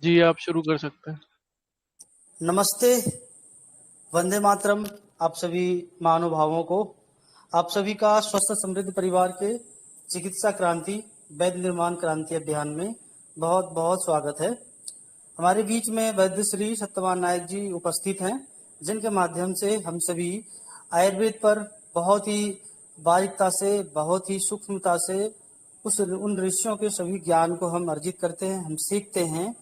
जी, आप शुरू कर सकते हैं। नमस्ते, वंदे मातरम। आप सभी महानुभावों को, आप सभी का स्वस्थ समृद्ध परिवार के चिकित्सा क्रांति वैद्य निर्माण क्रांति अभियान में बहुत बहुत स्वागत है। हमारे बीच में वैद्य श्री सत्यवान नायक जी उपस्थित हैं, जिनके माध्यम से हम सभी आयुर्वेद पर बहुत ही बारीकता से, बहुत ही सूक्ष्मता से उस उन ऋषियों के सभी ज्ञान को हम अर्जित करते हैं, हम सीखते हैं।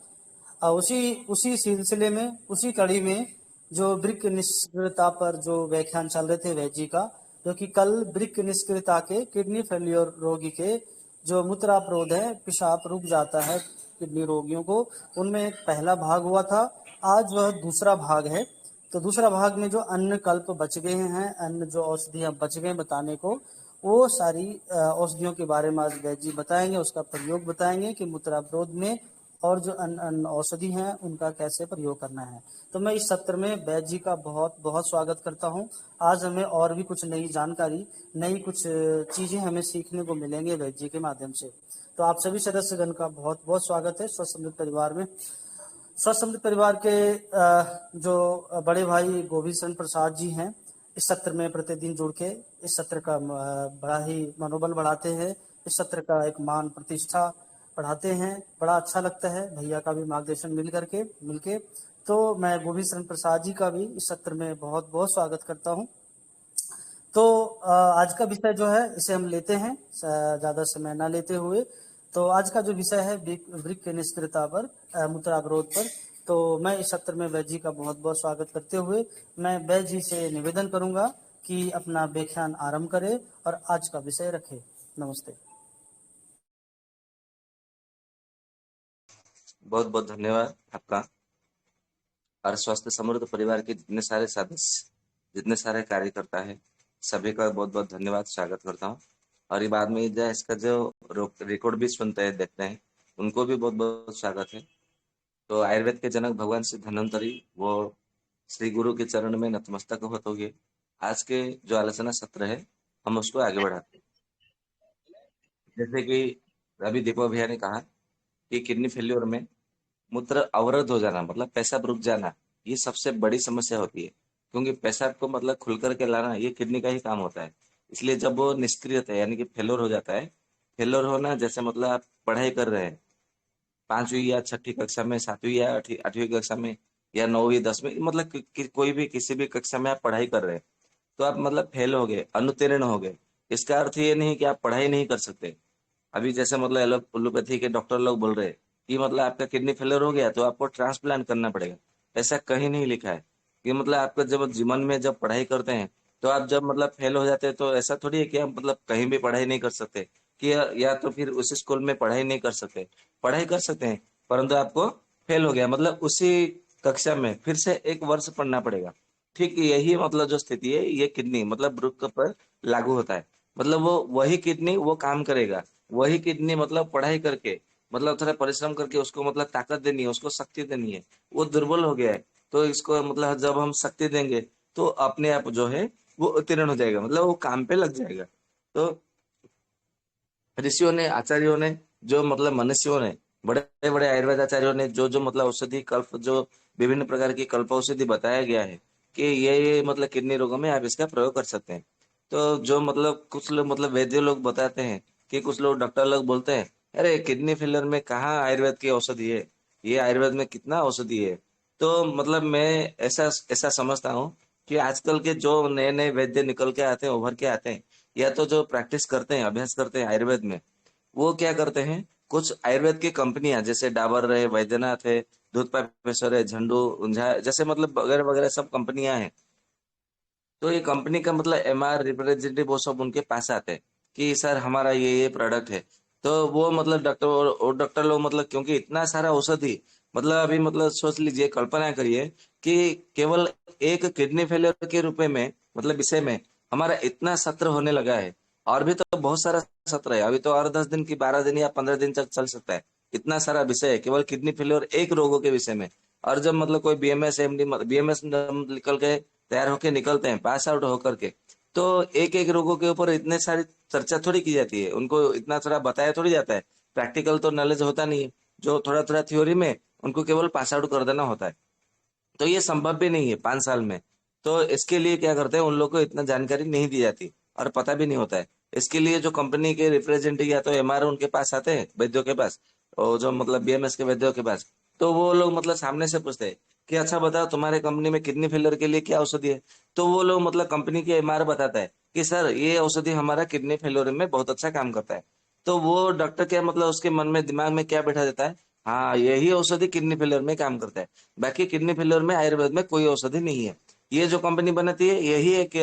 उसी उसी सिलसिले में, उसी कड़ी में जो वृक्क निष्क्रियता पर जो व्याख्यान चल रहे थे वैद्य जी का, जो कि कल वृक्क निष्क्रियता के किडनी फेलियर रोगी के जो मूत्रापरोध है, पेशाब रुक जाता है किडनी रोगियों को, उनमें एक पहला भाग हुआ था। आज वह दूसरा भाग है। तो दूसरा भाग में जो अन्य कल्प बच गए हैं, अन्य जो औषधियां बच गए बताने को, वो सारी औषधियों के बारे में आज वैद्य जी बताएंगे, उसका प्रयोग बताएंगे कि मूत्रापरोध में और जो अन्य औषधि हैं उनका कैसे प्रयोग करना है। तो मैं इस सत्र में वैद्य जी का बहुत बहुत स्वागत करता हूं। आज हमें और भी कुछ नई जानकारी, नई कुछ चीजें हमें सीखने को मिलेंगे वैद्य जी के माध्यम से। तो आप सभी सदस्यगण का बहुत बहुत स्वागत है स्वस्थ समृद्ध परिवार में। स्वस्थ समृद्ध परिवार के जो बड़े भाई गोविंद चंद्र प्रसाद जी हैं, इस सत्र में प्रतिदिन जुड़ के इस सत्र का बड़ा ही मनोबल बढ़ाते हैं, इस सत्र का एक मान प्रतिष्ठा पढ़ाते हैं। बड़ा अच्छा लगता है भैया का भी मार्गदर्शन मिलके। तो मैं गोविंद शरण प्रसाद जी का भी इस सत्र में बहुत बहुत स्वागत करता हूं। तो आज का विषय जो है इसे हम लेते हैं, ज्यादा समय ना लेते हुए। तो आज का जो विषय है वृक्क निष्क्रियता पर, मूत्रावरोध पर। तो मैं इस सत्र में वैद्य जी का बहुत बहुत स्वागत करते हुए मैं वैद्य जी से निवेदन करूंगा कि अपना व्याख्यान आरंभ करें और आज का विषय रखें। नमस्ते। बहुत बहुत धन्यवाद आपका। और स्वस्थ समृद्ध परिवार के जितने सारे सदस्य, जितने सारे कार्यकर्ता है, सभी का बहुत बहुत धन्यवाद, स्वागत करता हूँ। और ये बाद में इसका जो रिकॉर्ड भी सुनते हैं, देखते हैं, उनको भी बहुत बहुत स्वागत है। तो आयुर्वेद के जनक भगवान श्री धन्वंतरी, वो श्री गुरु के चरण में नतमस्तक होते हुए आज के जो आलोचना सत्र है, हम उसको आगे बढ़ाते हैं। जैसे कि अभी दीपक भैया ने कहा कि किडनी फेल्योर में मूत्र अवरुद्ध हो जाना, मतलब पेशाब रुक जाना, ये सबसे बड़ी समस्या होती है। क्योंकि पेशाब को मतलब खुल करके लाना ये किडनी का ही काम होता है। इसलिए जब वो निष्क्रिय है, यानी कि फेलोर हो जाता है, फेलोर होना जैसे मतलब आप पढ़ाई कर रहे हैं, 5वीं या 6ठी कक्षा में, 7वीं या 8वीं कक्षा में, या 9वीं 10वीं, मतलब कोई भी किसी भी कक्षा में आप पढ़ाई कर रहे हैं, तो आप मतलब फेल हो गए, अनुत्तीर्ण हो गए। इसका अर्थ ये नहीं कि आप पढ़ाई नहीं कर सकते। अभी जैसे मतलब एलोपैथी के डॉक्टर लोग बोल रहे हैं कि मतलब आपका किडनी फेलियर हो गया तो आपको ट्रांसप्लांट करना पड़ेगा। ऐसा कहीं नहीं लिखा है। कि मतलब आपका जब जीवन में जब पढ़ाई करते हैं, तो आप जब मतलब फेल हो जाते हैं, तो ऐसा थोड़ी है कि आप मतलब कहीं भी पढ़ाई नहीं कर सकते, कि या तो फिर उसी स्कूल में पढ़ाई नहीं कर सकते। पढ़ाई कर सकते हैं, परंतु आपको फेल हो गया मतलब उसी कक्षा में फिर से एक वर्ष पढ़ना पड़ेगा। ठीक यही मतलब जो स्थिति है, ये किडनी मतलब वृक्क पर लागू होता है। मतलब वो वही किडनी वो काम करेगा, वही किडनी मतलब पढ़ाई करके, मतलब थोड़ा परिश्रम करके उसको मतलब ताकत देनी है, उसको शक्ति देनी है। वो दुर्बल हो गया है, तो इसको मतलब जब हम शक्ति देंगे तो अपने आप जो है वो उत्तीर्ण हो जाएगा, मतलब वो काम पे लग जाएगा। तो ऋषियों ने, आचार्यों ने, जो मतलब मनुष्यों ने, बड़े बड़े आयुर्वेद आचार्यों ने जो जो मतलब औषधि कल्प, जो विभिन्न प्रकार की कल्प औषधि बताया गया है कि ये मतलब किडनी रोगों में आप इसका प्रयोग कर सकते हैं। तो जो मतलब कुछ लोग मतलब वैद्य लोग बताते हैं, कि कुछ लोग डॉक्टर लोग बोलते हैं, अरे किडनी फेलियर में कहाँ आयुर्वेद की औषधि है, ये आयुर्वेद में कितना औषधि है। तो मतलब मैं ऐसा ऐसा समझता हूँ कि आजकल के जो नए नए वैद्य निकल के आते हैं, उभर के आते हैं, या तो जो प्रैक्टिस करते हैं, अभ्यास करते हैं आयुर्वेद में, वो क्या करते हैं, कुछ आयुर्वेद की कंपनियां जैसे डाबर है, वैद्यनाथ है, दूध प्रोफेसर है, झंडू उंझा, जैसे मतलब वगैरह वगैरह सब कंपनियां हैं। तो ये कंपनी का मतलब एमआर रिप्रेजेंटेटिव वो सब उनके पास आते हैं कि सर हमारा ये प्रोडक्ट है। तो वो मतलब डॉक्टर और डॉक्टर लोग मतलब, क्योंकि इतना सारा औषधि, मतलब अभी मतलब सोच लीजिए, कल्पना करिए कि केवल एक किडनी फेलियर के रूप में, मतलब विषय में हमारा इतना सत्र होने लगा है। और भी तो बहुत सारा सत्र है, अभी तो और 10 दिन की, 12 दिन या 15 दिन तक चल सकता है। इतना सारा विषय है केवल किडनी फेलियर एक रोगों के विषय में। और जब मतलब कोई बीएमएस एमडी, बीएमएस निकल के तैयार होके निकलते हैं, पास आउट होकर के, तो एक एक रोगों के ऊपर इतने सारी चर्चा थोड़ी की जाती है, उनको इतना थोड़ा बताया थोड़ी जाता है। प्रैक्टिकल तो नॉलेज होता नहीं है, जो थोड़ा थोड़ा थ्योरी में उनको केवल पास आउट कर देना होता है। तो ये संभव भी नहीं है 5 साल में। तो इसके लिए क्या करते हैं, उन लोगों को इतना जानकारी नहीं दी जाती और पता भी नहीं होता है। इसके लिए जो कंपनी के रिप्रेजेंटेटिव या तो एमआरओ उनके पास आते हैं, वैद्यों के पास, और जो मतलब बीएमएस के वैद्यों के पास, तो वो लोग मतलब सामने से पूछते हैं कि अच्छा बताओ तुम्हारे कंपनी में किडनी फेलियर के लिए क्या औषधि है। तो वो लोग मतलब कंपनी के एमआरओ बताता है कि सर ये औषधि हमारा किडनी फेलियर में बहुत अच्छा काम करता है। तो वो डॉक्टर क्या मतलब उसके मन में दिमाग में क्या बैठा देता है, हाँ यही औषधि किडनी फेलियर में काम करता है। बाकी किडनी फेलियर में आयुर्वेद में कोई औषधि नहीं है। ये जो कंपनी बनाती है यही एक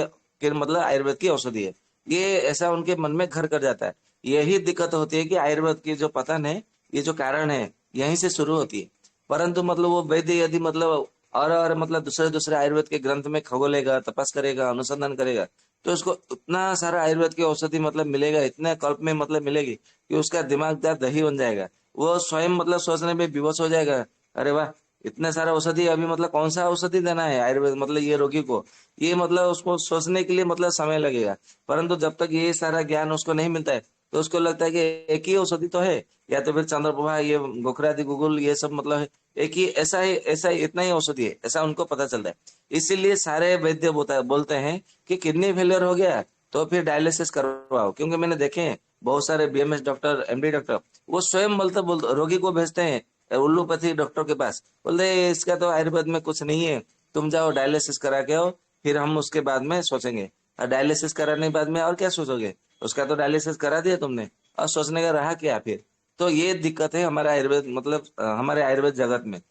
मतलब आयुर्वेद की औषधि है। ये ऐसा उनके मन में घर कर जाता है। यही दिक्कत होती है कि आयुर्वेद की जो पतन है, ये जो कारण है, यहीं से शुरू होती है। परंतु मतलब वो वैद्य यदि मतलब और मतलब दूसरे दूसरे आयुर्वेद के ग्रंथ में खगोलेगा, तपस करेगा, अनुसंधान करेगा, तो उसको उतना सारा आयुर्वेद की औषधि मतलब मिलेगा, इतने कल्प में मतलब मिलेगी कि उसका दिमाग दही बन जाएगा। वो स्वयं मतलब सोचने में विवश हो जाएगा, अरे वाह इतने सारा औषधि, अभी मतलब कौन सा औषधि देना है आयुर्वेद मतलब ये रोगी को, ये मतलब उसको सोचने के लिए मतलब समय लगेगा। परंतु जब तक ये सारा ज्ञान उसको नहीं मिलता है तो उसको लगता है कि एक ही औषधि तो है, या तो फिर चंद्रप्रभा, ये गोखरादि गुगुल, ये सब मतलब है एक ही, ऐसा ही इतना ही औषधि है, ऐसा उनको पता चलता है। इसीलिए सारे वैद्य बोलते हैं कि किडनी फेलियर हो गया तो फिर डायलिसिस करवाओ। क्योंकि मैंने देखे हैं बहुत सारे बीएमएस डॉक्टर, एमडी डॉक्टर, वो स्वयं बोलते रोगी को भेजते हैं उल्लोपैथी डॉक्टर के पास, बोलते हैं इसका तो आयुर्वेद में कुछ नहीं है, तुम जाओ डायलिसिस करा के आओ, फिर हम उसके बाद में सोचेंगे। और डायलिसिस कराने के बाद में और क्या सोचोगे, उसका तो डायलिसिस करा दिया तुमने, और सोचने का रहा क्या फिर। तो ये दिक्कत है हमारे आयुर्वेद मतलब हमारे आयुर्वेद जगत में।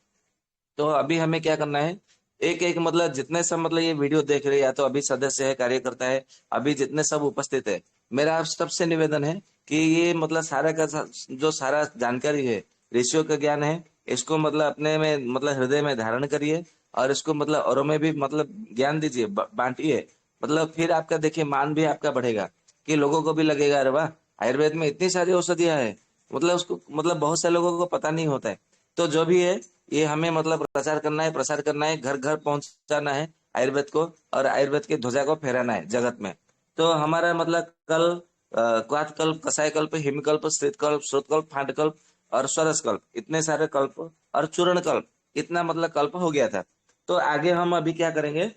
तो अभी हमें क्या करना है, एक एक मतलब जितने सब मतलब ये वीडियो देख रहे हैं, या तो अभी सदस्य है, कार्यकर्ता है, अभी जितने सब उपस्थित है, मेरा आप सबसे निवेदन है कि ये मतलब सारा का जो सारा जानकारी है, ऋषियों का ज्ञान है, इसको मतलब अपने में मतलब हृदय में धारण करिए, और इसको मतलब औरों में भी मतलब ज्ञान दीजिए, बांटिए। मतलब फिर आपका देखिए मान भी आपका बढ़ेगा, कि लोगों को भी लगेगा अरे वाह आयुर्वेद में इतनी सारी औषधियां है, मतलब उसको मतलब बहुत से लोगों को पता नहीं होता है। तो जो भी है ये हमें मतलब प्रचार करना है, प्रसार करना है, घर घर पहुंचाना है आयुर्वेद को, और आयुर्वेद की ध्वजा को फहराना है जगत में। तो हमारा मतलब कल क्वाथ कल्प, कसाय कल्प, हिमकल्प, श्वेत कल्प, फांड कल्प और स्वरस कल्प, इतने सारे कल्प, और चूर्ण कल्प, इतना मतलब कल्प हो गया था। तो आगे हम अभी क्या करेंगे,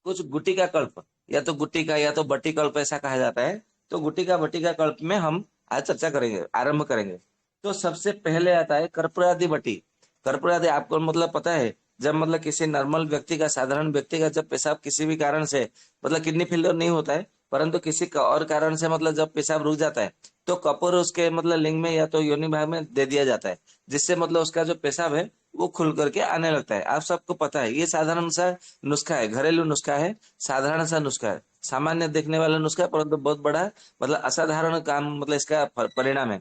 कुछ गुटी का कल्प, या तो गुटी का या तो बट्टी कल्प ऐसा कहा जाता है। तो गुटी का बट्टी का कल्प में हम आज चर्चा करेंगे, आरंभ करेंगे। तो सबसे पहले आता है कर्पूरादि बट्टी। कर्पूरादि आपको मतलब पता है, जब मतलब किसी नॉर्मल व्यक्ति का, साधारण व्यक्ति का जब पेशाब किसी भी कारण से मतलब किडनी फेलियर नहीं होता है, परंतु किसी और कारण से मतलब जब पेशाब रुक जाता है, तो कपूर उसके मतलब लिंग में या तो योनि भाग में दे दिया जाता है, जिससे मतलब उसका जो पेशाब है वो खुल करके आने लगता है। आप सबको पता है, ये साधारण सा नुस्खा है, घरेलू नुस्खा है, साधारण सा नुस्खा है, सामान्य देखने वाला नुस्खा है, परंतु बहुत बड़ा मतलब असाधारण काम मतलब इसका परिणाम है।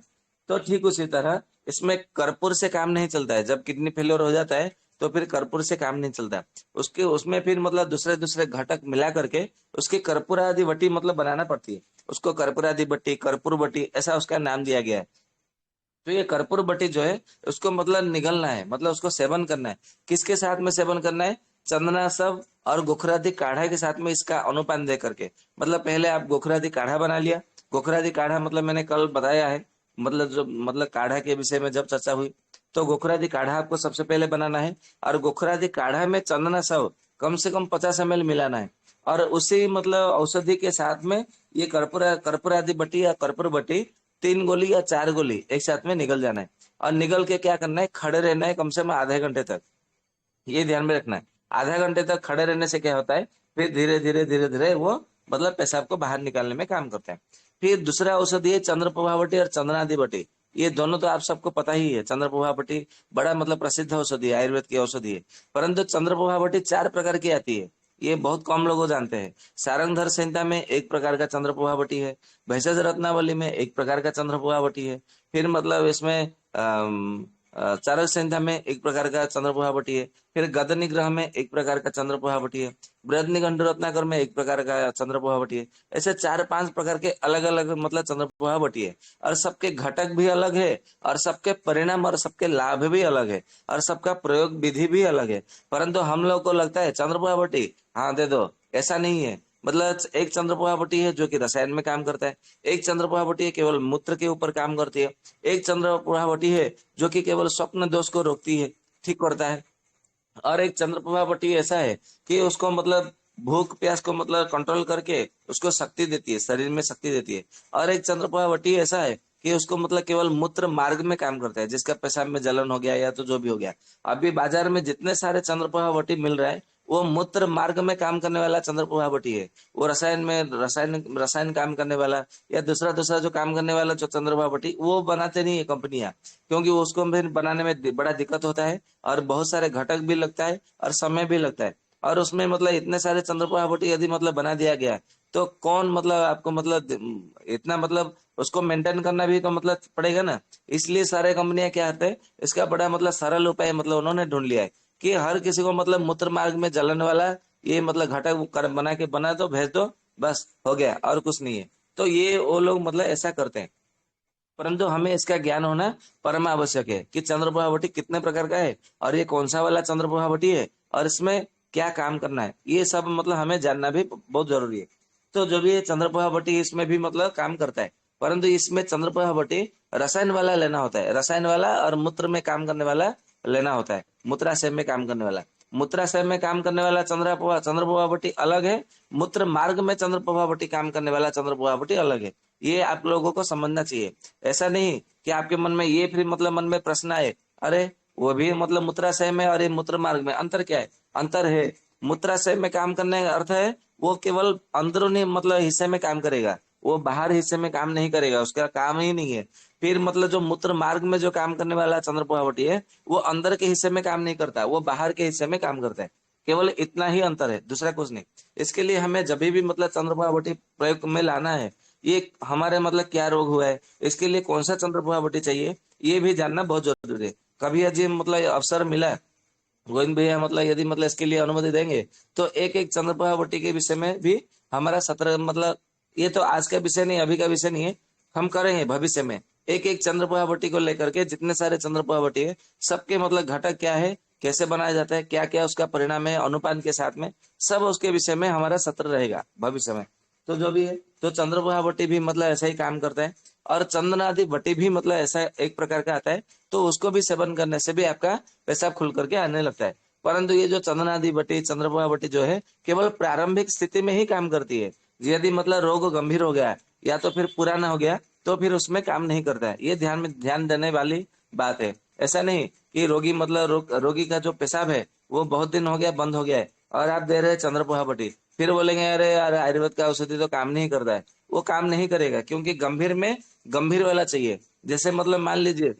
तो ठीक उसी तरह इसमें कर्पूर से काम नहीं चलता है। जब किडनी फेलियर हो जाता है तो फिर कर्पूर से काम नहीं चलता, उसके उसमें फिर मतलब दूसरे दूसरे घटक मिला करके उसकी कर्पूर आदि बट्टी मतलब बनाना पड़ती है। उसको कर्पूर आदि बट्टी, कर्पूर बट्टी ऐसा उसका नाम दिया गया है। तो ये कर्पूर बट्टी जो है उसको मतलब निगलना है, मतलब उसको सेवन करना है। किसके साथ में सेवन करना है, चंदनासव और गोखरादी काढ़ा के साथ में इसका अनुपान दे करके। मतलब पहले आप गोखरादी काढ़ा बना लिया। गोखरादी काढ़ा मतलब मैंने कल बताया है, मतलब जो मतलब काढ़ा के विषय में जब चर्चा हुई, तो गोखरादी काढ़ा आपको सबसे पहले बनाना है। और गोखरादी काढ़ा में चंदनासव कम से कम 50 ml मिलाना है। और उसी मतलब औषधि के साथ में ये कर्पूर आदि बट्टी या कर्पूर बट्टी 3 गोली या 4 गोली एक साथ में निगल जाना है। और निगल के क्या करना है, खड़े रहना है कम से कम आधे घंटे तक। ये ध्यान में रखना है, आधा घंटे तक खड़े रहने से क्या होता है, फिर धीरे धीरे वो मतलब पेशाब को बाहर निकालने में काम करता है। फिर दूसरा औषधि है चंद्रप्रभा बटी और चंदनादि बटी। ये दोनों तो आप सबको पता ही है। चंद्रप्रभा बटी बड़ा मतलब प्रसिद्ध औषधि है, आयुर्वेद की औषधि है। परंतु चंद्रप्रभा बटी 4 प्रकार की आती है, ये बहुत कम लोग जानते हैं। सारंगधर संहिता में एक प्रकार का चंद्रप्रभा बटी है, भैषज रत्नावली में एक प्रकार का चंद्रप्रभा बटी है, फिर मतलब इसमें चारक संहिता में एक प्रकार का चंद्रप्रभा बटी है, फिर गद निग्रह में एक प्रकार का चंद्रप्रभा बटी है, बृहद निघंटु रत्नाकर में एक प्रकार का चंद्रप्रभा बटी है। ऐसे 4-5 प्रकार के अलग अलग मतलब चंद्रप्रभा बटी है। और सबके घटक भी अलग है, और सबके परिणाम और सबके लाभ भी अलग है, और सबका प्रयोग विधि भी अलग है। परंतु हम लोग को लगता है चंद्रप्रभा बटी हाँ दे दो, ऐसा नहीं है। मतलब एक चंद्रप्रभा बटी है जो कि रसायन में काम करता है, एक चंद्रप्रभा बटी है केवल मूत्र के ऊपर काम करती है, एक चंद्रप्रभा बटी है जो कि केवल स्वप्न दोष को रोकती है, ठीक करता है। और एक चंद्रप्रभा बटी ऐसा है कि उसको मतलब भूख प्यास को मतलब कंट्रोल करके उसको शक्ति देती है, शरीर में शक्ति देती है। और एक चंद्रप्रभा बटी ऐसा है कि उसको मतलब केवल मूत्र मार्ग में काम करता है, जिसका पेशाब में जलन हो गया या तो जो भी हो गया। अभी बाजार में जितने सारे चंद्रप्रभा बटी मिल रहा है वो मूत्र मार्ग में काम करने वाला चंद्रप्रभा बटी है। वो रसायन में रसायन काम करने वाला या दूसरा दूसरा जो काम करने वाला जो चंद्रप्रभा बटी वो बनाते नहीं है कंपनियां, क्योंकि उसको फिर बनाने में बड़ा दिक्कत होता है और बहुत सारे घटक भी लगता है और समय भी लगता है। और उसमें मतलब इतने सारे चंद्रप्रभा बटी यदि मतलब बना दिया गया तो कौन मतलब आपको मतलब इतना मतलब उसको मेंटेन करना भी तो मतलब पड़ेगा ना। इसलिए सारे कंपनियां क्या करते हैं, इसका बड़ा मतलब सरल उपाय मतलब उन्होंने ढूंढ लिया है कि हर किसी को मतलब मूत्र मार्ग में जलन वाला ये मतलब घटक बना के बना दो, भेज दो, बस हो गया और कुछ नहीं है। तो ये वो लोग मतलब ऐसा करते हैं। परंतु हमें इसका ज्ञान होना परम आवश्यक है कि चंद्रप्रभावटी कितने प्रकार का है और ये कौन सा वाला चंद्रप्रभावटी है और इसमें क्या काम करना है, ये सब मतलब हमें जानना भी बहुत जरूरी है। तो जो भी ये चंद्रप्रभावटी इसमें भी मतलब काम करता है, परंतु इसमें चंद्रप्रभावटी रसायन वाला लेना होता है, रसायन वाला और मूत्र में काम करने वाला लेना होता है, मूत्राशय में काम करने वाला। मूत्राशय में काम करने वाला चंद्रप्रभावटी अलग है, मूत्र मार्ग में चंद्रप्रभावटी काम करने वाला चंद्रप्रभावटी अलग है। ये आप लोगों को समझना चाहिए। ऐसा नहीं कि आपके मन में ये फिर मतलब मन में प्रश्न आए, अरे वो भी मतलब मूत्राशय में और ये मूत्र मार्ग में अंतर क्या है। अंतर है, मूत्राशय में काम करने का अर्थ है वो केवल अंदरूनी मतलब हिस्से में काम करेगा, वो बाहर हिस्से में काम नहीं करेगा, उसका काम ही नहीं है। फिर मतलब जो मूत्र मार्ग में जो काम करने वाला चंद्रप्रभावटी है वो अंदर के हिस्से में काम नहीं करता, वो बाहर के हिस्से में काम करता है। केवल इतना ही अंतर है, दूसरा कुछ नहीं। इसके लिए हमें जब भी मतलब चंद्रप्रभावटी प्रयोग में लाना है, ये हमारे मतलब क्या रोग हुआ है, इसके लिए कौन सा चंद्रप्रभावटी चाहिए, ये भी जानना बहुत जरूरी है। कभी अजी मतलब अवसर मिला गोविंद भैया मतलब यदि मतलब इसके लिए अनुमति देंगे तो एक एक चंद्रप्रभावटी के विषय में भी हमारा सत्र मतलब, ये तो आज का विषय नहीं, अभी का विषय नहीं है, हम करेंगे भविष्य में। एक एक चंद्रप्रभावटी को लेकर के जितने सारे चंद्रप्रभावटी है सबके मतलब घटक क्या है, कैसे बनाया जाता है, क्या क्या उसका परिणाम है अनुपान के साथ में, सब उसके विषय में हमारा सत्र रहेगा भविष्य में। तो जो भी है, तो चंद्रप्रभा बट्टी भी मतलब ऐसा ही काम करता है। और चंदनादि बट्टी भी मतलब ऐसा एक प्रकार का आता है, तो उसको भी सेवन करने से भी आपका पेशाब खुल करके आने लगता है। परंतु ये जो चंदनादि बट्टी चंद्रप्रभा बट्टी जो है केवल प्रारंभिक स्थिति में ही काम करती है। यदि मतलब रोग गंभीर हो गया या तो फिर पुराना हो गया तो फिर उसमें काम नहीं करता है। ये ध्यान देने वाली बात है। ऐसा नहीं कि रोगी मतलब रोगी का जो पेशाब है वो बहुत दिन हो गया बंद हो गया है और आप दे रहे हैं चंद्रप्रभा बट्टी, फिर बोलेंगे अरे यार आयुर्वेद का औषधि तो काम नहीं करता है। वो काम नहीं करेगा क्योंकि गंभीर में गंभीर वाला चाहिए। जैसे मतलब मान लीजिए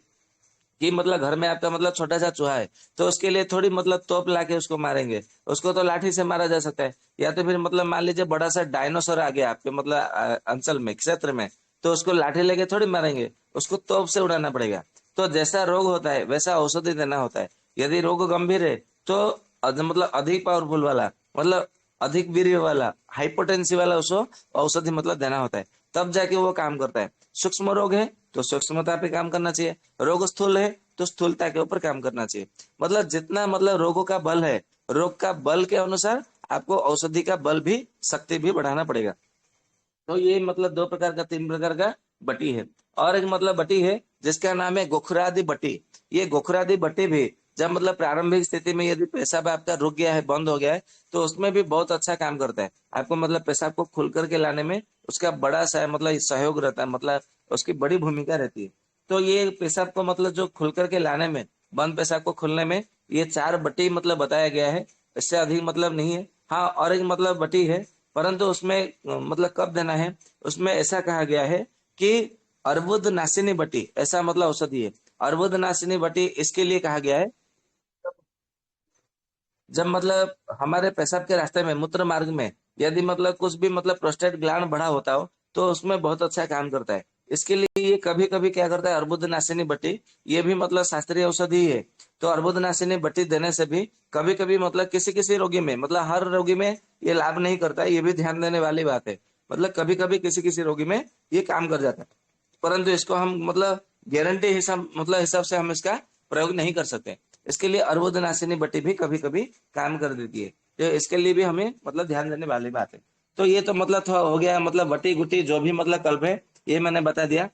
कि मतलब घर में आपका मतलब छोटा सा चूहा है, तो उसके लिए थोड़ी मतलब तोप लाके उसको मारेंगे, उसको तो लाठी से मारा जा सकता है। या तो फिर मतलब मान लीजिए बड़ा सा डायनासोर आ गया आपके मतलब अंचल में क्षेत्र में, तो उसको लाठी लेके थोड़ी मारेंगे, उसको तोप से उड़ाना पड़ेगा। तो जैसा रोग होता है वैसा औषधि देना होता है। यदि रोग गंभीर है तो मतलब अधिक पावरफुल वाला मतलब अधिक वीर्य वाला हाइपोटेंसी वाला उसको औषधि मतलब देना होता है, तब जाके वो काम करता है। सूक्ष्म रोग है तो सूक्ष्मता पे काम करना चाहिए, रोग स्थूल है तो स्थूलता के ऊपर काम करना चाहिए। मतलब जितना मतलब रोगों का बल है, रोग का बल के अनुसार आपको औषधि का बल भी शक्ति भी बढ़ाना पड़ेगा। तो ये मतलब दो प्रकार का तीन प्रकार का बटी है। और एक मतलब बटी है जिसका नाम है गोखरादि बटी। ये गोखरादि बटी भी जब मतलब प्रारंभिक स्थिति में यदि पेशाब आपका रुक गया है बंद हो गया है तो उसमें भी बहुत अच्छा काम करता है। आपको मतलब पेशाब को खुल करके लाने में उसका बड़ा सा मतलब सहयोग रहता है, मतलब उसकी बड़ी भूमिका रहती है। तो ये पेशाब को मतलब जो खुल करके लाने में, बंद पेशाब को खुलने में ये चार बटी मतलब बताया गया है, इससे अधिक मतलब नहीं है। हाँ और एक मतलब बटी है, परंतु उसमें मतलब कब देना है, उसमें ऐसा कहा गया है कि अर्बुद नासिनी बटी ऐसा मतलब औषधि है। अर्बुद नासिनी बटी इसके लिए कहा गया है जब मतलब हमारे पेशाब के रास्ते में मूत्र मार्ग में यदि मतलब कुछ भी मतलब प्रोस्टेट ग्लैंड बढ़ा होता हो तो उसमें बहुत अच्छा काम करता है। इसके लिए ये कभी कभी क्या करता है, अर्बुद नासिनी बट्टी ये भी मतलब शास्त्रीय औषधि है। तो अर्बुद नासिनी बट्टी देने से भी कभी कभी मतलब किसी किसी रोगी में, मतलब हर रोगी में ये लाभ नहीं करता है, ये भी ध्यान देने वाली बात है। मतलब कभी कभी किसी किसी रोगी में ये काम कर जाता है, परंतु इसको हम मतलब गारंटी हिसाब से हम इसका प्रयोग नहीं कर सकते। इसके लिए अर्बुदनाशिनी बट्टी भी कभी कभी काम कर देती है, तो इसके लिए भी हमें मतलब ध्यान देने वाली बात है। तो ये तो मतलब हो गया मतलब बट्टी गुटी जो भी मतलब कल्प है ये मैंने बता दिया।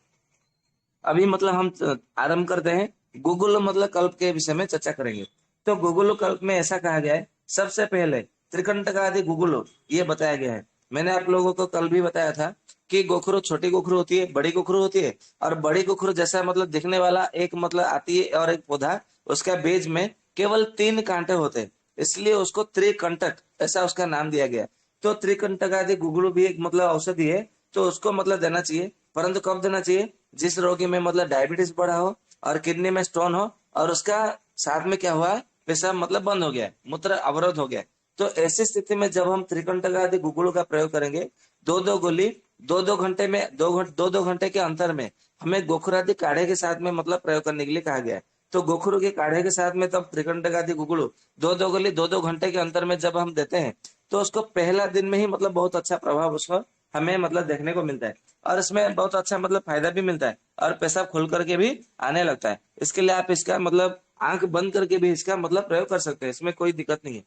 अभी मतलब हम आरंभ करते हैं गुगुल मतलब कल्प के विषय में चर्चा करेंगे। तो गुगुल कल्प में ऐसा कहा गया है, सबसे पहले त्रिकंटकादि गुगुल ये बताया गया है। मैंने आप लोगों को कल भी बताया था कि गोखरू छोटी गोखरू होती है, बड़ी गोखरू होती है, और बड़ी गोखरू जैसा मतलब दिखने वाला एक मतलब आती है और एक पौधा, उसका बीज में केवल 3 कांटे होते हैं, इसलिए उसको त्रिकंटक ऐसा उसका नाम दिया गया। तो त्रिकंटक आदि गुगुलू भी एक मतलब औषधि है, तो उसको मतलब देना चाहिए, परंतु कब देना चाहिए? जिस रोगी में मतलब डायबिटीज बढ़ा हो और किडनी में स्टोन हो और उसका साथ में क्या हुआ है, पेशाब मतलब बंद हो गया है, मूत्र अवरोध हो गया है। तो ऐसी स्थिति में जब हम त्रिकंटक आदि गुगुलू का प्रयोग करेंगे, 2-2 गोली 2-2 घंटे में, 2-2 घंटे के अंतर में हमें गोखरू आदि काढ़े के साथ में मतलब प्रयोग करने के लिए कहा गया है। तो गोखरू के काढ़े के साथ में तब त्रिकंटक आदि गुगुलू 2-2 गोली 2-2 घंटे के अंतर में जब हम देते हैं, तो उसको पहला दिन में ही मतलब बहुत अच्छा प्रभाव उसको हमें मतलब देखने को मिलता है, और इसमें बहुत अच्छा मतलब फायदा भी मिलता है, और पेशाब खुल करके भी आने लगता है। इसके लिए आप इसका मतलब आंख बंद करके भी इसका मतलब प्रयोग कर सकते हैं, इसमें कोई दिक्कत नहीं है।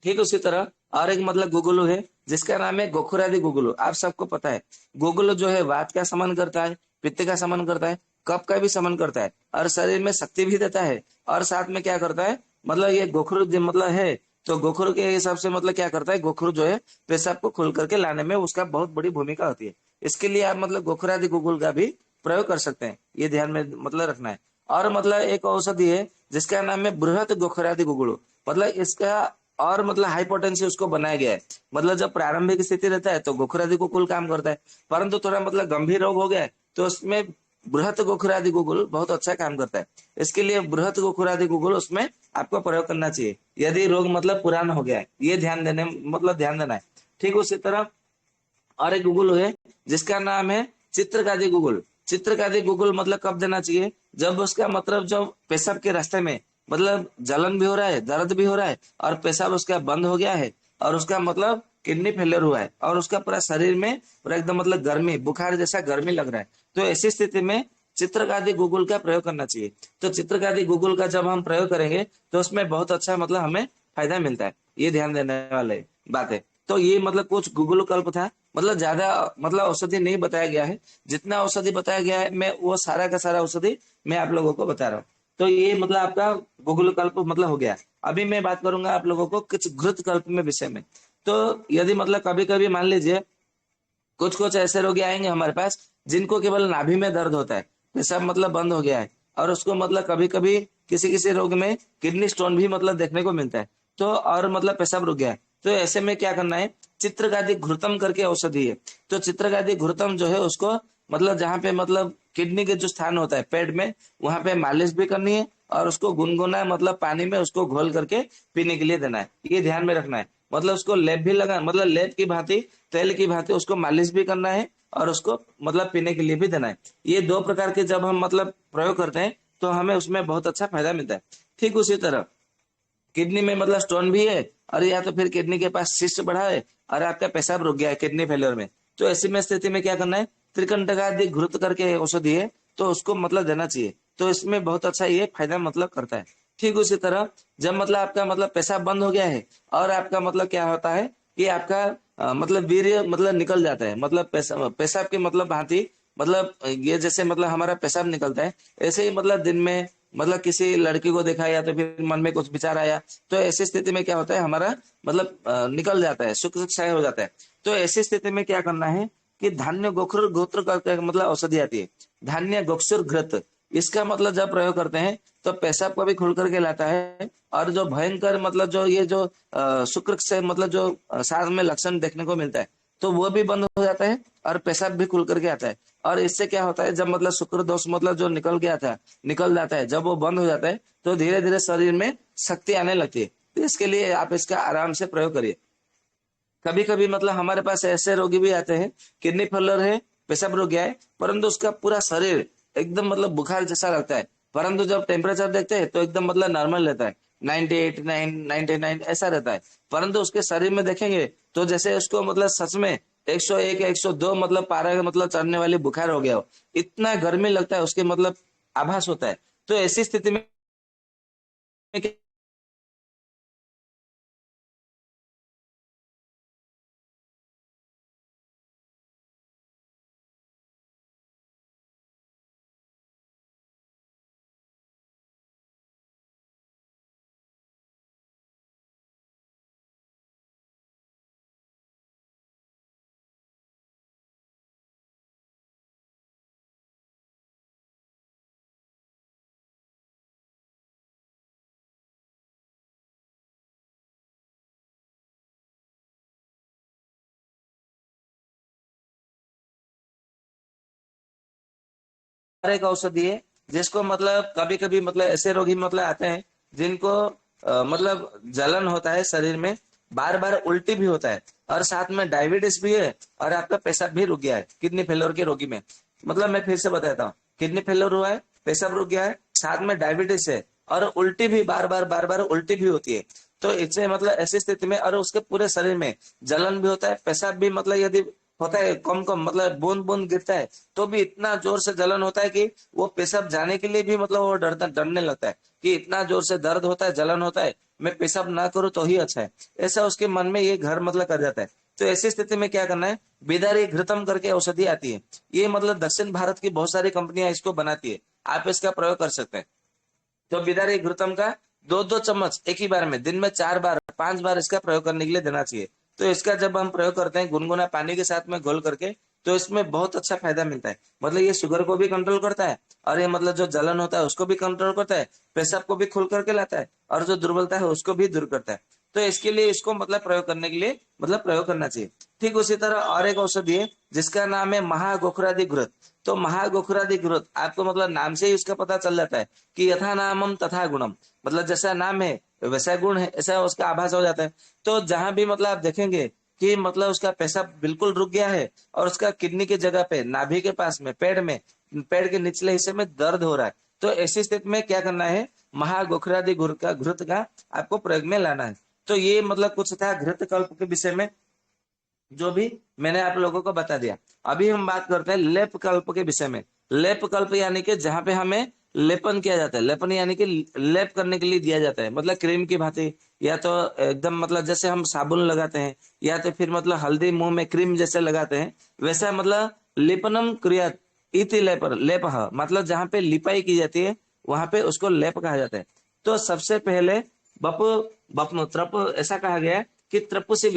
ठीक उसी तरह और एक मतलब गुगुलू है जिसका नाम है गोखुरादि गुगुलू। आप सबको पता है गुगुलू जो है वात का समन करता है, पित्त का समन करता है, कफ का भी समन करता है, और शरीर में शक्ति भी देता है। और साथ में क्या करता है, मतलब ये गोखरू जो मतलब है, तो गोखरू के हिसाब से मतलब क्या करता है, गोखरू जो है पेशाब को खोल करके लाने में उसका बहुत बड़ी भूमिका होती है। इसके लिए आप मतलब गोखुरादि गुगुल का भी प्रयोग कर सकते हैं, ये ध्यान में मतलब रखना है। और मतलब एक औषधि है जिसका नाम है बृहत गोखुरादि गुगुलू, मतलब इसका और मतलब हाई पोटेंसी उसको बनाया गया है। मतलब जब प्रारंभिक स्थिति रहता है तो गोखुरादि गुगुल काम करता है, परंतु थोड़ा मतलब गंभीर रोग हो गया है तो उसमें बृहत गोखुरादि गुगुल बहुत अच्छा काम करता है। इसके लिए बृहत गोखुरादि गुगुल उसमें आपको प्रयोग करना चाहिए यदि रोग मतलब पुराना हो गया है, ये ध्यान देने मतलब ध्यान देना है। ठीक उसी तरह और एक गूगल है जिसका नाम है चित्रकादि गूगल। चित्रकादि गूगल मतलब कब देना चाहिए, जब उसका मतलब जो पेशाब के रास्ते में मतलब जलन भी हो रहा है, दर्द भी हो रहा है, और पेशाब उसका बंद हो गया है, और उसका मतलब किडनी फेलियर हुआ है, और उसका पूरा शरीर में पूरा एकदम मतलब गर्मी बुखार जैसा गर्मी लग रहा है। तो ऐसी स्थिति में चित्रकादि गूगल का प्रयोग करना चाहिए। तो चित्रकादि गूगल का जब हम प्रयोग करेंगे तो उसमें बहुत अच्छा मतलब हमें फायदा मिलता है, ये ध्यान देने वाले बात है। तो ये मतलब कुछ गूगल कल्प था, मतलब ज्यादा मतलब औषधि नहीं बताया गया है, जितना औषधि बताया गया है मैं वो सारा का सारा औषधि मैं आप लोगों को बता रहा हूँ। तो ये मतलब आपका गूगल कल्प मतलब हो गया। अभी मैं बात करूंगा आप लोगों को कुछ घृत कल्प में विषय में। तो यदि मतलब कभी कभी मान लीजिए कुछ कुछ ऐसे रोगी आएंगे हमारे पास जिनको केवल नाभि में दर्द होता है, पेशाब मतलब बंद हो गया है, और उसको मतलब कभी कभी किसी किसी रोग में किडनी स्टोन भी मतलब देखने को मिलता है, तो और मतलब पेशाब रुक गया है। तो ऐसे में क्या करना है, चित्रगादी घृतम करके औषधि है। तो चित्रगादी घृतम जो है उसको मतलब जहाँ पे मतलब किडनी के जो स्थान होता है पेट में, वहां पे मालिश भी करनी है, और उसको गुनगुना मतलब पानी में उसको घोल करके पीने के लिए देना है, ये ध्यान में रखना है। मतलब उसको लेप भी लगा मतलब लेप की भांति तेल की भांति उसको मालिश भी करना है, और उसको मतलब पीने के लिए भी देना है। ये 2 प्रकार के जब हम मतलब प्रयोग करते हैं तो हमें उसमें बहुत अच्छा फायदा मिलता है। ठीक उसी तरह किडनी में मतलब स्टोन भी है, और या तो फिर किडनी के पास सिस्ट बढ़ा है, और आपका पेशाब रुक गया है किडनी फेलियर में, तो ऐसी में स्थिति में क्या करना है, त्रिकंटकादि घृत करके औषधि है, तो उसको मतलब देना चाहिए। तो इसमें बहुत अच्छा ये फायदा मतलब करता है। ठीक उसी तरह जब मतलब आपका मतलब पेशाब बंद हो गया है, और आपका मतलब क्या होता है कि आपका मतलब वीर्य मतलब निकल जाता है, मतलब पेशाब के मतलब भांति मतलब ये जैसे मतलब हमारा पेशाब निकलता है, ऐसे ही मतलब दिन में मतलब किसी लड़की को देखा या तो फिर मन में कुछ विचार आया, तो ऐसी स्थिति में क्या होता है हमारा मतलब निकल जाता है, शुक्र क्षय हो जाता है। तो ऐसी स्थिति में क्या करना है कि धान्य गोखुर गोत्र करके मतलब औषधि आती है, धान्य गोक्षुर घृत, इसका मतलब जब प्रयोग करते हैं तो पेशाब को भी खुल करके लाता है, और जो भयंकर मतलब जो ये जो शुक्र से मतलब जो सांस में लक्षण देखने को मिलता है, तो वो भी बंद हो जाता है, और पेशाब भी खुल करके आता है। और इससे क्या होता है, जब मतलब शुक्र दोष मतलब जो निकल गया था निकल जाता है, जब वो बंद हो जाता है तो धीरे धीरे शरीर में शक्ति आने लगती है। तो इसके लिए आप इसका आराम से प्रयोग करिए। कभी कभी मतलब हमारे पास ऐसे रोगी भी आते हैं, किडनी फेलियर है, पेशाब रुक गया है, परंतु उसका पूरा शरीर एकदम मतलब बुखार जैसा लगता है, परंतु जब टेम्परेचर देखते हैं तो एकदम मतलब नॉर्मल रहता है, 98 99 ऐसा रहता है। परंतु उसके शरीर में देखेंगे तो जैसे उसको मतलब सच में 101 102 मतलब पारा मतलब चढ़ने वाली बुखार हो गया हो, इतना गर्मी लगता है उसके मतलब आभास होता है। तो ऐसी स्थिति में और एक औषधि है जिसको मतलब कभी कभी मतलब ऐसे रोगी मतलब आते हैं जिनको मतलब जलन होता है शरीर में, बार बार उल्टी भी होता है, और साथ में डायबिटीज भी है, और आपका पेशाब भी रुक गया है किडनी फेलियर के रोगी में। मतलब मैं फिर से बताता हूँ, किडनी फेलियर हुआ है, पेशाब रुक गया है, साथ में डायबिटीज है, और उल्टी भी बार बार उल्टी भी होती है। तो इससे मतलब ऐसी स्थिति में, और उसके पूरे शरीर में जलन भी होता है, पेशाब भी मतलब यदि होता है कम कम मतलब बूंद बूंद गिरता है तो भी इतना जोर से जलन होता है कि वो पेशाब जाने के लिए भी मतलब वो डरने लगता है कि इतना जोर से दर्द होता है, जलन होता है, मैं पेशाब ना करूं तो ही अच्छा है, ऐसा उसके मन में ये घर मतलब कर जाता है। तो ऐसी स्थिति में क्या करना है, बिदारी घृतम करके औषधि आती है, ये मतलब दक्षिण भारत की बहुत सारी कंपनियां इसको बनाती है, आप इसका प्रयोग कर सकते हैं। तो बिदारी घृतम का 2-2 चम्मच एक ही बार में दिन में 4 बार 5 बार इसका प्रयोग करने के लिए देना चाहिए। तो इसका जब हम प्रयोग करते हैं गुनगुना पानी के साथ में घोल करके, तो इसमें बहुत अच्छा फायदा मिलता है। मतलब ये शुगर को भी कंट्रोल करता है, और ये मतलब जो जलन होता है उसको भी कंट्रोल करता है, पेशाब को भी खोल करके लाता है, और जो दुर्बलता है उसको भी दूर करता है। तो इसके लिए इसको मतलब प्रयोग करने के लिए मतलब प्रयोग करना चाहिए। ठीक उसी तरह और एक औषधि है जिसका नाम है महागोखरादि घृत। तो महागोखरादि घृत आपको मतलब नाम से ही उसका पता चल जाता है कि यथा नामम तथा गुणम, मतलब जैसा नाम है वैसा गुण है, ऐसा उसका आभास हो जाता है। तो जहां भी मतलब आप देखेंगे कि मतलब उसका पेशाब बिल्कुल रुक गया है, और उसका किडनी की जगह पे नाभि के पास में पेड़ के निचले हिस्से में दर्द हो रहा है, तो ऐसी स्थिति में क्या करना है, महागोखरादि घृत का आपको प्रयोग में लाना है। तो ये मतलब कुछ था घृत कल्प के विषय में, जो भी मैंने आप लोगों को बता दिया। अभी हम बात करते हैं लेप कल्प के विषय में। लेप कल्प यानी कि जहां पे हमें लेपन किया जाता है, लेपन यानी कि लेप करने के लिए दिया जाता है, मतलब क्रीम की भांति, या तो एकदम मतलब जैसे हम साबुन लगाते हैं, या तो फिर मतलब हल्दी मुंह में क्रीम जैसे लगाते हैं, वैसा मतलब लेपनम क्रिया इति लेप मतलब जहां पे लिपाई की जाती है वहां पे उसको लेप कहा जाता है। तो सबसे पहले बप बपनो त्रप ऐसा कहा गया है कि त्रपु से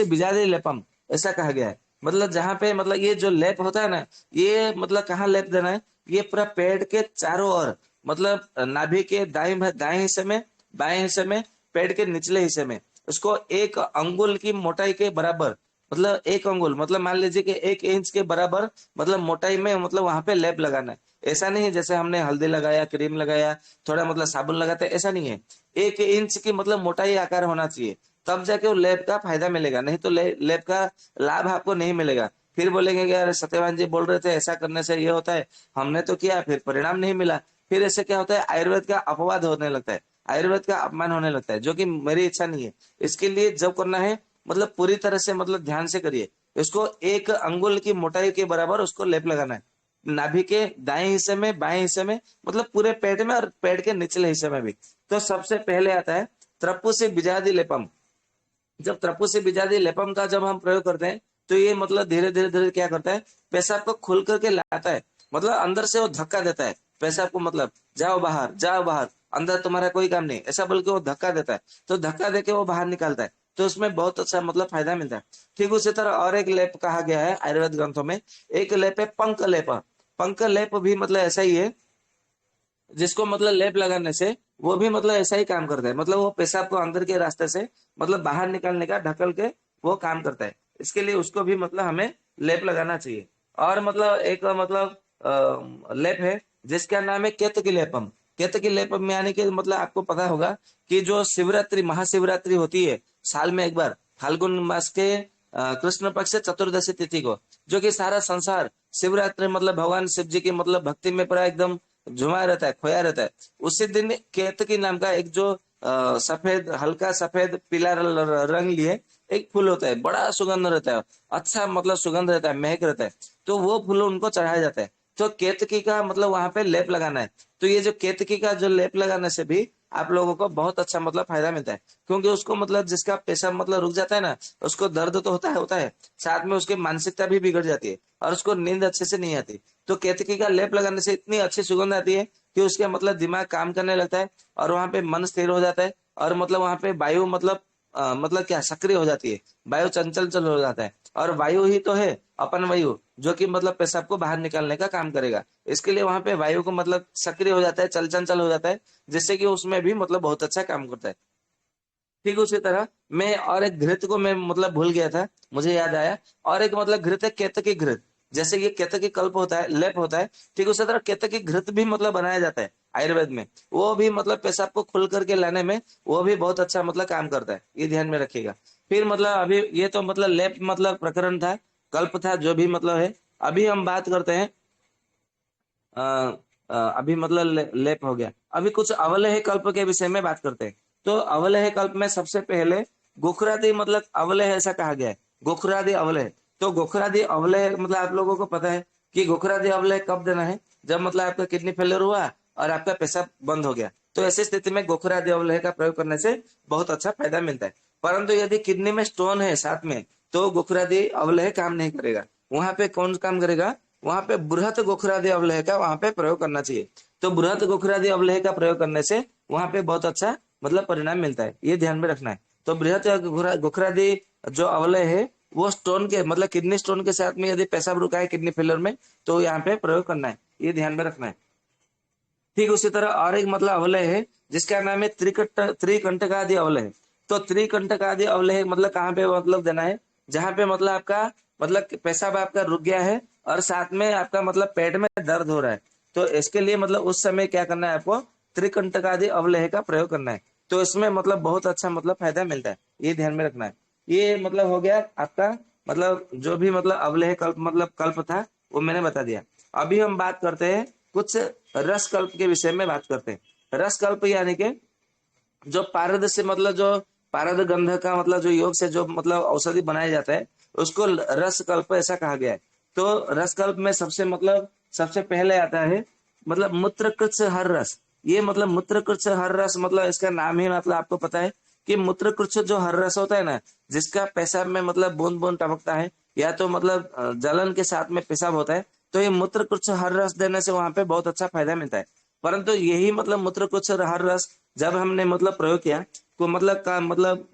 बिजादि लेपम ऐसा कहा गया है। मतलब जहां पे मतलब ये जो लेप होता है ना, ये मतलब कहाँ लेप देना है, ये पूरा पेड़ के चारों ओर, मतलब नाभि के दाएं हिस्से में, बाएं हिस्से में, पेड़ के निचले हिस्से में, उसको 1 अंगुल की मोटाई के बराबर, मतलब 1 अंगुल मतलब मान लीजिए कि 1 इंच के बराबर मतलब मोटाई में मतलब वहां पे लेप लगाना है। ऐसा नहीं है जैसे हमने हल्दी लगाया, क्रीम लगाया, थोड़ा मतलब साबुन लगाते हैं, ऐसा नहीं है। 1 इंच की मतलब मोटाई आकार होना चाहिए, तब जाके वो लेप का फायदा मिलेगा, नहीं तो लेप का लाभ आपको नहीं मिलेगा। फिर बोलेंगे कि यार सत्यवान जी बोल रहे थे ऐसा करने से ये होता है, हमने तो किया फिर परिणाम नहीं मिला। फिर ऐसे क्या होता है, आयुर्वेद का अपवाद होने लगता है, आयुर्वेद का अपमान होने लगता है, जो कि मेरी इच्छा नहीं है। इसके लिए जब करना है मतलब पूरी तरह से मतलब ध्यान से करिए, इसको 1 अंगुल की मोटाई के बराबर उसको लेप लगाना है, नाभि के दाएं हिस्से में, बाएं हिस्से में, मतलब पूरे पेट में, और पेट के निचले हिस्से में भी। तो सबसे पहले आता है त्रप्पु से बिजादि लेपम। जब त्रप्पु से बिजादि लेपम का जब हम प्रयोग करते हैं, तो ये मतलब धीरे धीरे धीरे क्या करता है, पेशाब को खोल करके लाता है, मतलब अंदर से वो धक्का देता है पेशाब को, मतलब जाओ बाहर जाओ बाहर, अंदर तुम्हारा कोई काम नहीं, ऐसा बोल के वो धक्का देता है। तो धक्का देके वो बाहर निकालता है, तो उसमें बहुत अच्छा मतलब फायदा मिलता है। ठीक उसी तरह और एक लेप कहा गया है आयुर्वेद ग्रंथों में, एक लेप है पंक लेप। पंक लेप भी मतलब ऐसा ही है, जिसको मतलब लेप लगाने से वो भी मतलब ऐसा ही काम करता है, मतलब वो पेशाब को अंदर के रास्ते से मतलब बाहर निकालने का ढकल के वो काम करता है। इसके लिए उसको भी मतलब हमें लेप लगाना चाहिए। और मतलब एक मतलब लेप है जिसका नाम है केतकी लेपम। केतकी लेपम में यानी कि मतलब आपको पता होगा कि जो शिवरात्रि महाशिवरात्रि होती है साल में एक बार, फाल्गुन मास के कृष्ण पक्ष से चतुर्दशी तिथि को, जो कि सारा संसार शिवरात्रि मतलब भगवान शिव जी की मतलब भक्ति में पूरा एकदम झुमा रहता है, खोया रहता है। उसी दिन केतकी नाम का एक जो सफेद, हल्का सफेद पीला रंग लिए एक फूल होता है, बड़ा सुगंध रहता है, अच्छा मतलब सुगंध रहता है, महक रहता है, तो वो फूल उनको चढ़ाया जाता है। तो केतकी का मतलब वहां पे लेप लगाना है। तो ये जो केतकी का जो लेप लगाने से भी आप लोगों को बहुत अच्छा मतलब फायदा मिलता है, क्योंकि उसको मतलब जिसका पेशाब मतलब रुक जाता है ना, उसको दर्द तो होता है, साथ में उसकी मानसिकता भी बिगड़ जाती है, और उसको नींद अच्छे से नहीं आती। तो केतकी का लेप लगाने से इतनी अच्छी सुगंध आती है कि उसके मतलब दिमाग काम करने लगता है, और वहां पे मन स्थिर हो जाता है, और मतलब वहां पे वायु मतलब क्या सक्रिय हो जाती है, वायु चंचल चल हो जाता है। और वायु ही तो है अपन वायु, जो कि मतलब पेशाब को बाहर निकालने का काम करेगा। इसके लिए वहां पे वायु को मतलब सक्रिय हो जाता है, चल चंचल हो जाता है, जिससे कि उसमें भी मतलब बहुत अच्छा काम करता है। ठीक उसी तरह मैं और एक घृत को मैं मतलब भूल गया था, मुझे याद आया, और एक मतलब घृत है केतकी घृत। जैसे ये केतकी कल्प होता है, लेप होता है, ठीक उसी तरह केतकी घृत भी मतलब बनाया जाता है आयुर्वेद में। वो भी मतलब पेशाब को खुल करके लाने में वो भी बहुत अच्छा मतलब काम करता है, ये ध्यान में रखिएगा। फिर मतलब अभी ये तो मतलब लेप मतलब प्रकरण था, कल्प था, जो भी मतलब है। अभी हम बात करते हैं अ, अभी मतलब लेप हो गया। अभी कुछ अवलेह कल्प के विषय में बात करते हैं। तो अवलेह कल्प में सबसे पहले गोखरादि मतलब अवलेह ऐसा कहा गया है, गोखरादि अवलेह। तो गोखरादि अवलेह मतलब आप लोगों को पता है कि गोखरादि अवलेह कब देना है, जब मतलब आपका किडनी फेलियर हुआ और आपका पेशाब बंद हो गया, तो ऐसी स्थिति में गोखरादि अवलेह का प्रयोग करने से बहुत अच्छा फायदा मिलता है। परंतु यदि किडनी में स्टोन है साथ में, तो गोखरादि अवलेह काम नहीं करेगा। वहां पे कौन काम करेगा, वहां पे बृहत गोखरादि अवलेह का वहां पे प्रयोग करना चाहिए। तो बृहत गोखरादि अवलेह का प्रयोग करने से वहां पे बहुत अच्छा मतलब परिणाम मिलता है, ये ध्यान में रखना है। तो बृहत गोखरादि जो अवलेह है वो स्टोन के मतलब किडनी स्टोन के साथ में यदि पेशाब रुका है किडनी फेलियर में, तो यहाँ पे प्रयोग करना है, ये ध्यान में रखना है। ठीक उसी तरह और एक मतलब अवलेह है जिसका नाम है त्रिकंटकादि अवलेह। तो त्रिकंटकादि अवलेह मतलब कहाँ पे मतलब देना है, जहाँ पे मतलब आपका मतलब पेशाब आपका रुक गया है और साथ में आपका मतलब पेट में दर्द हो रहा है, तो इसके लिए मतलब उस समय क्या करना है, आपको त्रिकंटकादि अवलेह का प्रयोग करना है। तो इसमें मतलब बहुत अच्छा मतलब फायदा मिलता है, ये ध्यान में रखना है। ये मतलब हो गया आपका मतलब जो भी मतलब अवलेह कल्प मतलब कल्प था वो मैंने बता दिया। अभी हम बात करते हैं कुछ रस कल्प के विषय में बात करते हैं। रस कल्प यानी कि जो पारद से मतलब जो पारद गंध का मतलब जो योग से जो मतलब औषधि बनाया जाता है उसको रस कल्प ऐसा कहा गया है। तो रस कल्प में सबसे मतलब सबसे पहले आता है मतलब मूत्रकृत हर रस। ये मतलब मूत्रकृत हर रस मतलब इसका नाम ही मतलब आपको पता है कि मूत्रकृत जो हर रस होता है ना, जिसका पेशाब में मतलब बूंद बूंद टपकता है या तो मतलब जलन के साथ में पेशाब होता है, तो ये मूत्रकृत हर रस देने से वहां पे बहुत अच्छा फायदा मिलता है। परंतु यही मतलब मूत्रकृत हर रस जब हमने मतलब प्रयोग किया को मतलब का मतलब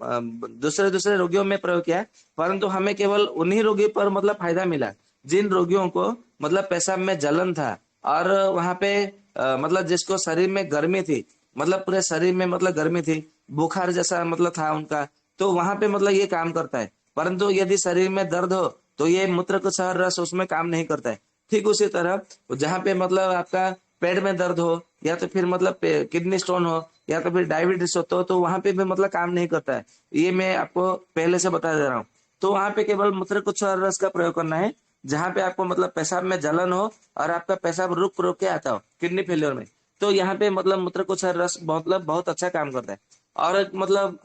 दूसरे दूसरे रोगियों में प्रयोग किया, परंतु हमें केवल उन्हीं रोगी पर मतलब फायदा मिला जिन रोगियों को मतलब पेशाब में जलन था और वहां पे मतलब जिसको शरीर में गर्मी थी, मतलब पूरे शरीर में मतलब गर्मी थी, बुखार जैसा मतलब था उनका, तो वहां पे मतलब ये काम करता है। परंतु यदि शरीर में दर्द हो तो ये मूत्र का शहर रस उसमें काम नहीं करता है। ठीक उसी तरह जहाँ पे मतलब आपका पेट में दर्द हो या तो फिर मतलब किडनी स्टोन हो या तो फिर डायबिटीज हो, तो वहां पे भी मतलब काम नहीं करता है, ये मैं आपको पहले से बता दे रहा हूँ। तो वहां पे केवल मूत्र कुछ रस का प्रयोग करना है जहाँ पे आपको मतलब पेशाब में जलन हो और आपका पेशाब रुक रुक के आता हो किडनी फेलियर में, तो यहाँ पे मतलब मूत्र कुछ रस मतलब बहुत अच्छा काम करता है। और एक मतलब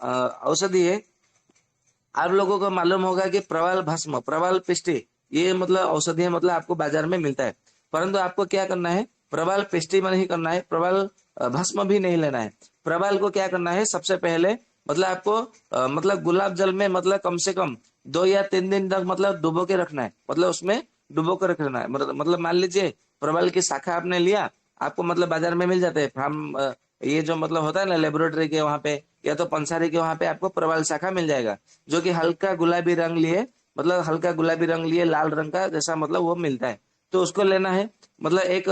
औषधि है, आप लोगों को मालूम होगा कि प्रवाल भस्म प्रवाल पिष्टी ये मतलब औषधि मतलब आपको बाजार में मिलता है। परंतु आपको क्या करना है, प्रवाल पिष्टी में नहीं करना है, प्रवाल भस्म भी नहीं लेना है। प्रवाल को क्या करना है, सबसे पहले मतलब आपको मतलब गुलाब जल में मतलब कम से कम 2 या 3 दिन तक मतलब डुबो के रखना है, मतलब उसमें डुबो के रखना है। मतलब मान लीजिए प्रवाल की शाखा आपने लिया, आपको मतलब बाजार में मिल जाते हैं फार्म ये जो मतलब होता है ना लेबोरेटरी के वहां पे या तो पंसारी के वहां पे आपको प्रवाल शाखा मिल जाएगा, जो कि हल्का गुलाबी रंग लिए मतलब हल्का गुलाबी रंग लिए लाल रंग का जैसा मतलब वो मिलता है। तो उसको लेना है, मतलब एक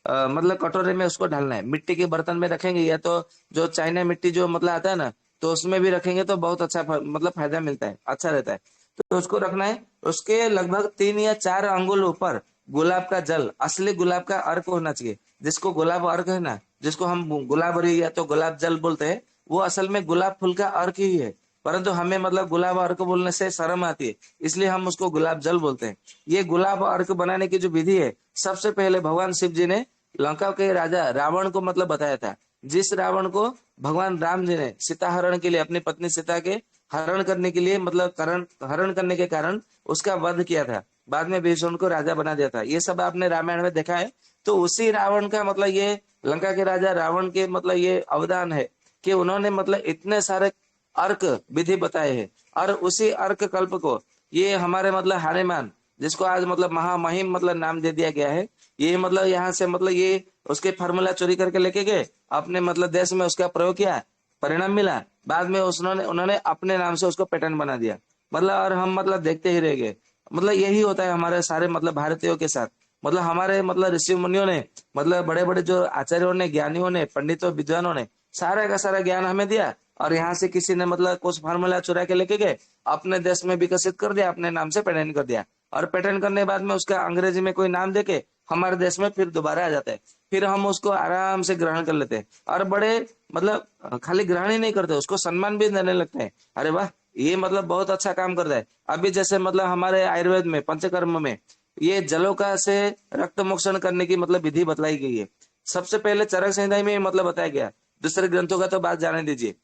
मतलब कटोरे में उसको डालना है, मिट्टी के बर्तन में रखेंगे या तो जो चाइना मिट्टी जो मतलब आता है ना, तो उसमें भी रखेंगे तो बहुत अच्छा मतलब फायदा मिलता है, अच्छा रहता है। तो उसको रखना है, उसके लगभग 3 या 4 अंगुल ऊपर गुलाब का जल, असली गुलाब का अर्क होना चाहिए। जिसको गुलाब अर्क है ना, जिसको हम गुलाबरी या तो गुलाब जल बोलते हैं, वो असल में गुलाब फूल का अर्क ही है। परंतु हमें मतलब गुलाब अर्क बोलने से शर्म आती है, इसलिए हम उसको गुलाब जल बोलते हैं। ये गुलाब अर्क बनाने की जो विधि है, सबसे पहले भगवान शिव जी ने लंका के राजा रावण को मतलब बताया था। जिस रावण को भगवान राम जी ने सीता हरण के लिए अपनी पत्नी सीता के हरण करने के लिए मतलब हरण करने के कारण उसका वध किया था, बाद में भीष्म को राजा बना दिया था, ये सब आपने रामायण में देखा है। तो उसी रावण का मतलब ये लंका के राजा रावण के मतलब ये अवदान है कि उन्होंने मतलब इतने सारे अर्क विधि बताए हैं। और उसी अर्क कल्प को ये हमारे मतलब हानेमान, जिसको आज मतलब महामहिम मतलब नाम दे दिया गया है, ये मतलब यहाँ से मतलब ये उसके फार्मूला चोरी करके लेके गए अपने मतलब देश में, उसका प्रयोग किया, परिणाम मिला, बाद में उन्होंने उन्होंने अपने नाम से उसको पैटर्न बना दिया। मतलब और हम मतलब देखते ही रह गए। मतलब यही होता है हमारे सारे मतलब भारतीयों के साथ। मतलब हमारे मतलब ऋषि मुनियों ने मतलब बड़े बड़े जो आचार्यों ने ज्ञानियों ने पंडितों विद्वानों ने सारा का सारा ज्ञान हमें दिया, और यहाँ से किसी ने मतलब कुछ फार्मूला चुरा के लेके गए अपने देश में विकसित कर दिया, अपने नाम से पैटर्न कर दिया। और पेटेंट करने के बाद में उसका अंग्रेजी में कोई नाम देके हमारे देश में फिर दोबारा आ जाता है। फिर हम उसको आराम से ग्रहण कर लेते हैं और बड़े मतलब खाली ग्रहण ही नहीं करते, उसको सम्मान भी देने लगते हैं। अरे वाह, ये मतलब बहुत अच्छा काम करता है। अभी जैसे मतलब हमारे आयुर्वेद में पंचकर्म में ये जलोका से रक्त मोक्षण करने की मतलब विधि बतलाई गई है। सबसे पहले चरक संहिता में ये मतलब बताया गया। दूसरे ग्रंथों का तो बात जाने दीजिए,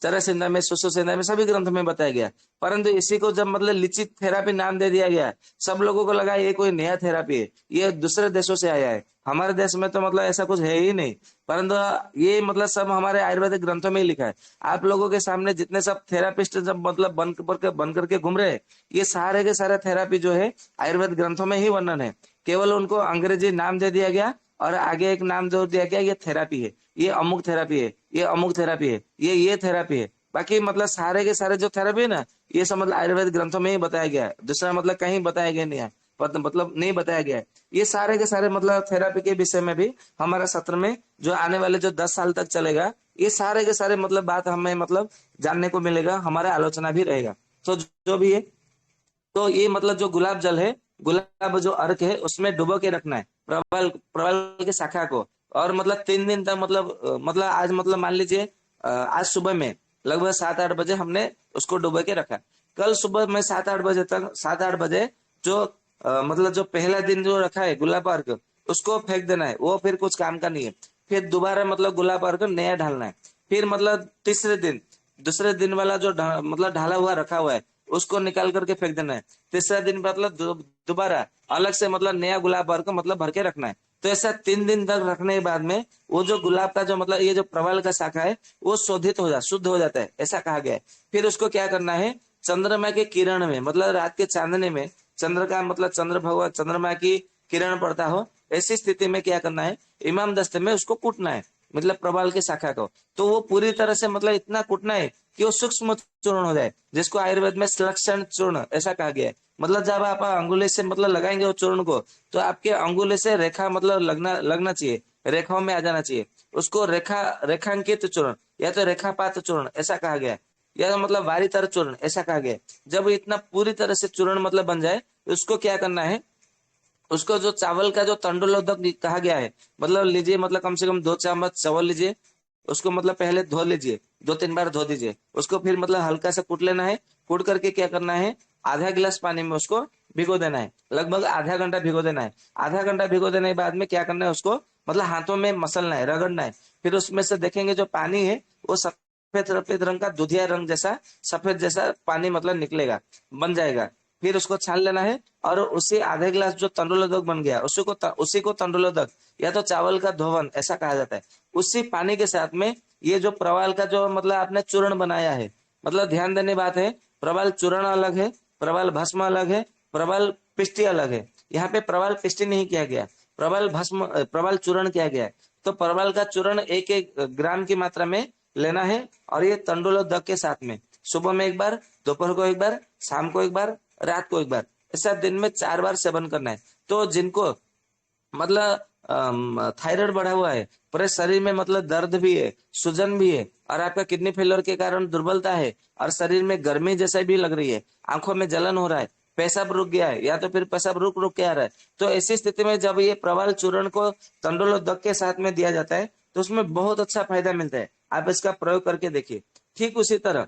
चरक संहिता में, सुश्रुत संहिता में, सभी ग्रंथ में बताया गया। परंतु इसी को जब मतलब लिचित थेरापी नाम दे दिया गया, सब लोगों को लगा ये कोई नया थेरापी है, ये दूसरे देशों से आया है। हमारे देश में तो मतलब ऐसा कुछ है ही नहीं। परंतु ये मतलब सब हमारे आयुर्वेदिक ग्रंथों में ही लिखा है। आप लोगों के सामने जितने सब थेरापिस्ट जब मतलब बन करके घूम रहे हैं, ये सारे के सारे थेरापी जो है आयुर्वेद ग्रंथों में ही वर्णन है। केवल उनको अंग्रेजी नाम दे दिया गया और आगे एक नाम जोड़ दिया गया, ये थेरापी है, ये अमुक थेरापी है, ये अमुक थेरापी है, ये थेरापी है। बाकी मतलब सारे के सारे जो थेरापी है ना, ये सब मतलब आयुर्वेद ग्रंथों में ही बताया गया है, दूसरा मतलब कहीं बताया गया नहीं है, मतलब नहीं बताया गया है। ये सारे के सारे मतलब थेरापी के विषय में भी हमारा सत्र में जो आने वाले जो 10 साल तक चलेगा, ये सारे के सारे मतलब बात हमें मतलब जानने को मिलेगा, हमारा आलोचना भी रहेगा। तो जो भी है, तो ये मतलब जो गुलाब जल है, गुलाब जो अर्क है, उसमें डुबो के रखना है प्रबल प्रबल की शाखा को। और मतलब 3 दिन तक मतलब आज मतलब मान लीजिए आज सुबह में लगभग 7-8 बजे हमने उसको डुबो के रखा। कल सुबह में 7-8 बजे तक, 7-8 बजे जो मतलब जो पहला दिन जो रखा है गुलाब अर्क, उसको फेंक देना है, वो फिर कुछ काम का नहीं है। फिर दोबारा मतलब गुलाब अर्क नया ढालना है। फिर मतलब तीसरे दिन, दूसरे दिन वाला जो मतलब ढाला हुआ रखा हुआ है, उसको निकाल करके फेंक देना है। तीसरा दिन मतलब दोबारा अलग से मतलब नया गुलाब भर को मतलब भर के रखना है। तो ऐसा 3 दिन तक रखने के बाद में वो जो गुलाब का जो मतलब ये जो प्रवाल का शाखा है, वो शोधित हो जा शुद्ध हो जाता है, ऐसा कहा गया है। फिर उसको क्या करना है, चंद्रमा के किरण में मतलब रात के चांदने में, चंद्र का मतलब चंद्र भगवान चंद्रमा की किरण पड़ता हो, ऐसी स्थिति में क्या करना है, इमाम दस्ते में उसको कूटना है, मतलब प्रबाल की शाखा को। तो वो पूरी तरह से मतलब इतना कूटना है कि वो सूक्ष्म चूर्ण हो जाए, जिसको आयुर्वेद में श्लक्षण चूर्ण ऐसा कहा गया है। मतलब जब आप अंगुली से मतलब लगाएंगे वो चूर्ण को, तो आपके अंगुली से रेखा मतलब लगना लगना चाहिए, रेखाओं में आ जाना चाहिए। उसको रेखांकित चूर्ण या तो रेखापात चूर्ण ऐसा कहा गया है, या मतलब वारितर चूर्ण ऐसा कहा गया है। जब इतना पूरी तरह से चूर्ण मतलब बन जाए, तो उसको क्या करना है, उसको जो चावल का जो तंडुलोदक कहा गया है, मतलब लीजिए मतलब कम से कम 2 चम्मच चावल लीजिए, उसको मतलब पहले धो लीजिए, 2-3 बार धो दीजिए उसको। फिर मतलब हल्का सा कूट लेना है। कूट करके क्या करना है, आधा गिलास पानी में उसको भिगो देना है, लगभग आधा घंटा भिगो देना है। आधा घंटा भिगो देने के बाद में क्या करना है, उसको मतलब हाथों में मसलना है, रगड़ना है। फिर उसमें से देखेंगे जो पानी है वो सफेद सफेद रंग का दूधिया रंग जैसा सफेद जैसा पानी मतलब निकलेगा, बन जाएगा। फिर उसको छान लेना है और उसी आधे गिलास जो तंडुलोदक बन गया उसी को तंडुलोदक या तो चावल का धोवन ऐसा कहा जाता है, उसी पानी के साथ में ये जो प्रवाल का जो मतलब आपने चूर्ण बनाया है, मतलब ध्यान देने बात है, प्रवाल चूर्ण अलग है, प्रवाल भस्म अलग है, प्रवाल पिष्टि अलग है। यहाँ पे प्रवाल पिष्टि नहीं किया गया, प्रवाल भस्म प्रवाल चूर्ण किया गया है। तो प्रवाल का चूर्ण 1-1 ग्राम की मात्रा में लेना है और ये तंडुलोदक के साथ में सुबह में एक बार, दोपहर को एक बार, शाम को एक बार, रात को एक बार, ऐसा दिन में 4 बार सेवन करना है। तो जिनको मतलब थायराइड बढ़ा हुआ है, पूरे शरीर में मतलब दर्द भी है, सूजन भी है, और आपका किडनी फेलियर के कारण दुर्बलता है, और शरीर में गर्मी जैसा भी लग रही है, आंखों में जलन हो रहा है, पेशाब रुक गया है या तो फिर पेशाब रुक रुक के आ रहा है, तो ऐसी स्थिति में जब ये प्रवाल चूर्ण को तंडुलोदक के साथ में दिया जाता है, तो उसमें बहुत अच्छा फायदा मिलता है। आप इसका प्रयोग करके देखिए। ठीक उसी तरह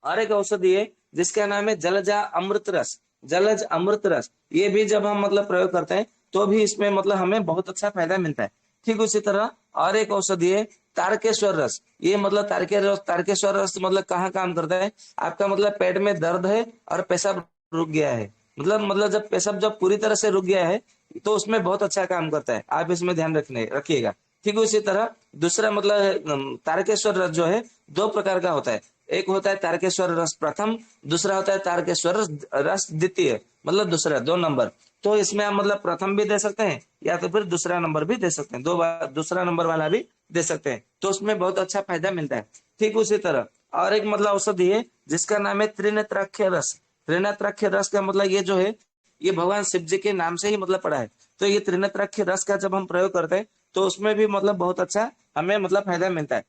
और एक औषधि है जिसका नाम है जलजा अमृत रस, जलज अमृत रस। ये भी जब हम मतलब प्रयोग करते हैं तो भी इसमें मतलब हमें बहुत अच्छा फायदा मिलता है। ठीक उसी तरह और एक औषधि है तारकेश्वर रस। ये मतलब तारकेश्वर रस मतलब कहाँ काम करता है, आपका मतलब पेट में दर्द है और पेशाब रुक गया है, मतलब जब पेशाब जब पूरी तरह से रुक गया है, तो उसमें बहुत अच्छा काम करता है। आप इसमें ध्यान रखिएगा। ठीक उसी तरह दूसरा मतलब तारकेश्वर रस जो है 2 प्रकार का होता है। एक होता है तारकेश्वर रस प्रथम, दूसरा होता है तारकेश्वर रस द्वितीय, मतलब दूसरा 2 नंबर। तो इसमें आप मतलब प्रथम भी दे सकते हैं या तो फिर दूसरा नंबर भी दे सकते हैं, 2 बार दूसरा नंबर वाला भी दे सकते हैं, तो उसमें बहुत अच्छा फायदा मिलता है। ठीक उसी तरह और एक मतलब औषधि है जिसका नाम है त्रिनेत्राख्य रस। त्रिनेत्राख्य रस का मतलब ये जो है, ये भगवान शिव जी के नाम से ही मतलब पड़ा है। तो ये त्रिनेत्राख्य रस का जब हम प्रयोग करते हैं तो उसमें भी मतलब बहुत अच्छा हमें मतलब फायदा मिलता है,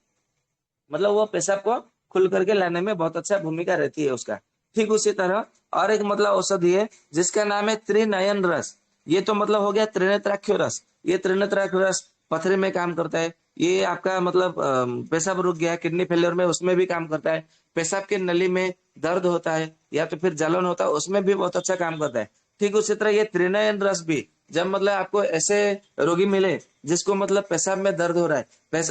मतलब वो पेशाब को खुल करके लाने में बहुत अच्छा भूमिका रहती है उसका। ठीक उसी तरह और एक मतलब औषधि है जिसका नाम है त्रिनयन रस। ये तो मतलब हो गया त्रिनेत्राख्य रस। ये त्रिनेत्राख्य रस पथरी में काम करता है। ये आपका मतलब पेशाब रुक गया किडनी फेलियर में, उसमें भी काम करता है। पेशाब की नली में दर्द होता है या तो फिर जलन होता है, उसमें भी बहुत अच्छा काम करता है। ठीक उसी तरह ये त्रिनयन रस भी, जब मतलब आपको ऐसे रोगी मिले जिसको मतलब पेशाब में दर्द हो रहा है,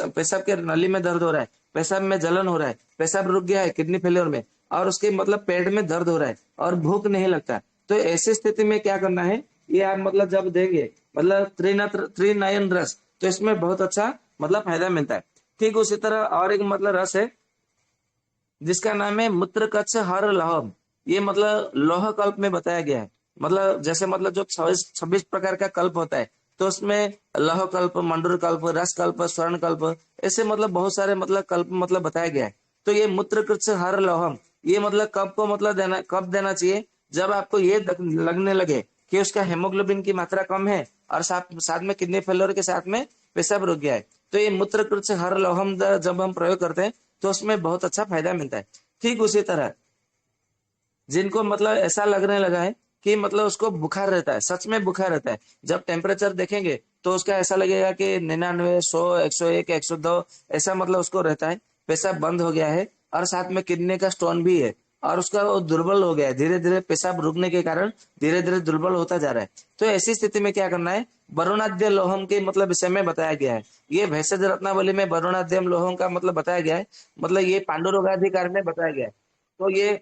पेशाब के नली में दर्द हो रहा है, पेशाब में जलन हो रहा है, पेशाब रुक गया है किडनी फेलियर में, और उसके मतलब पेट में दर्द हो रहा है और भूख नहीं लगता, तो ऐसी स्थिति में क्या करना है, ये आप मतलब जब देंगे मतलब त्रिनयन रस, तो इसमें बहुत अच्छा मतलब फायदा मिलता है। ठीक उसी तरह और एक मतलब रस है जिसका नाम है मूत्र कच्छ हर लहम। ये मतलब लौह कल्प में बताया गया है। मतलब जैसे मतलब जो 26 प्रकार का कल्प होता है, तो उसमें लौह कल्प, मंडूर कल्प, रस कल्प, स्वर्ण कल्प, ऐसे मतलब बहुत सारे मतलब कल्प मतलब बताया गया है। तो ये मूत्र कच्छ हर लौहम, ये मतलब कब को मतलब देना, कब देना चाहिए, जब आपको ये लगने लगे कि उसका हेमोग्लोबिन की मात्रा कम है और साथ साथ में किडनी फेलियर के साथ में पेशाब रुक गया है, तो ये मूत्र कच्छ हर लौहम जब हम प्रयोग करते हैं तो उसमें बहुत अच्छा फायदा मिलता है। ठीक उसी तरह जिनको मतलब ऐसा लगने लगा है कि मतलब उसको बुखार रहता है, सच में बुखार रहता है, जब टेम्परेचर देखेंगे तो उसका ऐसा लगेगा कि 99, 100, 101, 102 ऐसा मतलब उसको रहता है, पेशाब बंद हो गया है और साथ में किडनी का स्टोन भी है और उसका वो दुर्बल हो गया है, धीरे धीरे पेशाब रुकने के कारण धीरे धीरे दुर्बल होता जा रहा है। तो ऐसी स्थिति में क्या करना है, वरुणाद्य लोहम के मतलब विषय में बताया गया है। ये भेषज रत्नावली में वरुणाद्यम लोहम का मतलब बताया गया है, मतलब ये पांडुरोगाधिकार में बताया गया है। तो ये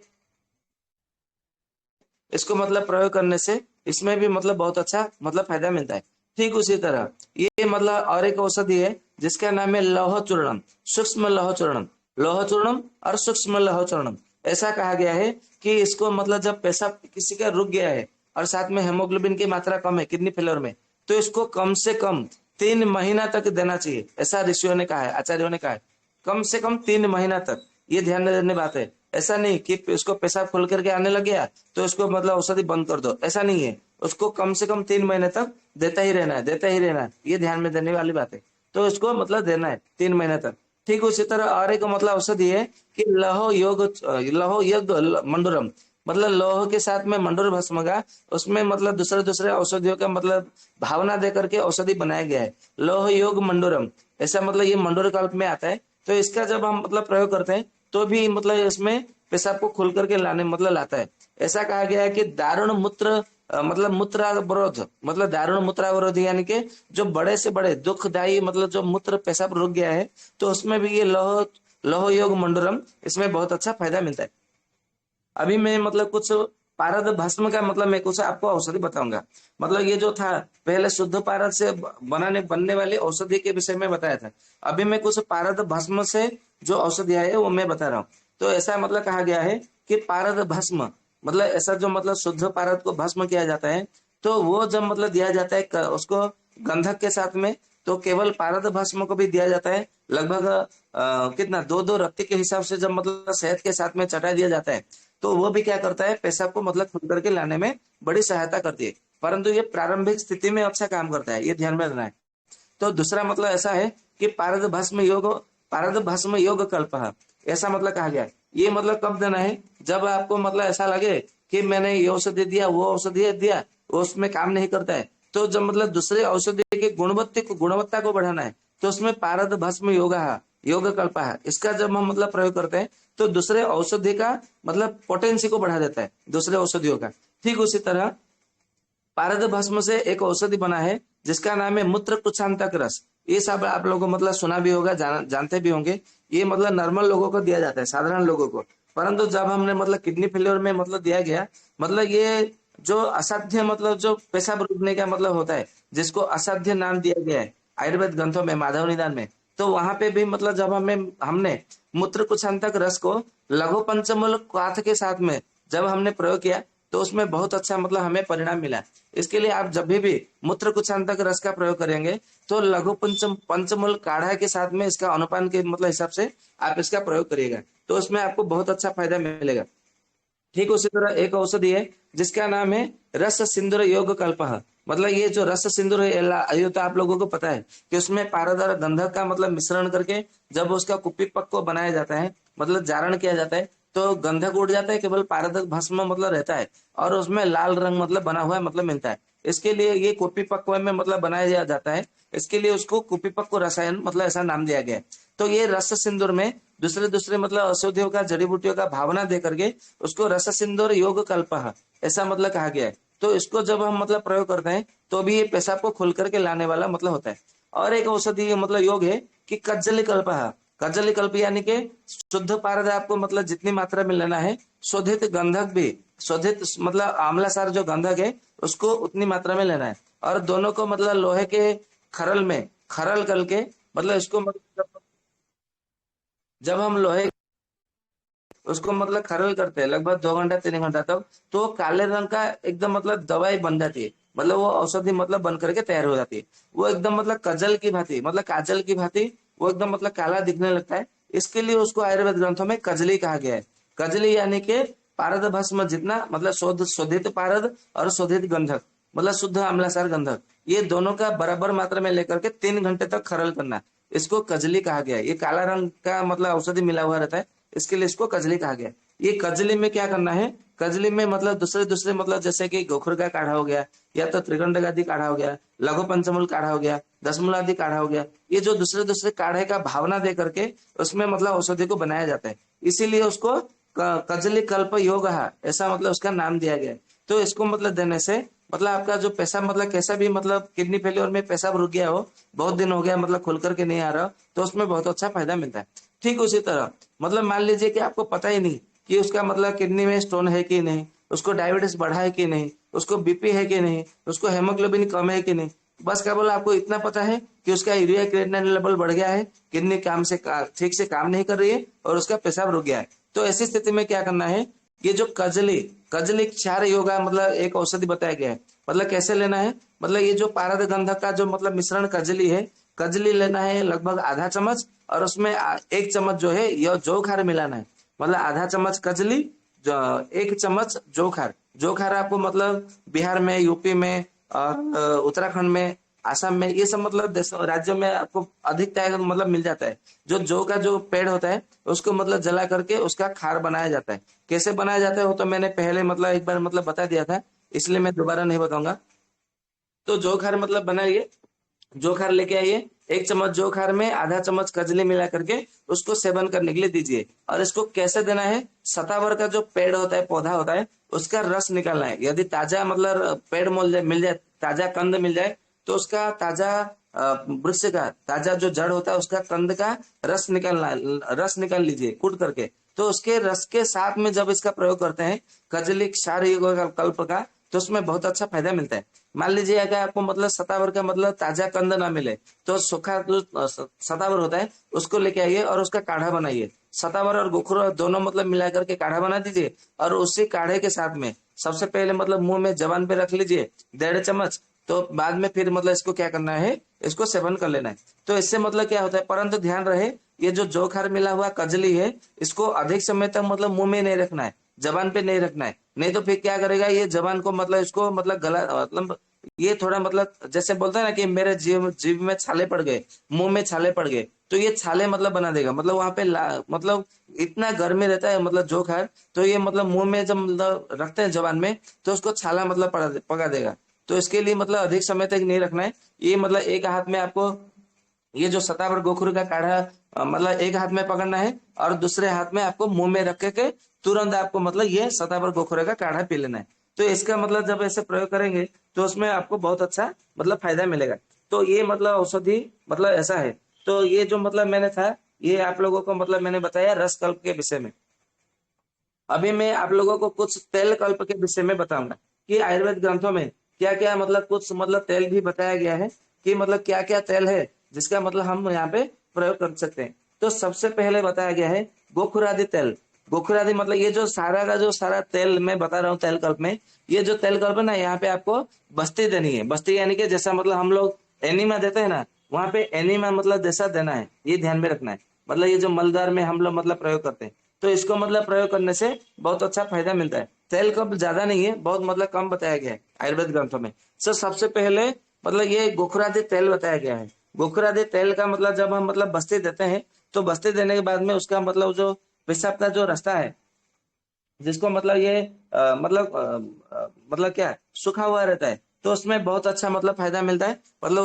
इसको मतलब प्रयोग करने से इसमें भी मतलब बहुत अच्छा मतलब फायदा मिलता है। ठीक उसी तरह ये मतलब और एक औषधि है जिसका नाम है लौह चूर्णम, सूक्ष्म लौह चूर्णम। लौह चूर्णम और सूक्ष्म लौह चूर्णम, ऐसा कहा गया है कि इसको मतलब जब पेशाब किसी का रुक गया है और साथ में हेमोग्लोबिन की मात्रा कम है किडनी फेलियर में, तो इसको कम से कम 3 महीना तक देना चाहिए, ऐसा ऋषियों ने कहा है, आचार्यों ने कहा है। कम से कम 3 महीना तक, ये ध्यान देने बात है। ऐसा नहीं कि उसको पेशाब खोल करके आने लग गया तो उसको मतलब औषधि बंद कर दो, ऐसा नहीं है। उसको कम से कम 3 महीने तक देता ही रहना है, देता ही रहना है, ये ध्यान में देने वाली बात है। तो इसको मतलब देना है 3 महीने तक। ठीक उसी तरह और एक मतलब औषधि है कि लौह योग मंडूरम, मतलब लौह के साथ में मंडूर भस्म का, उसमें मतलब दूसरे दूसरे औषधियों का मतलब भावना दे करके औषधि बनाया गया है, लौह योग मंडूरम, ऐसा मतलब ये मंडूर कल्प में आता है। तो इसका जब हम मतलब प्रयोग करते हैं तो भी मतलब इसमें पेशाब को खोल करके लाने मतलब लाता है। ऐसा कहा गया है कि दारुण मूत्र मतलब मूत्रावरोध, मतलब दारुण मूत्रावरोध यानी कि जो बड़े से बड़े दुखदायी मतलब जो मूत्र पेशाब रुक गया है, तो उसमें भी ये लौह लौह योग मंडूरम, इसमें बहुत अच्छा फायदा मिलता है। अभी मैं मतलब कुछ पारद भस्म का मतलब मैं कुछ आपको औषधि बताऊंगा। मतलब ये जो था पहले शुद्ध पारद से बनने वाली औषधि के विषय में बताया था। अभी मैं कुछ पारद भस्म से जो औषधि है वो मैं बता रहा हूँ। तो ऐसा मतलब कहा गया है कि पारद भस्म, मतलब ऐसा जो मतलब शुद्ध पारद को भस्म किया जाता है, तो वो जब मतलब दिया जाता है उसको गंधक के साथ में, तो केवल पारद भस्म को भी दिया जाता है लगभग कितना 2-2 रत्ती के हिसाब से, जब मतलब शहद के साथ में चटा दिया जाता है, तो वो भी क्या करता है, पेशाब को मतलब खुल करके लाने में बड़ी सहायता करती है। परंतु ये प्रारंभिक स्थिति में अच्छा काम करता है, ये ध्यान में रखना है। तो दूसरा मतलब ऐसा है कि पारद भस्म योग कल्प, ऐसा मतलब कहा गया है। ये मतलब कब देना है, जब आपको मतलब ऐसा लगे कि मैंने ये औषधि दिया, वो औषधि दिया, वो उसमें काम नहीं करता है, तो जब मतलब दूसरे औषधि की गुणवत्ता को बढ़ाना है, तो उसमें पारद भस्म योग कल्प है, इसका जब हम मतलब प्रयोग करते हैं तो दूसरे औषधि का मतलब पोटेंसी को बढ़ा देता है, दूसरे औषधियों का। ठीक उसी तरह पारद भस्म से एक औषधि बना है जिसका नाम है मूत्र कुक्षांतक रस। ये सब आप लोगों को मतलब सुना भी होगा, जानते भी होंगे। ये मतलब नॉर्मल लोगों को दिया जाता है, साधारण लोगों को। परंतु जब हमने मतलब किडनी फेलियर में मतलब दिया गया, मतलब ये जो असाध्य मतलब जो पेशाब रुकने का मतलब होता है, जिसको असाध्य नाम दिया गया है आयुर्वेद ग्रंथों में, माधव निदान में, तो वहां पे भी मतलब जब हमने मूत्र कुक्षांतक रस को लघु पंचमूल क्वाथ के साथ में जब हमने प्रयोग किया, तो उसमें बहुत अच्छा मतलब हमें परिणाम मिला। इसके लिए आप जब भी मूत्र कुक्षांतक रस का प्रयोग करेंगे तो लघु पंचमूल काढ़ा के साथ में इसका अनुपान के मतलब हिसाब से आप इसका प्रयोग करिएगा, तो उसमें आपको बहुत अच्छा फायदा मिलेगा। ठीक उसी तरह एक औषधि है जिसका नाम है रस सिंदूर योग कल्पः। मतलब ये जो रस सिंदूर है, ये तो आप लोगों को पता है कि उसमें पारद और गंधक का मतलब मिश्रण करके जब उसका कुप्पी पक को बनाया जाता है, मतलब जारण किया जाता है, तो गंधक उड़ जाता है, केवल पारदर्शक भस्म मतलब रहता है और उसमें लाल रंग मतलब बना हुआ है मतलब मिलता है। इसके लिए ये कुपीपक्व में मतलब बनाया जाता है। इसके लिए उसको कुपीपक्व रसायन मतलब ऐसा नाम दिया गया है। तो ये रस सिंदूर में दूसरे दूसरे मतलब औषधियों का, जड़ी बूटियों का भावना दे करके उसको रस सिंदूर योग कल्पः ऐसा मतलब कहा गया है। तो इसको जब हम मतलब प्रयोग करते हैं तो भी ये पेशाब को खोल करके लाने वाला मतलब होता है। और एक औषधि मतलब योग है कि कज्जली कल्पः। कज्जली कल्प यानी कि शुद्ध पारद आपको मतलब जितनी मात्रा में लेना है, शोधित गंधक भी, शोधित मतलब आंवला सार जो गंधक है उसको उतनी मात्रा में लेना है। और दोनों को मतलब लोहे के खरल में खरल करके मतलब इसको मतलब जब हम लोहे उसको मतलब खरल करते हैं लगभग 2 घंटा 3 घंटा तक, तो काले रंग का एकदम मतलब दवाई बन जाती है। मतलब वो औषधि मतलब बन करके तैयार हो जाती है। वो एकदम मतलब कजल की भांति मतलब काजल की भांति वो एकदम मतलब काला दिखने लगता है। इसके लिए उसको आयुर्वेद ग्रंथों में कजली कहा गया है। कजली यानी कि पारद भस्म जितना मतलब शोधित पारद और शोधित गंधक मतलब शुद्ध अम्लसार गंधक, ये दोनों का बराबर मात्रा में लेकर के 3 घंटे तक खरल करना, इसको कजली कहा गया है। ये काला रंग का मतलब औषधि मिला हुआ रहता है, इसके लिए इसको कजली कहा गया। ये कजली में क्या करना है, कजली में मतलब दूसरे दूसरे मतलब जैसे कि गोखर का काढ़ा हो गया, या तो त्रिगंड आदि काढ़ा हो गया, लघु पंचमूल काढ़ा हो गया, दसमूल आदि काढ़ा हो गया, ये जो दूसरे दूसरे काढ़े का भावना दे करके उसमें मतलब औषधि को बनाया जाता है। इसीलिए उसको कजली कल्प योग ऐसा मतलब उसका नाम दिया गया है। तो इसको मतलब देने से मतलब आपका जो पेशाब मतलब कैसा भी मतलब किडनी फेलियर में पेशाब रुक गया हो, बहुत दिन हो गया मतलब खुल करके नहीं आ रहा, तो उसमें बहुत अच्छा फायदा मिलता है। ठीक उसी तरह मतलब मान लीजिए कि आपको पता ही नहीं कि उसका मतलब किडनी में स्टोन है कि नहीं, उसको डायबिटीज बढ़ा है कि नहीं, उसको बीपी है कि नहीं, उसको हेमोग्लोबिन कम है कि नहीं, बस केवल आपको इतना पता है कि उसका यूरिया क्रिएटिनिन लेवल बढ़ गया है, किडनी ठीक से काम नहीं कर रही है और उसका पेशाब रुक गया है। तो ऐसी स्थिति में क्या करना है, ये जो कजली कजली क्षार योगा मतलब एक औषधि बताया गया है। मतलब कैसे लेना है, मतलब ये जो पारद गंधक का जो मतलब मिश्रण कजली है, कजली लेना है लगभग आधा चम्मच, और उसमें 1 चम्मच जो है यह जोखार मिलाना है। मतलब आधा चम्मच कजली, 1 चम्मच जोखार। जोखार आपको मतलब बिहार में, यूपी में और उत्तराखंड में, आसाम में, ये सब मतलब राज्यों में आपको अधिकता मतलब मिल जाता है। जो जौ का जो पेड़ होता है उसको मतलब जला करके उसका खार बनाया जाता है। कैसे बनाया जाता है वो तो मैंने पहले मतलब एक बार मतलब बता दिया था, इसलिए मैं दोबारा नहीं बताऊंगा। तो जौ खार मतलब बनाइए, जो खार लेके आइए, 1 चम्मच जो खार में आधा चम्मच कजली मिला करके उसको सेवन करने के लिए दीजिए। और इसको कैसे देना है, सतावर का जो पेड़ होता है, पौधा होता है, उसका रस निकालना है। यदि ताजा मतलब पेड़ मिल जाए, ताजा कंद मिल जाए, तो उसका ताजा वृक्ष का ताजा जो जड़ होता है उसका कंद का रस निकाल लीजिए कूट करके। तो उसके रस के साथ में जब इसका प्रयोग करते हैं कजली क्षार युग कल्प का, तो उसमें बहुत अच्छा फायदा मिलता है। मान लीजिए अगर आपको मतलब सतावर का मतलब ताजा कंद ना मिले, तो सूखा जो सतावर होता है उसको लेके आइए और उसका काढ़ा बनाइए। सतावर और गोखरो दोनों मतलब मिला करके काढ़ा बना दीजिए, और उसी काढ़े के साथ में सबसे पहले मतलब मुंह में जबान पे रख लीजिए 1.5 चम्मच। तो बाद में फिर मतलब इसको क्या करना है, इसको सेवन कर लेना है। तो इससे मतलब क्या होता है, परंतु ध्यान रहे ये जो जोखार मिला हुआ कजली है इसको अधिक समय तक मतलब मुंह में नहीं रखना है, जबान पे नहीं रखना है। नहीं तो फिर क्या करेगा, ये जबान को मतलब इसको मतलब गला मतलब ये थोड़ा मतलब जैसे बोलते हैं ना कि मेरे जीभ में छाले पड़ गए, मुंह में छाले पड़ गए, तो ये छाले मतलब बना देगा। मतलब वहां पे मतलब इतना गर्मी रहता है मतलब जोखार, तो ये मतलब मुंह में जब मतलब रखते हैं जबान में, तो उसको छाला मतलब पका देगा। तो इसके लिए मतलब अधिक समय तक नहीं रखना है। ये मतलब एक हाथ में आपको ये जो सतावर गोखरू का काढ़ा मतलब एक हाथ में पकड़ना है, और दूसरे हाथ में आपको मुंह में रख के तुरंत आपको मतलब ये सतावर गोखरे का काढ़ा पी लेना है। तो इसका मतलब जब ऐसे प्रयोग करेंगे तो उसमें आपको बहुत अच्छा मतलब फायदा मिलेगा। तो ये मतलब औषधि मतलब ऐसा है। तो ये जो मतलब मैंने था, ये आप लोगों को मतलब मैंने बताया रस कल्प के विषय में। अभी मैं आप लोगों को कुछ तेल कल्प के विषय में बताऊंगा कि आयुर्वेद ग्रंथों में क्या क्या मतलब कुछ मतलब तेल भी बताया गया है कि मतलब क्या क्या तेल है जिसका मतलब हम यहाँ पे प्रयोग कर सकते हैं। तो सबसे पहले बताया गया है गोखुरादि तेल। गोखुरादि मतलब ये जो सारा का जो सारा तेल मैं बता रहा हूँ तेल कल्प में, ये जो तेल कल्प है ना, यहाँ पे आपको बस्ती देनी है। बस्ती यानी कि जैसा मतलब हम लोग एनिमा देते हैं ना, वहां पे एनिमा मतलब जैसा देना है, ये ध्यान में रखना है। मतलब ये जो मलदार में हम लोग मतलब प्रयोग करते हैं, तो इसको मतलब प्रयोग करने से बहुत अच्छा फायदा मिलता है। तेल कब ज्यादा नहीं है, बहुत मतलब कम बताया गया है आयुर्वेद ग्रंथों में। सर सबसे पहले मतलब ये गोखुरादि तेल बताया गया है। गोखुरादि तेल का मतलब जब हम मतलब बस्ती देते हैं, तो बस्ती देने के बाद में उसका मतलब जो पेशाब का जो रास्ता है, जिसको मतलब ये मतलब क्या सूखा हुआ रहता है, तो उसमें बहुत अच्छा मतलब फायदा मिलता है। मतलब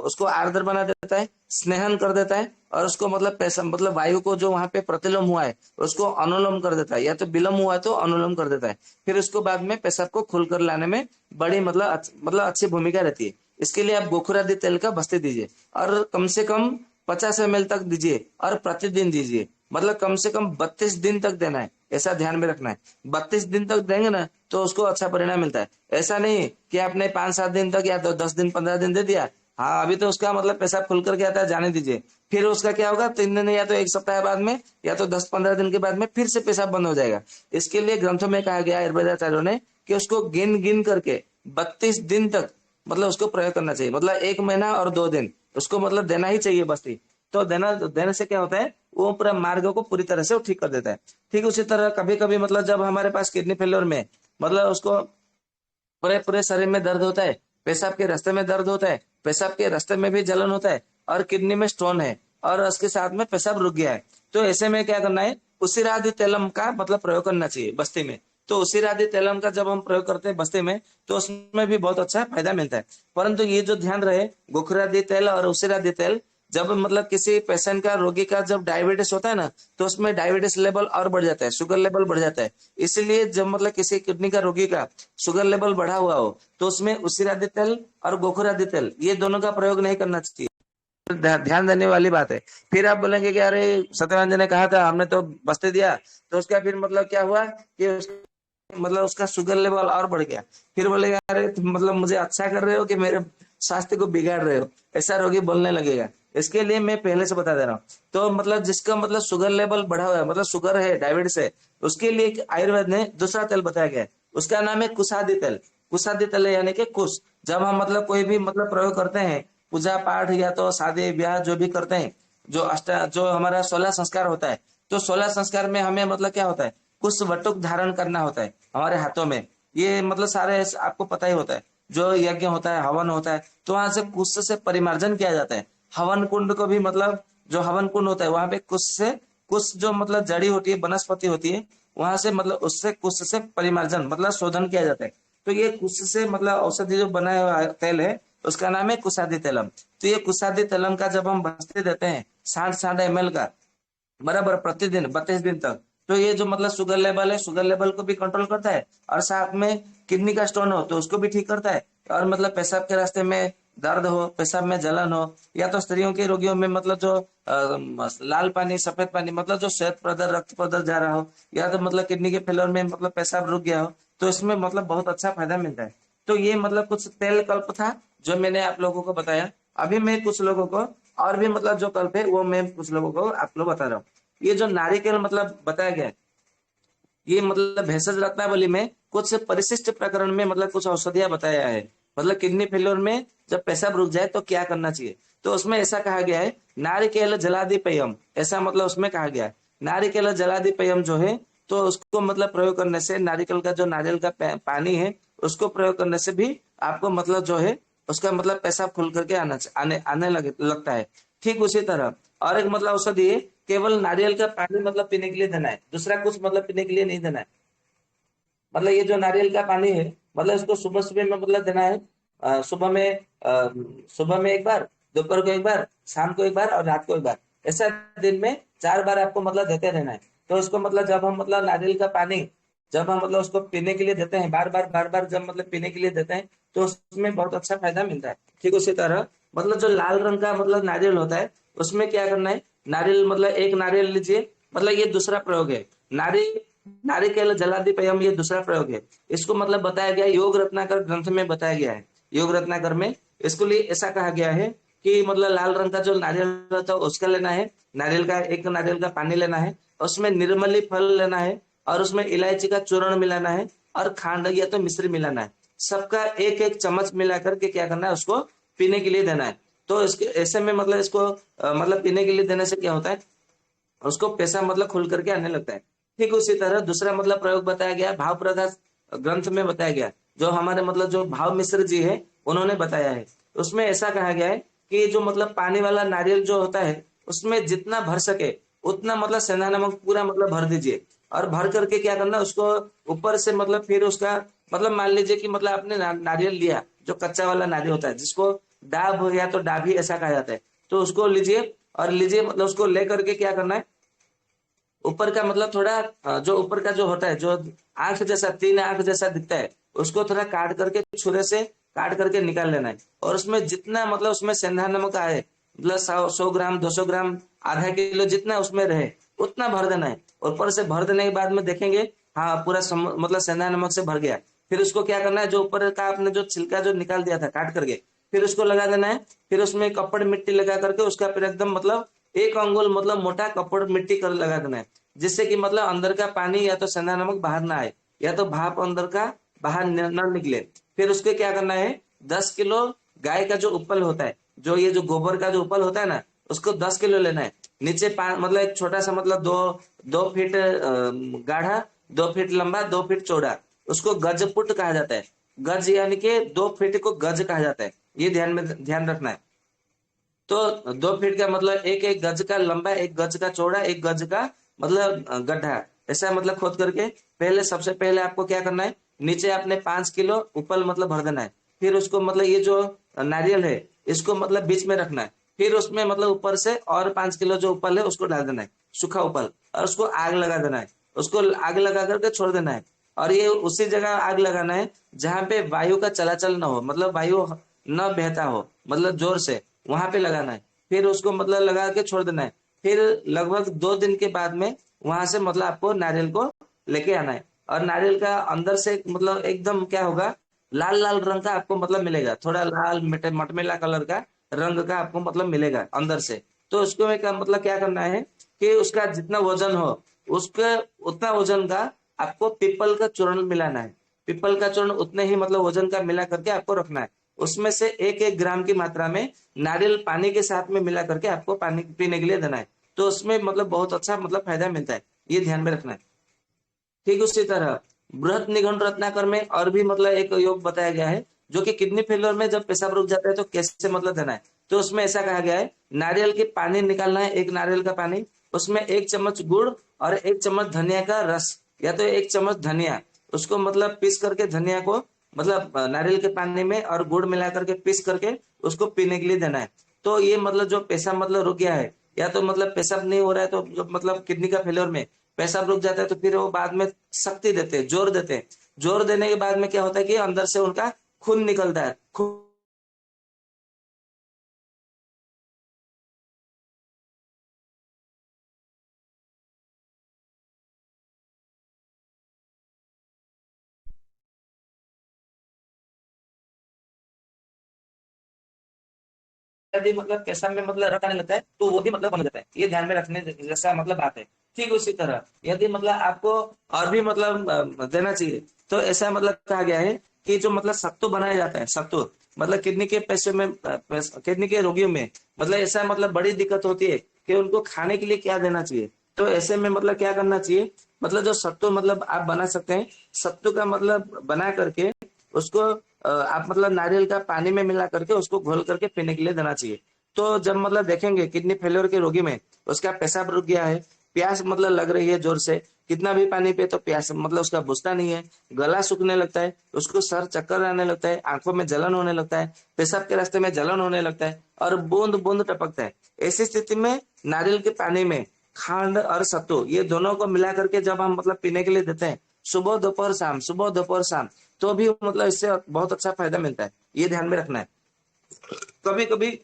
उसको आर्द्र बना देता है, स्नेहन कर देता है, और उसको मतलब पैसा मतलब वायु को जो वहां पे प्रतिलोम हुआ है उसको अनुलोम कर देता है, या तो विलोम हुआ है तो अनुलोम कर देता है। फिर उसको बाद में पेशाब को खुलकर लाने में बड़ी मतलब अच्छी भूमिका रहती है। इसके लिए आप गोखुरादि तेल का बस्ते दीजिए, और कम से कम 50 ml तक दीजिए, और प्रतिदिन दीजिए। मतलब कम से कम 32 दिन तक देना है, ऐसा ध्यान में रखना है। 32 दिन तक देंगे ना तो उसको अच्छा परिणाम मिलता है। ऐसा नहीं कि आपने 5-7 दिन तक या तो 10 दिन 15 दिन दे दिया, हाँ अभी तो उसका मतलब पेशाब खुल करके आता है, जाने दीजिए। फिर उसका क्या होगा, 3 दिन या तो 1 सप्ताह बाद में या तो 10-15 दिन के बाद में फिर से पेशाब बंद हो जाएगा। इसके लिए ग्रंथों में कहा गया आयुर्वेदाचार्यों ने कि उसको गिन गिन करके 32 दिन तक मतलब उसको प्रयोग करना चाहिए। मतलब 1 महीना और 2 दिन उसको मतलब देना ही चाहिए बस्ती। तो देने से क्या होता है, वो पूरा मार्ग को पूरी तरह से वो ठीक कर देता है। ठीक उसी तरह कभी कभी मतलब जब हमारे पास किडनी फेलियर में मतलब उसको पूरे पूरे शरीर में दर्द होता है, पेशाब के रास्ते में दर्द होता है, पेशाब के रास्ते में भी जलन होता है, और किडनी में स्टोन है, और उसके साथ में पेशाब रुक गया है, तो ऐसे में क्या करना है, उसिरादि तैलम का मतलब प्रयोग करना चाहिए बस्ती में। तो उसिरादि तैलम का जब हम प्रयोग करते हैं बस्ती में, तो उसमें भी बहुत अच्छा फायदा मिलता है। परंतु ये जो ध्यान रहे, गोखुरादि तेल और उसिरादि तेल जब मतलब किसी पेशेंट का, रोगी का जब डायबिटीज होता है ना, तो उसमें डायबिटीज लेवल और बढ़ जाता है, शुगर लेवल बढ़ जाता है। इसलिए जब मतलब किसी किडनी का रोगी का शुगर लेवल बढ़ा हुआ हो, तो उसमें उसिरादि तेल और गोखुरादि तेल ये दोनों का प्रयोग नहीं करना चाहिए। ध्यान देने वाली बात है। फिर आप बोलेंगे कि अरे सत्यवान जी ने कहा था, हमने तो बस्ते दिया, तो उसका फिर मतलब क्या हुआ कि मतलब उसका शुगर लेवल और बढ़ गया। फिर बोलेगा अरे तुम मतलब मुझे अच्छा कर रहे हो कि मेरे स्वास्थ्य को बिगाड़ रहे हो, ऐसा रोगी बोलने लगेगा। इसके लिए मैं पहले से बता दे रहा हूँ। तो मतलब जिसका मतलब शुगर लेवल बढ़ा हुआ है, मतलब शुगर है, डायबिटीज है, उसके लिए एक आयुर्वेद ने दूसरा तेल बताया गया है, उसका नाम है कुसादि तेल। कुसादि तेल यानी कि कुश। जब हम मतलब कोई भी मतलब प्रयोग करते हैं, पूजा पाठ या तो शादी ब्याह जो भी करते हैं, जो हमारा 16 संस्कार होता है, तो 16 संस्कार में हमें मतलब क्या होता है, कुछ वटुक धारण करना होता है हमारे हाथों में। ये मतलब सारे आपको पता ही होता है, जो यज्ञ होता है, हवन होता है, तो वहां से कुश से परिमार्जन किया जाता है। हवन कुंड को भी मतलब जो हवन कुंड होता है वहां पे कुश जो मतलब जड़ी होती है, वनस्पति होती है, वहां से मतलब उससे कुश से परिमार्जन मतलब शोधन किया जाता है। तो ये कुश से मतलब औषधि जो बनाया हुआ तेल है, उसका नाम है कुशादि तेलम। तो ये कुशादि तेलम का जब हम बस्ते देते हैं 60-60 ml का बराबर प्रतिदिन 32 दिन तक, तो ये जो मतलब शुगर लेवल है, शुगर लेवल को भी कंट्रोल करता है, और साथ में किडनी का स्टोन हो तो उसको भी ठीक करता है। और मतलब पेशाब के रास्ते में दर्द हो, पेशाब में जलन हो, या तो स्त्रियों के रोगियों में मतलब जो लाल पानी सफेद पानी मतलब जो श्वेत प्रदर रक्त प्रदर जा रहा हो, या तो मतलब किडनी के फेलियर में मतलब पेशाब रुक गया हो, तो इसमें मतलब बहुत अच्छा फायदा मिलता है। तो ये मतलब कुछ तेल कल्प था जो मैंने आप लोगों को बताया। अभी मैं कुछ लोगों को और भी मतलब जो कल्प है वो मैं कुछ लोगों को आप लोग बता रहा हूँ। ये जो नारिकेल मतलब बताया गया है, ये मतलब भेषज रत्नावली में कुछ परिशिष्ट प्रकरण में मतलब कुछ औषधियां बताया है। मतलब किडनी फेलियर में जब पेशाब रुक जाए तो क्या करना चाहिए, तो उसमें ऐसा कहा गया है, नारिकेल जलादिपयम, ऐसा मतलब उसमें कहा गया है। नारिकेल जलादिपयम जो है, तो उसको मतलब प्रयोग करने से, नारिकेल का जो नारियल का पानी है उसको प्रयोग करने से भी आपको मतलब जो है उसका मतलब पेशाब खुल करके आने लगता है। ठीक उसी तरह और एक मतलब औषधि है, केवल नारियल का पानी मतलब पीने के लिए देना है, दूसरा कुछ मतलब पीने के लिए नहीं देना है। मतलब ये जो नारियल का पानी है, मतलब इसको सुबह सुबह में मतलब देना है। सुबह में एक बार, दोपहर को एक बार, शाम को एक बार और रात को एक बार, ऐसा दिन में 4 बार आपको मतलब देते रहना है। तो इसको मतलब जब हम मतलब नारियल का पानी जब हम मतलब उसको पीने के लिए देते हैं, बार बार जब मतलब पीने के लिए देते हैं, तो उसमें बहुत अच्छा फायदा मिलता है। ठीक उसी तरह मतलब जो लाल रंग का मतलब नारियल होता है, उसमें क्या करना है, नारियल मतलब एक नारियल लीजिए, मतलब ये दूसरा प्रयोग है। नारी नारिकेल जलादिपयम ये दूसरा प्रयोग है। इसको मतलब बताया गया है, योग रत्नाकर ग्रंथ में बताया गया है। योग रत्नाकर में इसको लिए ऐसा कहा गया है कि मतलब लाल रंग का जो नारियल रहता है उसका लेना है, एक नारियल का पानी लेना है, उसमें निर्मली फल लेना है, और उसमें इलायची का चूर्ण मिलाना है, और खांड या तो मिश्री मिलाना है। सबका एक एक चम्मच मिला करके क्या करना है, उसको पीने के लिए देना है। तो इसके ऐसे में मतलब इसको मतलब पीने के लिए देने से क्या होता है, उसको पैसा मतलब खुल करके आने लगता है। ठीक उसी तरह दूसरा मतलब प्रयोग बताया गया, भाव प्रकाश ग्रंथ में बताया गया, जो हमारे मतलब जो भाव मिश्र जी है उन्होंने बताया है। उसमें ऐसा कहा गया है कि जो मतलब पानी वाला नारियल जो होता है, उसमें जितना भर सके उतना मतलब सेंधा नमक पूरा मतलब भर दीजिए। और भर करके क्या करना, उसको ऊपर से मतलब फिर उसका मतलब मान लीजिए कि मतलब आपने नारियल लिया, जो कच्चा वाला नारियल होता है जिसको डाब या तो डाभी ऐसा कहा जाता है, तो उसको लीजिए और लीजिए मतलब उसको ले करके क्या करना है, ऊपर का मतलब थोड़ा जो ऊपर का जो होता है, जो आंख जैसा, 3 आंख जैसा दिखता है, उसको थोड़ा काट करके छुरे से काट करके निकाल लेना है। और उसमें जितना मतलब उसमें सेंधा नमक आए, मतलब 100 ग्राम 200 ग्राम आधा किलो जितना उसमें रहे उतना भर देना है। ऊपर से भर देने के बाद में देखेंगे हाँ पूरा मतलब सेंधा नमक से भर गया। फिर उसको क्या करना है, जो ऊपर का आपने जो छिलका जो निकाल दिया था काट करके, फिर उसको लगा देना है। फिर उसमें कपड़ मिट्टी लगा करके उसका फिर एकदम मतलब 1 अंगुल मतलब मोटा कपड़ मिट्टी कर लगा देना है, जिससे कि मतलब अंदर का पानी या तो सेंधा नमक बाहर ना आए, या तो भाप अंदर का बाहर न निकले। फिर उसके क्या करना है, 10 किलो गाय का जो उपल होता है, जो ये जो गोबर का जो उपल होता है ना, उसको 10 किलो लेना है। नीचे मतलब एक छोटा सा मतलब 2 फीट गाढ़ा, 2 फीट लंबा, 2 फीट चौड़ा, उसको गजपुट कहा जाता है। गज यानी कि 2 फीट को गज कहा जाता है, ये ध्यान रखना है। तो 2 फीट का मतलब एक एक गज का लंबा, 1 गज का चौड़ा, 1 गज का मतलब गड्ढा, ऐसा मतलब खोद करके पहले सबसे पहले आपको क्या करना है, नीचे आपने 5 किलो उपल मतलब भर देना है। फिर उसको मतलब ये जो नारियल है इसको मतलब बीच में रखना है। फिर उसमें मतलब ऊपर से और 5 किलो जो उपल है उसको डाल देना है, सूखा उपल, और उसको आग लगा देना है। उसको आग लगा करके छोड़ देना है। और ये उसी जगह आग लगाना है जहां पे वायु का चलाचल न हो, मतलब वायु न बहता हो मतलब जोर से, वहां पे लगाना है। फिर उसको मतलब लगा के छोड़ देना है। फिर लगभग 2 दिन के बाद में वहां से मतलब आपको नारियल को लेके आना है। और नारियल का अंदर से मतलब एकदम क्या होगा, लाल लाल रंग का आपको मतलब मिलेगा, थोड़ा लाल मटमेला कलर का रंग का आपको मतलब मिलेगा अंदर से। तो उसको में क्या मतलब क्या करना है कि उसका जितना वजन हो उसके उतना वजन का आपको पीपल का चूर्ण मिलाना है। पीपल का चूर्ण उतने ही मतलब वजन का मिला करके आपको रखना है। उसमें से 1-1 ग्राम की मात्रा में नारियल पानी के साथ में मिला करके आपको पानी पीने के लिए देना है। तो उसमें मतलब बहुत अच्छा मतलब फायदा मिलता है, ये ध्यान में रखना है। ठीक उसी तरह बृहत निगम रत्नाकर में और भी मतलब एक योग बताया गया है, जो कि किडनी फेलियर में जब पेशाब रुक जाता है तो कैसे मतलब देना है। तो उसमें ऐसा कहा गया है, नारियल के पानी निकालना है, एक नारियल का पानी, उसमें 1 चम्मच गुड़ और 1 चम्मच धनिया का रस, या तो 1 चम्मच धनिया, उसको मतलब पीस करके धनिया को मतलब नारियल के पानी में और गुड़ मिला करके पीस करके उसको पीने के लिए देना है। तो ये मतलब जो पेशाब मतलब रुक गया है, या तो मतलब पेशाब नहीं हो रहा है, तो जो मतलब किडनी का फेलियर में पेशाब रुक जाता है, तो फिर वो बाद में शक्ति देते हैं, जोर देते हैं। जोर देने के बाद में क्या होता है कि अंदर से उनका खून निकलता है। यदि मतलब पेशाब में मतलब रक्त आने लगता है तो वो भी मतलब बन जाता है, ये ध्यान में रखने जैसा मतलब बात है। ठीक उसी तरह यदि मतलब आपको और भी मतलब देना चाहिए, तो ऐसा मतलब कहा गया है कि जो मतलब सत्तू बनाया जाता है, सत्तू मतलब किडनी के पैसे में किडनी के रोगियों में मतलब ऐसा मतलब बड़ी दिक्कत होती है कि उनको खाने के लिए क्या देना चाहिए। तो ऐसे में मतलब क्या करना चाहिए, मतलब जो सत्तू मतलब आप बना सकते हैं, सत्तू का मतलब बना करके उसको आप मतलब नारियल का पानी में मिला करके उसको घोल करके पीने के लिए देना चाहिए। तो जब मतलब देखेंगे किडनी फेलियर के रोगी में उसका पेशाब रुक गया है, प्यास मतलब लग रही है जोर से, कितना भी पानी पे तो प्यास मतलब उसका बुझता नहीं है, गला सूखने लगता है, उसको सर चक्कर आने लगता है, आंखों में जलन होने लगता है, पेशाब के रास्ते में जलन होने लगता है, और बूंद बूंद टपकता है। ऐसी स्थिति में नारियल के पानी में खांड और सत्तू ये दोनों को मिला करके जब हम मतलब पीने के लिए देते हैं, सुबह दोपहर शाम, सुबह दोपहर शाम, तो भी मतलब इससे बहुत अच्छा फायदा मिलता है, ये ध्यान में रखना है। कभी कभी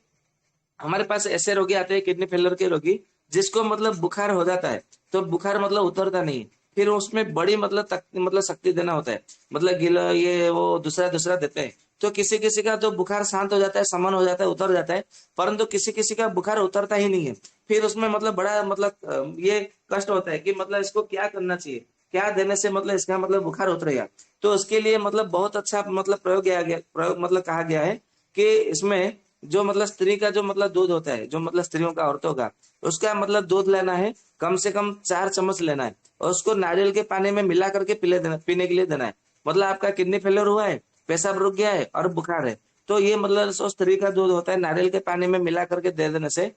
हमारे पास ऐसे रोगी आते हैं, किडनी फेलियर के रोगी, जिसको मतलब बुखार हो जाता है, तो बुखार मतलब उतरता नहीं है। फिर उसमें बड़ी मतलब मतलब शक्ति देना होता है, मतलब गिला ये वो दूसरा दूसरा देते हैं। तो किसी किसी का तो बुखार शांत हो जाता है, समन हो जाता है, उतर जाता है, परंतु किसी किसी का बुखार उतरता ही नहीं है। फिर उसमें मतलब बड़ा मतलब ये कष्ट होता है कि मतलब इसको क्या करना चाहिए, क्या देने से मतलब इसका मतलब बुखार उतरेगा। तो उसके लिए मतलब बहुत अच्छा मतलब प्रयोग मतलब कहा गया है कि इसमें जो मतलब स्त्री का जो मतलब दूध होता है, जो मतलब स्त्रियों का, औरतों का, उसका मतलब दूध लेना है, कम से कम 4 चम्मच लेना है, और उसको नारियल के पानी में मिला करके पीने के लिए देना है। मतलब आपका किडनी फेलियर हुआ है, पेशाब रुक गया है और बुखार है, तो ये मतलब जो स्त्री का दूध होता है नारियल के पानी में मिला करके दे देने से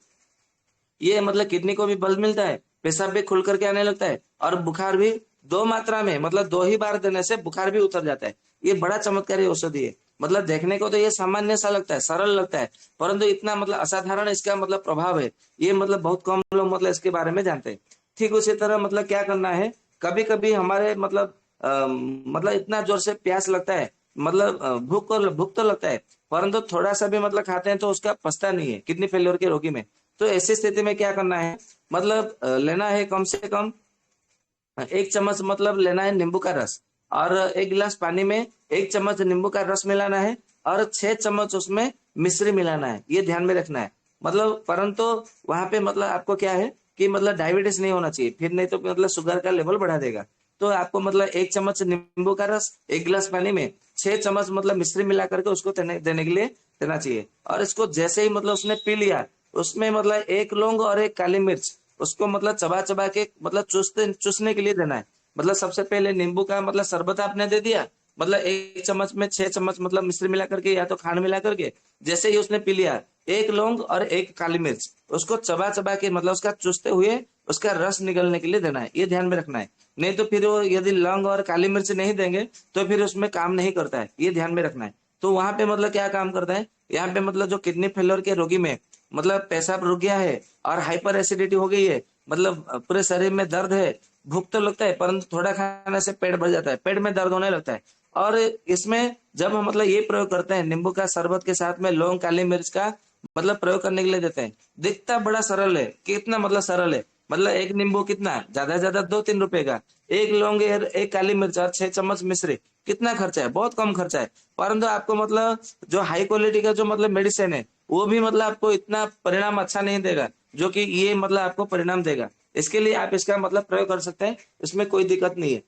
ये मतलब किडनी को भी बल मिलता है, पेशाब भी खुल करके आने लगता है और बुखार भी 2 मात्रा में, मतलब 2 ही बार देने से बुखार भी उतर जाता है। ये बड़ा चमत्कारी औषधि है। मतलब देखने को तो ये सामान्य सा लगता है, सरल लगता है, परंतु इतना मतलब असाधारण इसका मतलब प्रभाव है, ये मतलब बहुत कम लोग मतलब इसके बारे में जानते हैं। ठीक उसी तरह मतलब क्या करना है, कभी कभी हमारे मतलब मतलब इतना जोर से प्यास लगता है, मतलब भूख तो लगता है, परंतु थोड़ा सा भी मतलब खाते हैं तो उसका पचता नहीं है, किडनी फेल्योर के रोगी में। तो ऐसी स्थिति में क्या करना है, मतलब लेना है कम से कम 1 चम्मच मतलब लेना है नींबू का रस, और 1 गिलास पानी में 1 चम्मच नींबू का रस मिलाना है, और 6 चम्मच उसमें मिश्री मिलाना है। ये ध्यान में रखना है। मतलब परंतु वहां पे मतलब आपको क्या है कि मतलब डायबिटीज नहीं होना चाहिए, फिर नहीं तो मतलब शुगर का लेवल बढ़ा देगा। तो आपको मतलब 1 चम्मच नींबू का रस 1 गिलास पानी में 6 चम्मच मतलब मिश्री मिला करके उसको देने के लिए देना चाहिए। और इसको जैसे ही मतलब उसने पी लिया, उसमें मतलब 1 लौंग और 1 काली मिर्च उसको मतलब चबा चबा के मतलब चूसने के लिए देना है। मतलब सबसे पहले नींबू का मतलब शरबत आपने दे दिया, मतलब 1 चम्मच में 6 चम्मच मतलब मिश्री मिला करके या तो खांड मिला करके, जैसे ही उसने पी लिया 1 लौंग और 1 काली मिर्च उसको चबा चबा के मतलब उसका चूसते हुए उसका रस निकलने के लिए देना है। ये ध्यान में रखना है। नहीं तो फिर वो यदि लौंग और काली मिर्च नहीं देंगे तो फिर उसमें काम नहीं करता है, ये ध्यान में रखना है। तो वहां पे मतलब क्या काम करता है, यहाँ पे मतलब जो किडनी फेलियर के रोगी में मतलब पेशाब रुक गया है और हाइपर एसिडिटी हो गई है, मतलब पूरे शरीर में दर्द है, भूख तो लगता है परंतु थोड़ा खाने से पेट भर जाता है, पेट में दर्द होने लगता है। और इसमें जब हम मतलब ये प्रयोग करते हैं नींबू का शरबत के साथ में लौंग काली मिर्च का मतलब प्रयोग करने के लिए देते हैं, दिखता बड़ा सरल है, कितना मतलब सरल है। मतलब एक नींबू कितना, ज्यादा से ज्यादा 2-3 रुपए का, 1 लौंग 1 काली मिर्च और 6 चम्मच मिश्री, कितना खर्चा है, बहुत कम खर्चा है। परंतु आपको मतलब जो हाई क्वालिटी का जो मतलब मेडिसिन है वो भी मतलब आपको इतना परिणाम अच्छा नहीं देगा जो कि ये मतलब आपको परिणाम देगा। इसके लिए आप इसका मतलब प्रयोग कर सकते हैं, इसमें कोई दिक्कत नहीं है।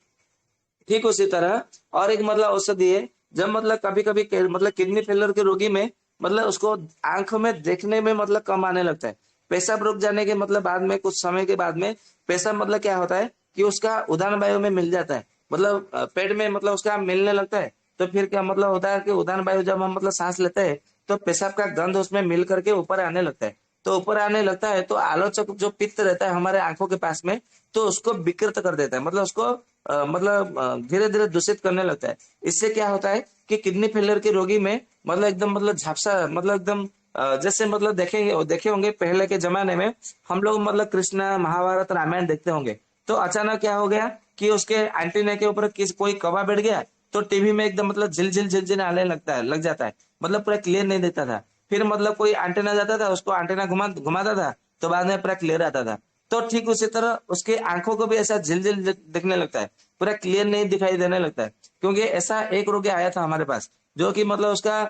ठीक उसी तरह और एक मतलब औषधि है, जब मतलब कभी कभी मतलब किडनी फेलियर के रोगी में मतलब उसको आंखों में देखने में मतलब कम आने लगता है, पेशाब रुक जाने के मतलब बाद में कुछ समय के बाद में पेशाब मतलब क्या होता है कि उसका उदान वायु में मिल जाता है, मतलब पेट में मतलब उसका मिलने लगता है। तो फिर क्या मतलब होता है कि उदान वायु जब हम मतलब सांस लेते हैं तो पेशाब का गंध उसमें मिल करके ऊपर आने लगता है। तो ऊपर आने लगता है तो आलोचक जो पित्त रहता है हमारे आंखों के पास में, तो उसको विकृत कर देता है, मतलब उसको मतलब धीरे धीरे दूषित करने लगता है। इससे क्या होता है कि किडनी फेलियर के रोगी में मतलब एकदम मतलब झापसा मतलब एकदम जैसे मतलब देखे होंगे पहले के जमाने में हम लोग मतलब कृष्ण महाभारत रामायण देखते होंगे, तो अचानक क्या हो गया कि उसके एंटीना के ऊपर किसी कोई कौवा बैठ गया तो टीवी में एकदम मतलब झिलझिल आने लगता है, लग जाता है, मतलब पूरा क्लियर नहीं देता था। फिर मतलब कोई एंटीना जाता था उसको एंटीना घुमाता था तो बाद में पूरा क्लियर आता था। तो ठीक उसी तरह उसके आंखों को भी ऐसा झिलझिल दिखने लगता है, पूरा क्लियर नहीं दिखाई देने लगता है। क्योंकि ऐसा एक रोगी आया था हमारे पास जो कि मतलब उसका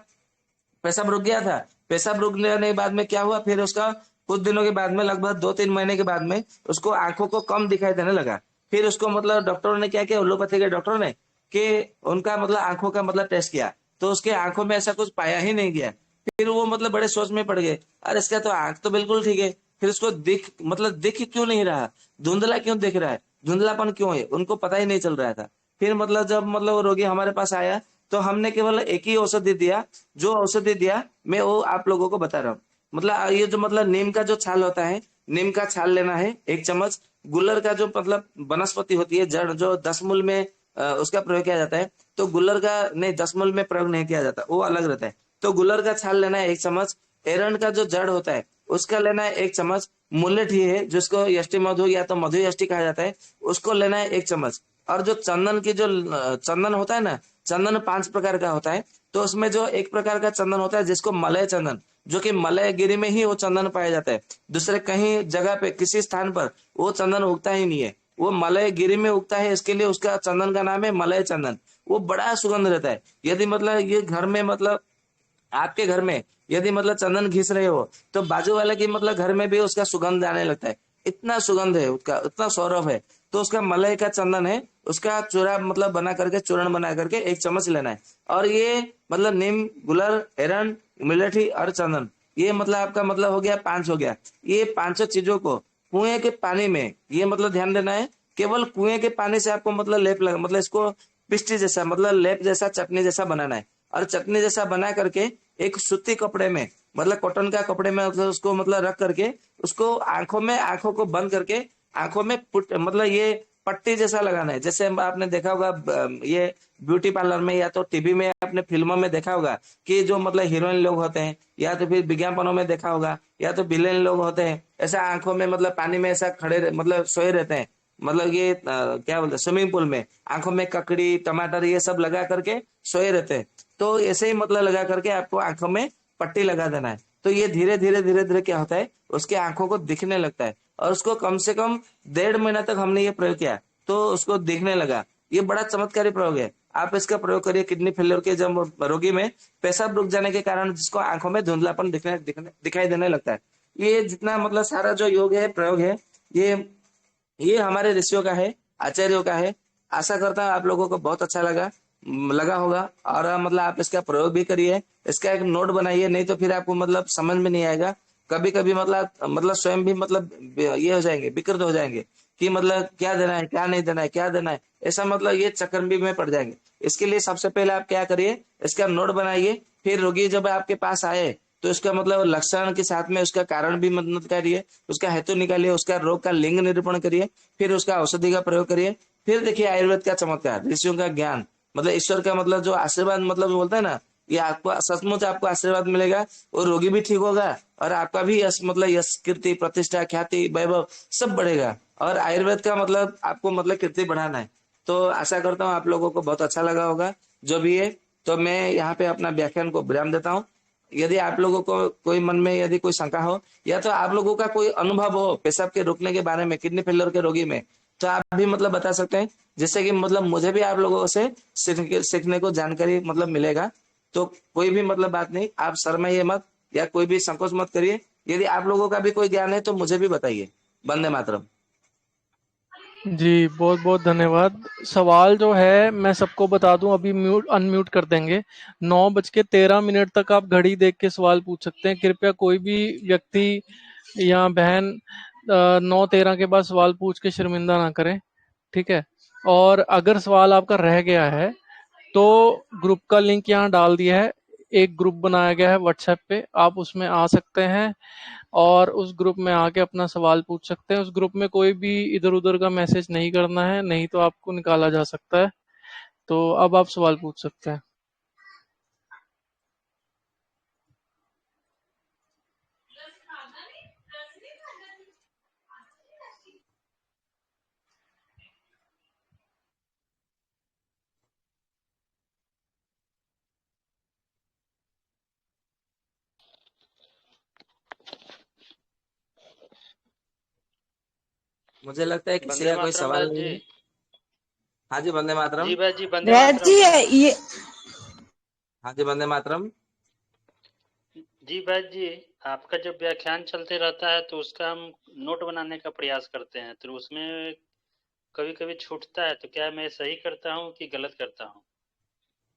पेशाब रुक गया था। पेशाब रुकने के बाद में क्या हुआ, फिर उसका कुछ दिनों के बाद में लगभग 2-3 महीने के बाद में उसको आंखों को कम दिखाई देने लगा। फिर उसको मतलब डॉक्टरों ने क्या किया, एलोपैथी के डॉक्टरों ने कि उनका मतलब आंखों का मतलब टेस्ट किया तो उसके आंखों में ऐसा कुछ पाया ही नहीं गया। फिर वो मतलब बड़े सोच में पड़ गए, अरे इसका तो आंख तो बिल्कुल ठीक है, फिर उसको दिख क्यों नहीं रहा, धुंधला क्यों दिख रहा है, धुंधलापन क्यों है, उनको पता ही नहीं चल रहा था। फिर मतलब जब मतलब वो रोगी हमारे पास आया तो हमने केवल एक ही औषधि दिया, जो औषधि दिया मैं वो आप लोगों को बता रहा हूँ। मतलब ये जो मतलब नीम का जो छाल होता है, नीम का छाल लेना है 1 चम्मच, गुल्लर का जो मतलब वनस्पति होती है जड़ जो 10 मूल में उसका प्रयोग किया जाता है, तो गुल्लर का नहीं 10 मूल में प्रयोग नहीं किया जाता, वो अलग रहता है। तो गुल्लर का छाल लेना है 1 चम्मच, एरंड का जो जड़ होता है उसका लेना है 1 चम्मच, मुलेठी है जिसको यष्टि मधु या तो मधु यष्टि कहा जाता है उसको लेना है 1 चम्मच। और जो चंदन की जो चंदन होता है ना, चंदन 5 प्रकार का होता है, तो उसमें जो एक प्रकार का चंदन होता है जिसको मलय चंदन, जो कि मलयगिरी में ही वो चंदन पाया जाता है, दूसरे कहीं जगह पे किसी स्थान पर वो चंदन उगता ही नहीं है, वो मलयगिरी में उगता है, इसके लिए उसका चंदन का नाम है मलय चंदन। वो बड़ा सुगंध रहता है। यदि मतलब ये घर में मतलब आपके घर में यदि मतलब चंदन घिस रहे हो तो बाजू वाले की मतलब घर में भी उसका सुगंध आने लगता है, इतना सुगंध है उसका, इतना सौरभ है। तो उसका मलय का चंदन है, उसका चूरा मतलब बना करके चूर्ण बना करके 1 चम्मच लेना है। और ये मतलब नीम गुलर एरंड मिलेठी और चंदन, ये मतलब आपका मतलब हो गया 5 हो गया। ये पांचों चीजों को कुएं के पानी में ये मतलब ध्यान देना है, केवल कुएं के पानी से आपको मतलब लेप लगा मतलब इसको पिस्टी जैसा मतलब लेप जैसा चटनी जैसा बनाना है। और चटनी जैसा बना करके एक सूती कपड़े में मतलब कॉटन का कपड़े में मतलब उसको मतलब रख करके उसको आंखों को बंद करके आंखों में मतलब ये पट्टी जैसा लगाना है। जैसे आपने देखा होगा ये ब्यूटी पार्लर में या तो टीवी में अपने फिल्मों में देखा होगा कि जो मतलब हीरोइन लोग होते हैं, या तो फिर विज्ञापनों में देखा होगा, या तो विलेन लोग होते हैं, ऐसा आंखों में मतलब पानी में ऐसा मतलब सोए रहते हैं। मतलब ये क्या बोलते हैं, स्विमिंग पूल में आंखों में ककड़ी टमाटर ये सब लगा करके सोए रहते हैं। तो ऐसे ही मतलब लगा करके आपको आंखों में पट्टी लगा देना है। तो ये धीरे धीरे धीरे धीरे क्या होता है, उसके आंखों को दिखने लगता है। और उसको कम से कम 1.5 महीना तक हमने ये प्रयोग किया, तो उसको दिखने लगा। ये बड़ा चमत्कारी प्रयोग है। आप इसका प्रयोग करिए किडनी फेलियर के जब रोगी में पेशाब रुक जाने के कारण जिसको आंखों में धुंधलापन दिखाई देने लगता है। ये जितना मतलब सारा जो योग है, प्रयोग है, ये ये हमारे ऋषियों का है, आचार्यों का है। आशा करता हूँ आप लोगों को बहुत अच्छा लगा होगा। और मतलब आप इसका प्रयोग भी करिए, इसका एक नोट बनाइए, नहीं तो फिर आपको मतलब समझ में नहीं आएगा। कभी कभी मतलब स्वयं भी मतलब ये हो जाएंगे, विकृत हो जाएंगे कि मतलब क्या देना है, क्या नहीं देना है, क्या देना है, ऐसा मतलब ये चक्रंदी में पड़ जाएंगे। इसके लिए सबसे पहले आप क्या करिए, इसका नोट बनाइए। फिर रोगी जब आपके पास आए तो इसका मतलब लक्षण के साथ में उसका कारण भी मतलब करिए, उसका हेतु निकालिए, उसका रोग का लिंग निरूपण करिए, फिर उसका औषधि का प्रयोग करिए। फिर देखिए आयुर्वेद का चमत्कार, ऋषियों का ज्ञान, मतलब ईश्वर का मतलब जो आशीर्वाद मतलब बोलता है ना, ये आपको सचमुच आपको आशीर्वाद मिलेगा। और रोगी भी ठीक होगा, और आपका भी यश मतलब यश कीर्ति प्रतिष्ठा ख्याति वैभव सब बढ़ेगा। और आयुर्वेद का मतलब आपको मतलब कीर्ति बढ़ाना है। तो आशा करता हूँ आप लोगों को बहुत अच्छा लगा होगा जो भी है। तो मैं यहाँ पे अपना व्याख्यान को विराम देता हूँ। यदि आप लोगों को कोई मन में यदि कोई शंका हो, या तो आप लोगों का कोई अनुभव हो पेशाब के रुकने के बारे में किडनी फेलियर के रोगी में, तो आप भी मतलब बता सकते हैं, जिससे कि मतलब मुझे भी आप लोगों से सीखने को जानकारी मतलब मिलेगा। तो कोई भी मतलब बात नहीं, आप शर्माइए मत या कोई भी संकोच मत करिए। यदि आप लोगों का भी कोई ज्ञान है तो मुझे भी बताइए। वंदे मातरम। जी, बहुत-बहुत धन्यवाद। सवाल जो है मैं सबको बता दूं, अभी म्यूट अनम्यूट कर देंगे। 9:13 तक आप घड़ी देख के सवाल पूछ सकते हैं। कृपया कोई भी व्यक्ति या बहन 9:13 के बाद सवाल पूछ के शर्मिंदा ना करें, ठीक है? और अगर सवाल आपका रह गया है तो ग्रुप का लिंक यहाँ डाल दिया है। एक ग्रुप बनाया गया है व्हाट्सएप पे, आप उसमें आ सकते हैं और उस ग्रुप में आके अपना सवाल पूछ सकते हैं। उस ग्रुप में कोई भी इधर-उधर का मैसेज नहीं करना है, नहीं तो आपको निकाला जा सकता है। तो अब आप सवाल पूछ सकते हैं। मुझे लगता है किसी वंदे का कोई मातरम सवाल बैद नहीं जी। है। हाँ जी वंदे मातरम। जी बैद जी, वंदे वैद जी मातरम। ये हाँ जी वंदे मातरम। जी बैद जी, आपका जब व्याख्यान चलते रहता है तो उसका हम नोट बनाने का प्रयास करते हैं, तो उसमें कभी कभी छूटता है, तो क्या मैं सही करता हूँ कि गलत करता हूँ?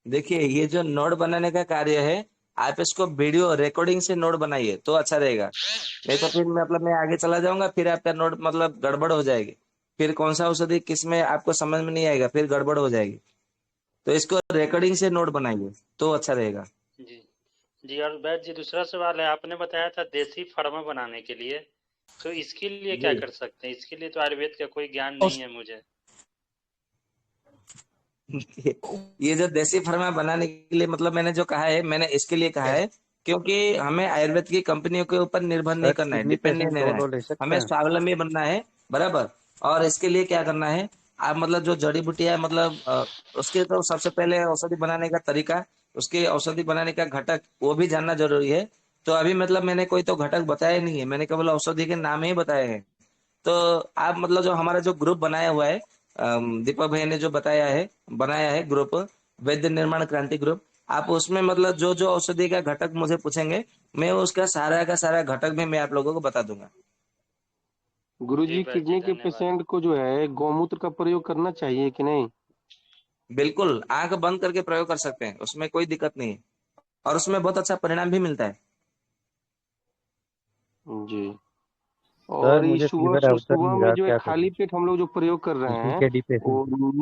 देखिए ये जो नोट बनाने का कार्य है, आप इसको वीडियो रिकॉर्डिंग से नोट बनाइए तो अच्छा रहेगा। नहीं तो फिर मतलब मैं आगे चला जाऊंगा, फिर आपका नोट मतलब गड़बड़ हो जाएगी। फिर कौन सा औषधि किस में आपको समझ में नहीं आएगा, फिर गड़बड़ हो जाएगी। तो इसको रिकॉर्डिंग से नोट बनाइए तो अच्छा रहेगा। जी जी। और बैद जी, दूसरा सवाल है, आपने बताया था देसी फार्मा बनाने के लिए, तो इसके लिए क्या जी। कर सकते हैं? इसके लिए तो आयुर्वेद का कोई ज्ञान नहीं उस है मुझे। ये जो देसी फार्मा बनाने के लिए मतलब मैंने जो कहा है, मैंने इसके लिए कहा है क्योंकि हमें आयुर्वेद की कंपनियों के ऊपर निर्भर नहीं सर करना है, किडनी डिपेंड नहीं पेशेंट रहना दो है। दो ले सकते हमें हैं। स्वावलंबी बनना है। बराबर। और इसके लिए क्या करना है, आप मतलब जो जड़ी बूटियां मतलब उसके तो सबसे पहले औषधि बनाने का तरीका, उसके औषधि बनाने का घटक वो भी जानना जरूरी है। तो अभी मतलब मैंने कोई तो घटक बताया नहीं है, मैंने केवल औषधि के नाम ही बताए हैं। तो आप मतलब जो हमारा जो ग्रुप बनाया हुआ है, दीपक भाई ने जो बताया है, बनाया है ग्रुप, वैद्य निर्माण क्रांति ग्रुप, आप उसमें मतलब जो जो औषधि का घटक मुझे पूछेंगे, मैं उसका सारा का सारा घटक भी मैं आप लोगों को बता दूंगा। जी गुरुजी, बैद जी, किडनी के धन्यवाद। पेशेंट को जो है गौमूत्र का प्रयोग करना चाहिए कि नहीं? बिल्कुल आंख बंद करके प्रयोग कर सकते हैं, उसमें कोई दिक्कत नहीं है। और उसमें बहुत अच्छा परिणाम भी मिलता है। जी। सर और ये मुझे सुबह फीवर है, उतर सुबह नहीं में रहा, जो है क्या करूं? खाली पेट हम लोग जो प्रयोग कर रहे हैं, पीकेडी पेशेंट। वो जी।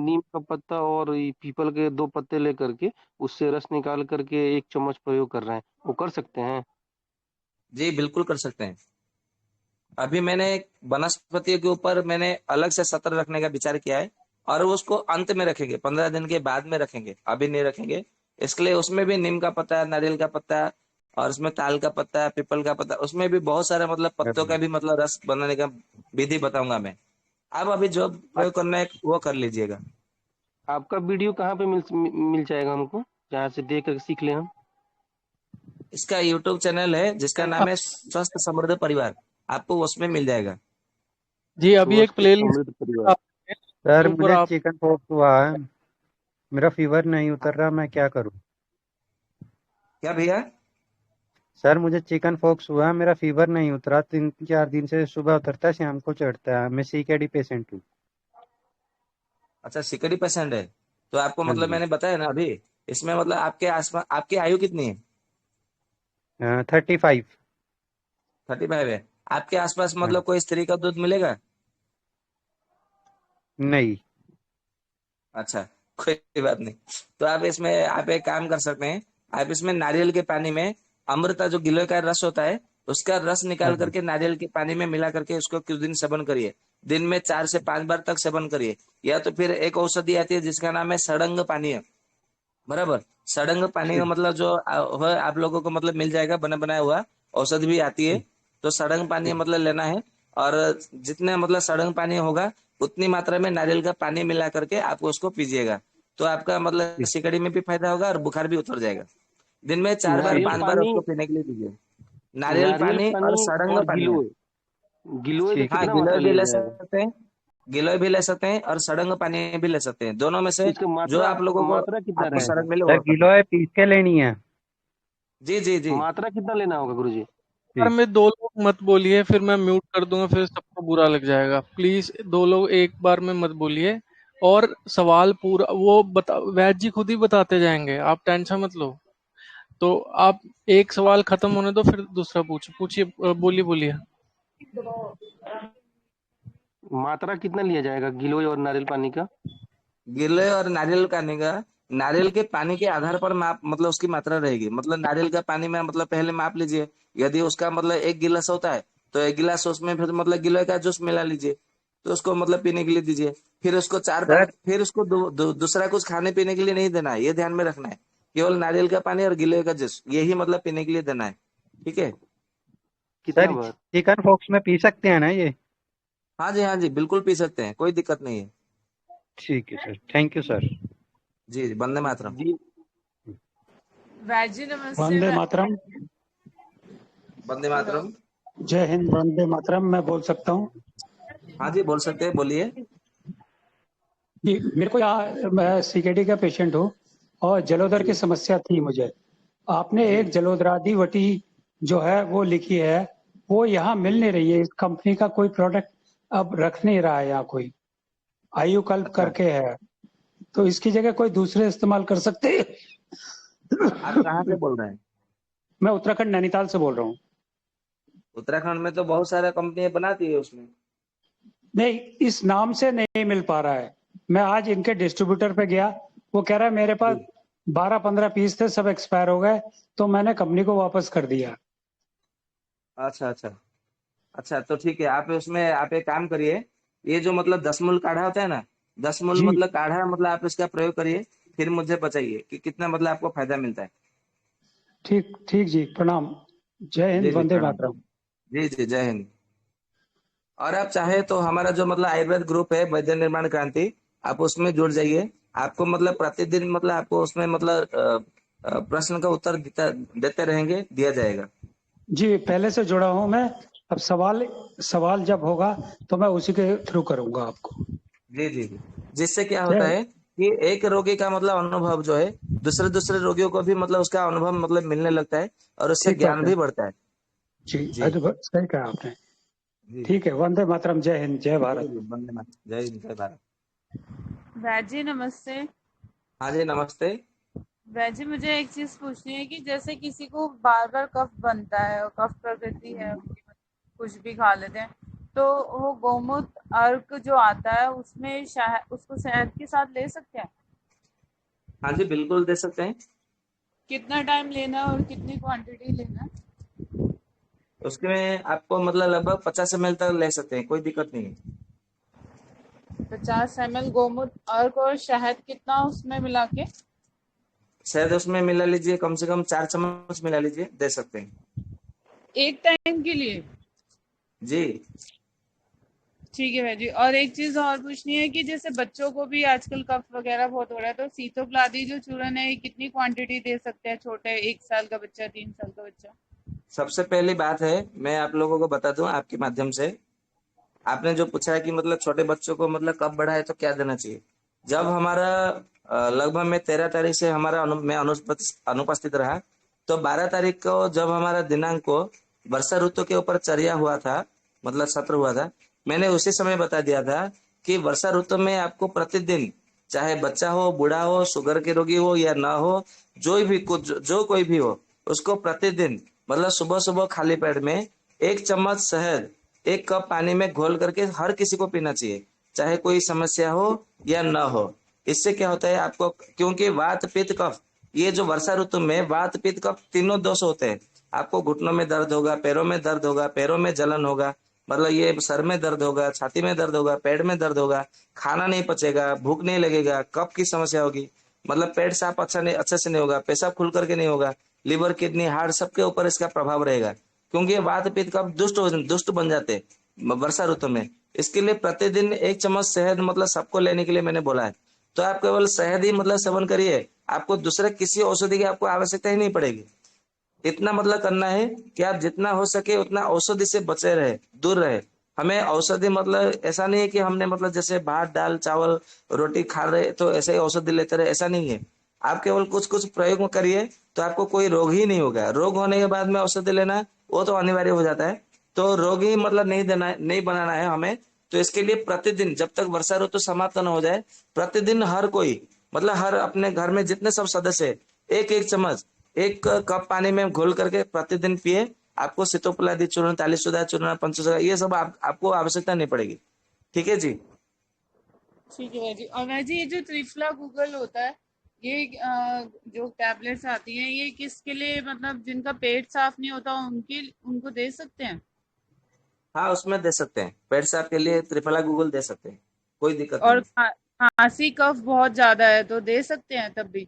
नीम का पत्ता और ये पीपल के 2 पत्ते लेकर के उससे रस निकाल करके 1 चम्मच प्रयोग कर रहे हैं, वो कर सकते हैं? जी बिल्कुल कर सकते हैं। अभी मैंने वनस्पतियों के ऊपर मैंने अलग से सत्र रखने का विचार किया है, और उसको अंत में रखेंगे, 15 दिन के बाद में रखेंगे, अभी नहीं रखेंगे। इसके लिए उसमें भी नीम का पत्ता, नारियल का पत्ता, और उसमें ताल का पत्ता, पीपल का पत्ता, उसमें भी बहुत सारे मतलब पत्तों का भी मतलब रस बनाने का विधि बताऊंगा मैं। आप अभी जो प्रयोग करना है वो कर लीजिएगा। आपका वीडियो कहाँ पे मिल जाएगा हमको, जहाँ से देख कर सीख ले हम? इसका यूट्यूब चैनल है जिसका नाम है स्वस्थ समृद्ध परिवार, आपको उसमें मिल जाएगा। जी, अभी एक स्वस्थ समृद्ध प्लेलिस्ट परिवार। के सर ऊपर मुझे आप चिकन पॉक्स हुआ है, मेरा फीवर नहीं उतर रहा, मैं क्या करूं? क्या भैया? सर मुझे चिकन पॉक्स हुआ है, मेरा फीवर नहीं उतरा, 3-4 दिन से सुबह उतरता है, शाम को चढ़ता है। मैं सीकेडी पेशेंट हूँ। अच्छा, सिकड़ी पेशेंट है। तो आपको हाँ मतलब जी। मैंने बताया ना अभी, इसमें मतलब आपके आसपास आपकी आयु कितनी है? 35। 35 है। आपके आसपास हाँ। मतलब कोई स्त्री का दूध मिलेगा? नहीं। अच्छा, कोई बात नहीं। तो आप इसमें आप एक काम कर सकते हैं, आप इसमें नारियल के पानी में अमृता जो गिलोय का रस होता है, उसका रस हाँ निकाल जी। करके नारियल के पानी में मिला करके उसको कुछ दिन सेवन करिए। दिन में 4 से 5 बार तक सेवन करिए। या तो फिर एक औषधि आती है जिसका नाम है सड़ंग पानी, बराबर। सड़ंग पानी का ठीक। मतलब जो है आप लोगों को मतलब मिल जाएगा, बना बनाया हुआ औषधि भी आती है। ठीक। तो सड़ंग पानी ठीक। मतलब लेना है। और जितने मतलब सड़ंग पानी होगा उतनी मात्रा में नारियल का पानी मिला करके आप उसको पीजिएगा। तो आपका मतलब ठीक। सिकड़ी में भी फायदा होगा और बुखार भी उतर जाएगा। दिन में 4 बार ठीक नारियल 5 बार पानी, उसको पीने के लिए दीजिए। नारियल पानी और सड़ंग और पानी है। गिलोय, गिलोय का ठीक। हाँ, कितना गिलोय मात्रा भी लिया ले जाएगा? सकते हैं, गिलोय भी ले सकते हैं और सड़ंग पानी भी ले सकते हैं, दोनों में से इसका जो मात्रा, आप लोगों को मात्रा कितना आपको रहेगा? सड़क मिले सर वो कर। किलो है, पीस के लेनी है? जी जी जी। मात्रा कितना लेना होगा गुरुजी? बार ठीक। में 2 लोग मत बोलिए, फिर मैं म्यूट कर दूँगा, फिर सबको बुरा लग जाएगा। प्लीज़ 2 लोग एक बार में मत बोलिए, और सवाल पूरा वो बता वैद जी खुद ही बताते जाएँगे, आप टेंशन मत लो। तो आप एक सवाल खत्म होने दो, फिर दूसरा पूछिए, बोलिए, बोलिए। मात्रा कितना लिया जाएगा गिलोय और नारियल पानी का? गिले और नारियल का निगा, नारियल के पानी के आधार पर माप मतलब उसकी मात्रा रहेगी। मतलब नारियल का पानी में मतलब पहले माप लीजिए, यदि उसका मतलब 1 गिलास होता है तो 1 गिलास उसमें फिर मतलब गिलोय का जूस मिला लीजिए। तो उसको मतलब पीने के लिए दीजिए। फिर उसको सर फिर उसको दूसरा कुछ खाने पीने के लिए नहीं देना है, ये ध्यान में रखना है। केवल नारियल का पानी और गिलोय का जूस यही मतलब पीने के लिए देना है। ठीक है? कितना सर बार? चिकन पॉक्स में पी सकते हैं ना ये? हाँ जी, हाँ जी, बिल्कुल पी सकते हैं, कोई दिक्कत नहीं है। ठीक है सर, थैंक यू सर। जी, वंदे मातरम। जी, वैजी नमस्ते। वंदे मातरम। वंदे हेलो। मातरम। जय हिंद, वंदे मातरम। मैं बोल सकता हूँ हाँ जी, बोल सकते हैं, बोलिए। कि मेरे को यहाँ, मैं सीकेडी का पेशेंट हूँ और जलोदर की जी समस्या थी मुझे। आपने जी। एक जलोदरादि वटी जो है वो लिखी है, वो यहाँ मिल नहीं रही है। इस कंपनी का कोई प्रोडक्ट अब रख नहीं रहा है यहाँ कोई। आयु कल्प अच्छा, करके है, तो इसकी जगह कोई दूसरे इस्तेमाल कर सकते हैं। आप कहाँ से बोल रहे हैं? मैं उत्तराखंड नैनीताल से बोल रहा हूँ। उत्तराखंड में तो बहुत सारा कंपनियां बनाती है उसमें। नहीं, इस नाम से नहीं मिल पा रहा है। मैं आज इनके डिस्ट्रीब्यूटर पे गया, वो कह रहा है मेरे पास जी। 12-15 पीस थे, सब एक्सपायर हो गए, तो मैंने कंपनी को वापस कर दिया। अच्छा अच्छा। अच्छा, तो ठीक है, आप उसमें आप एक काम करिए, ये जो मतलब 10 मूल काढ़ा होता है ना, 10 मूल जी, मतलब काढ़ा मतलब आप इसका प्रयोग करिए। फिर मुझे बताइए कि कितना मतलब आपको फायदा मिलता है। ठीक ठीक जी, प्रणाम। जय जी हिंद, जी, वंदे प्रणाम। मातरम। जी जी, जय हिंद। और आप चाहे तो हमारा जो मतलब आयुर्वेद ग्रुप है वैद्य निर्माण क्रांति, आप उसमें जुड़ जाइए। आपको मतलब प्रतिदिन मतलब आपको उसमें मतलब प्रश्न का उत्तर देते रहेंगे, दिया जाएगा। जी, पहले से जुड़ा हूं मैं। अब सवाल सवाल जब होगा तो मैं उसी के थ्रू करूंगा आपको। जी जी जी। जिससे क्या होता जय। है कि एक रोगी का मतलब अनुभव जो है दूसरे दूसरे रोगियों को भी मतलब उसका अनुभव मतलब मिलने लगता है, और उससे ठीक बात ज्ञान है भी बढ़ता है। जी, जी सही कहा आपने। जी जी। ठीक है, वंदे मातरम, जय हिंद, जय जी भारत। जी, वंदे मातरम, जय हिंद, जय भारत। वैजी नमस्ते। हाँ जी, नमस्ते। वैजी मुझे एक चीज पूछनी है कि जैसे किसी को बार बार कफ बनता है और कफ प्रकृति है उनकी, कुछ भी खा लेते हैं, तो वो गोमूत्र अर्क जो आता है उसमें शहद, उसको शहद के साथ ले सकते हैं? हाँ जी, बिल्कुल दे सकते हैं। कितना टाइम लेना है और कितनी क्वांटिटी लेना है? उसके में आपको मतलब लगभग 50 ml तक ले सकते हैं, कोई दिक्कत नहीं है। 50 ml गोमूत्र अर्क और शहद कितना उसमें मिला के? शायद उसमें मिला लीजिए, कम से कम 4 चम्मच मिला लीजिए, दे सकते हैं। एक टाइम के लिए? जी। ठीक है भाई जी। और एक चीज और पूछनी है कि जैसे बच्चों को भी आजकल कफ वगैरह बहुत हो रहा है, तो सीतोप्लादी जो चूर्ण है ये कितनी क्वांटिटी दे सकते हैं? छोटे 1 साल का बच्चा, 3 साल का बच्चा? सबसे पहली बात है, मैं आप लोगों को बता दूं आपके माध्यम से, आपने जो पूछा है कि मतलब छोटे बच्चों को मतलब कब बढ़ा है तो क्या देना चाहिए। जब हमारा लगभग में 13 तारीख से हमारा मैं अनुपस्थित रहा, तो 12 तारीख को जब हमारा दिनांक को वर्षा ऋतु के ऊपर चर्या हुआ था, मतलब सत्र हुआ था, मैंने उसी समय बता दिया था कि वर्षा ऋतु में आपको प्रतिदिन, चाहे बच्चा हो, बूढ़ा हो, शुगर के रोगी हो या ना हो, जो कोई भी हो, उसको प्रतिदिन मतलब सुबह सुबह खाली पेट में 1 चम्मच शहद 1 कप पानी में घोल करके हर किसी को पीना चाहिए, चाहे कोई समस्या हो या न हो। इससे क्या होता है आपको, क्योंकि वात पित्त कफ, ये जो वर्षा ऋतु में वात पित्त कफ तीनों दोष होते हैं। आपको घुटनों में दर्द होगा, पैरों में दर्द होगा, पैरों में जलन होगा, मतलब ये सर में दर्द होगा, छाती में दर्द होगा, पेट में दर्द होगा, खाना नहीं पचेगा, भूख नहीं लगेगा, कफ की समस्या होगी, मतलब पेट साफ अच्छे से नहीं होगा, पेशाब खुल करके नहीं होगा, लिवर किडनी हार्ट सबके ऊपर इसका प्रभाव रहेगा, क्योंकि ये वात पित्त कफ दुष्ट बन जाते हैं वर्षा ऋतु में। इसके लिए प्रतिदिन 1 चम्मच शहद मतलब सबको लेने के लिए मैंने बोला है। तो आप केवल शहद ही मतलब सेवन करिए, आपको दूसरे किसी औषधि की आपको आवश्यकता ही नहीं पड़ेगी। इतना मतलब करना है कि आप जितना हो सके उतना औषधि से बचे रहे, दूर रहे। हमें औषधि मतलब ऐसा नहीं है कि हमने मतलब जैसे भात दाल चावल रोटी खा रहे तो ऐसे ही औषधि लेते रहे, ऐसा नहीं है। आप केवल कुछ कुछ प्रयोग करिए तो आपको कोई रोग ही नहीं होगा। रोग होने के बाद में औषधि लेना वो तो अनिवार्य हो जाता है, तो रोग ही मतलब नहीं देना है, नहीं बनाना है हमें। तो इसके लिए प्रतिदिन जब तक वर्षा ऋतु समाप्त न हो जाए, प्रतिदिन हर कोई मतलब हर अपने घर में जितने सब सदस्य है, एक एक चम्मच 1 कप पानी में घोल करके प्रतिदिन पिए। आपको सितोपलादी चूर्ण, तालीसुदा चूर्ण, पंचसुदा ये सब आपको आवश्यकता नहीं पड़ेगी। ठीक है जी। ठीक है भाई जी। और भाई जी ये जो त्रिफला गूगल होता है, ये जो टैबलेट्स आती हैं, ये किसके लिए, मतलब जिनका पेट साफ नहीं होता उनके, उनको दे सकते हैं? हाँ, उसमें दे सकते हैं, पेट साफ के लिए त्रिफला गूगल दे सकते हैं, कोई दिक्कत नहीं और है। खांसी कफ बहुत ज्यादा है तो दे सकते हैं तब भी?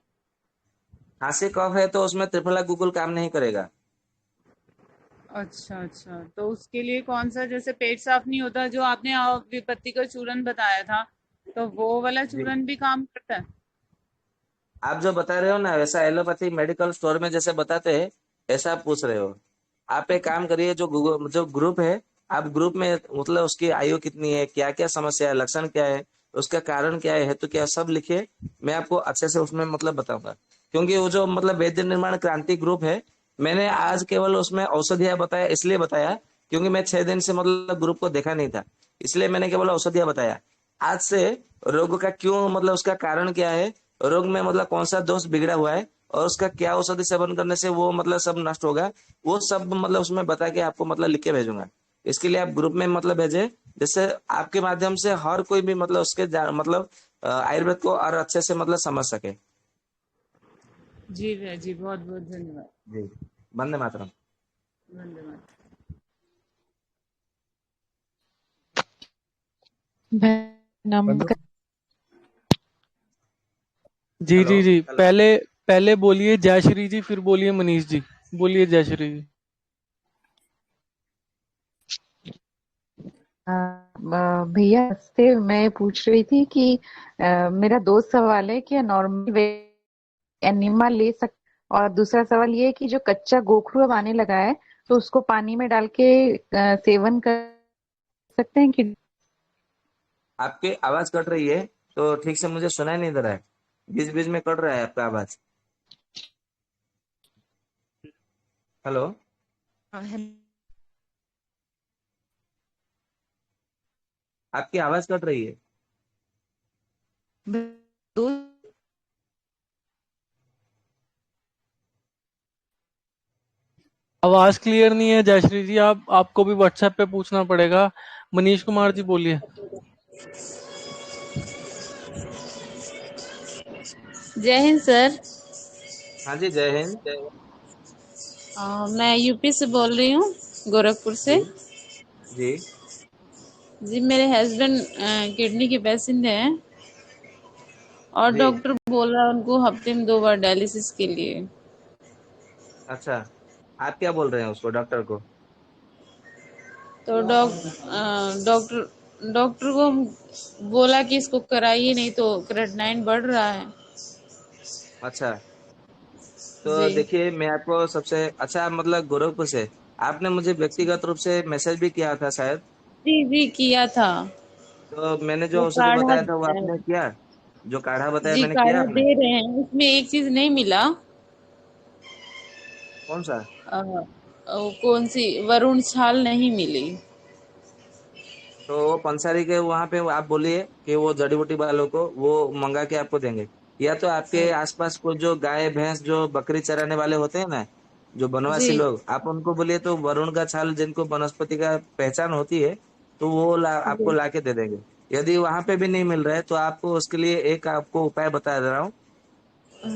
खांसी कफ है तो उसमें त्रिफला गूगल काम नहीं करेगा। अच्छा अच्छा, तो उसके लिए कौन सा, जैसे पेट साफ नहीं होता जो आपने विपत्ति का चूरन बताया था, तो वो वाला जी, चूरन भी काम करता है? आप जो बता रहे हो ना वैसा एलोपैथी मेडिकल स्टोर में जैसे बताते हैं, ऐसा आप पूछ रहे हो। आप एक काम करिए, जो ग्रुप है, आप ग्रुप में मतलब उसकी आयु कितनी है, क्या क्या समस्या है, लक्षण क्या है, उसका कारण क्या है, हेतु क्या है, सब लिखिए। मैं आपको अच्छे से उसमें मतलब बताऊंगा, क्योंकि वो जो मतलब वैद्य निर्माण क्रांति ग्रुप है, मैंने आज केवल उसमें औषधियां बताया, इसलिए बताया क्योंकि मैं 6 दिन से मतलब ग्रुप को देखा नहीं था, इसलिए मैंने केवल औषधियां बताया। आज से रोग का क्यों मतलब उसका कारण क्या है, रोग में मतलब कौन सा दोष बिगड़ा हुआ है और उसका क्या औषधि सेवन करने से वो मतलब सब नष्ट होगा, वो सब मतलब उसमें बता के आपको मतलब लिख के भेजूंगा। इसके लिए आप ग्रुप में मतलब भेजे, जिससे आपके माध्यम से हर कोई भी मतलब मतलब आयुर्वेद को और अच्छे से मतलब समझ सके। जी भैया जी, बहुत बहुत धन्यवाद। जी। वंदे मातरम। धन्यवाद। नमस्कार। जी हेलो। जी जी, पहले पहले बोलिए जयश्री जी, फिर बोलिए मनीष जी। बोलिए जयश्री जी। भैया नमस्ते, मैं पूछ रही थी कि मेरा दो सवाल है कि नॉर्मल वे एनिमा ले सक, और दूसरा सवाल ये है कि जो कच्चा गोखरू अब आने लगा है तो उसको पानी में डाल के सेवन कर सकते हैं कि? आपकी आवाज कट रही है, तो ठीक से मुझे सुनाई नहीं दे रहा है, बीच बीच में कट रहा है आपका आवाज। हेलो। आपकी आवाज कट रही है। दो आवाज क्लियर नहीं है जयश्री जी, आपको भी व्हाट्सएप पे पूछना पड़ेगा। मनीष कुमार जी बोलिए। जय हिंद सर। हाँ जी, जय हिंद। मैं यूपी से बोल रही हूँ, गोरखपुर से। जी जी जी मेरे हस्बैंड किडनी के पेशेंट हैं और जी। डॉक्टर बोल रहा है उनको हफ्ते में 2 बार डायलिसिस के लिए। अच्छा, आप क्या बोल रहे हैं उसको, डॉक्टर को? तो डॉक्टर डॉक्टर को बोला कि इसको कराइए नहीं तो क्रेटनाइन बढ़ रहा है। अच्छा, तो जी देखिए मैं आपको सबसे अच्छा, मतलब गोरखपुर से आपने मुझे व्यक्तिगत रूप से मैसेज भी किया था शायद। जी जी किया था। तो मैंने जो वो औषधि काढ़ा बताया था वो आपने किया? जो काढ़ा बताया जी मैंने किया काढ़ा आपने? दे रहे हैं, उसमें एक चीज नहीं मिला। कौन सा? वो कौन सी वरुण छाल नहीं मिली। तो वो पंसारी के वहां पे आप बोलिए कि वो जड़ी बूटी वालों को वो मंगा के आपको देंगे। या तो आपके आसपास को जो गाय भैंस जो बकरी चराने वाले होते हैं ना, जो जी बनवासी लोग, आप उनको बोलिए तो वरुण का छाल जिनको वनस्पति का पहचान होती है, तो वो आपको जी ला के दे देंगे। यदि वहां पे भी नहीं मिल रहा है तो आपको उसके लिए एक आपको उपाय बता दे रहा हूँ।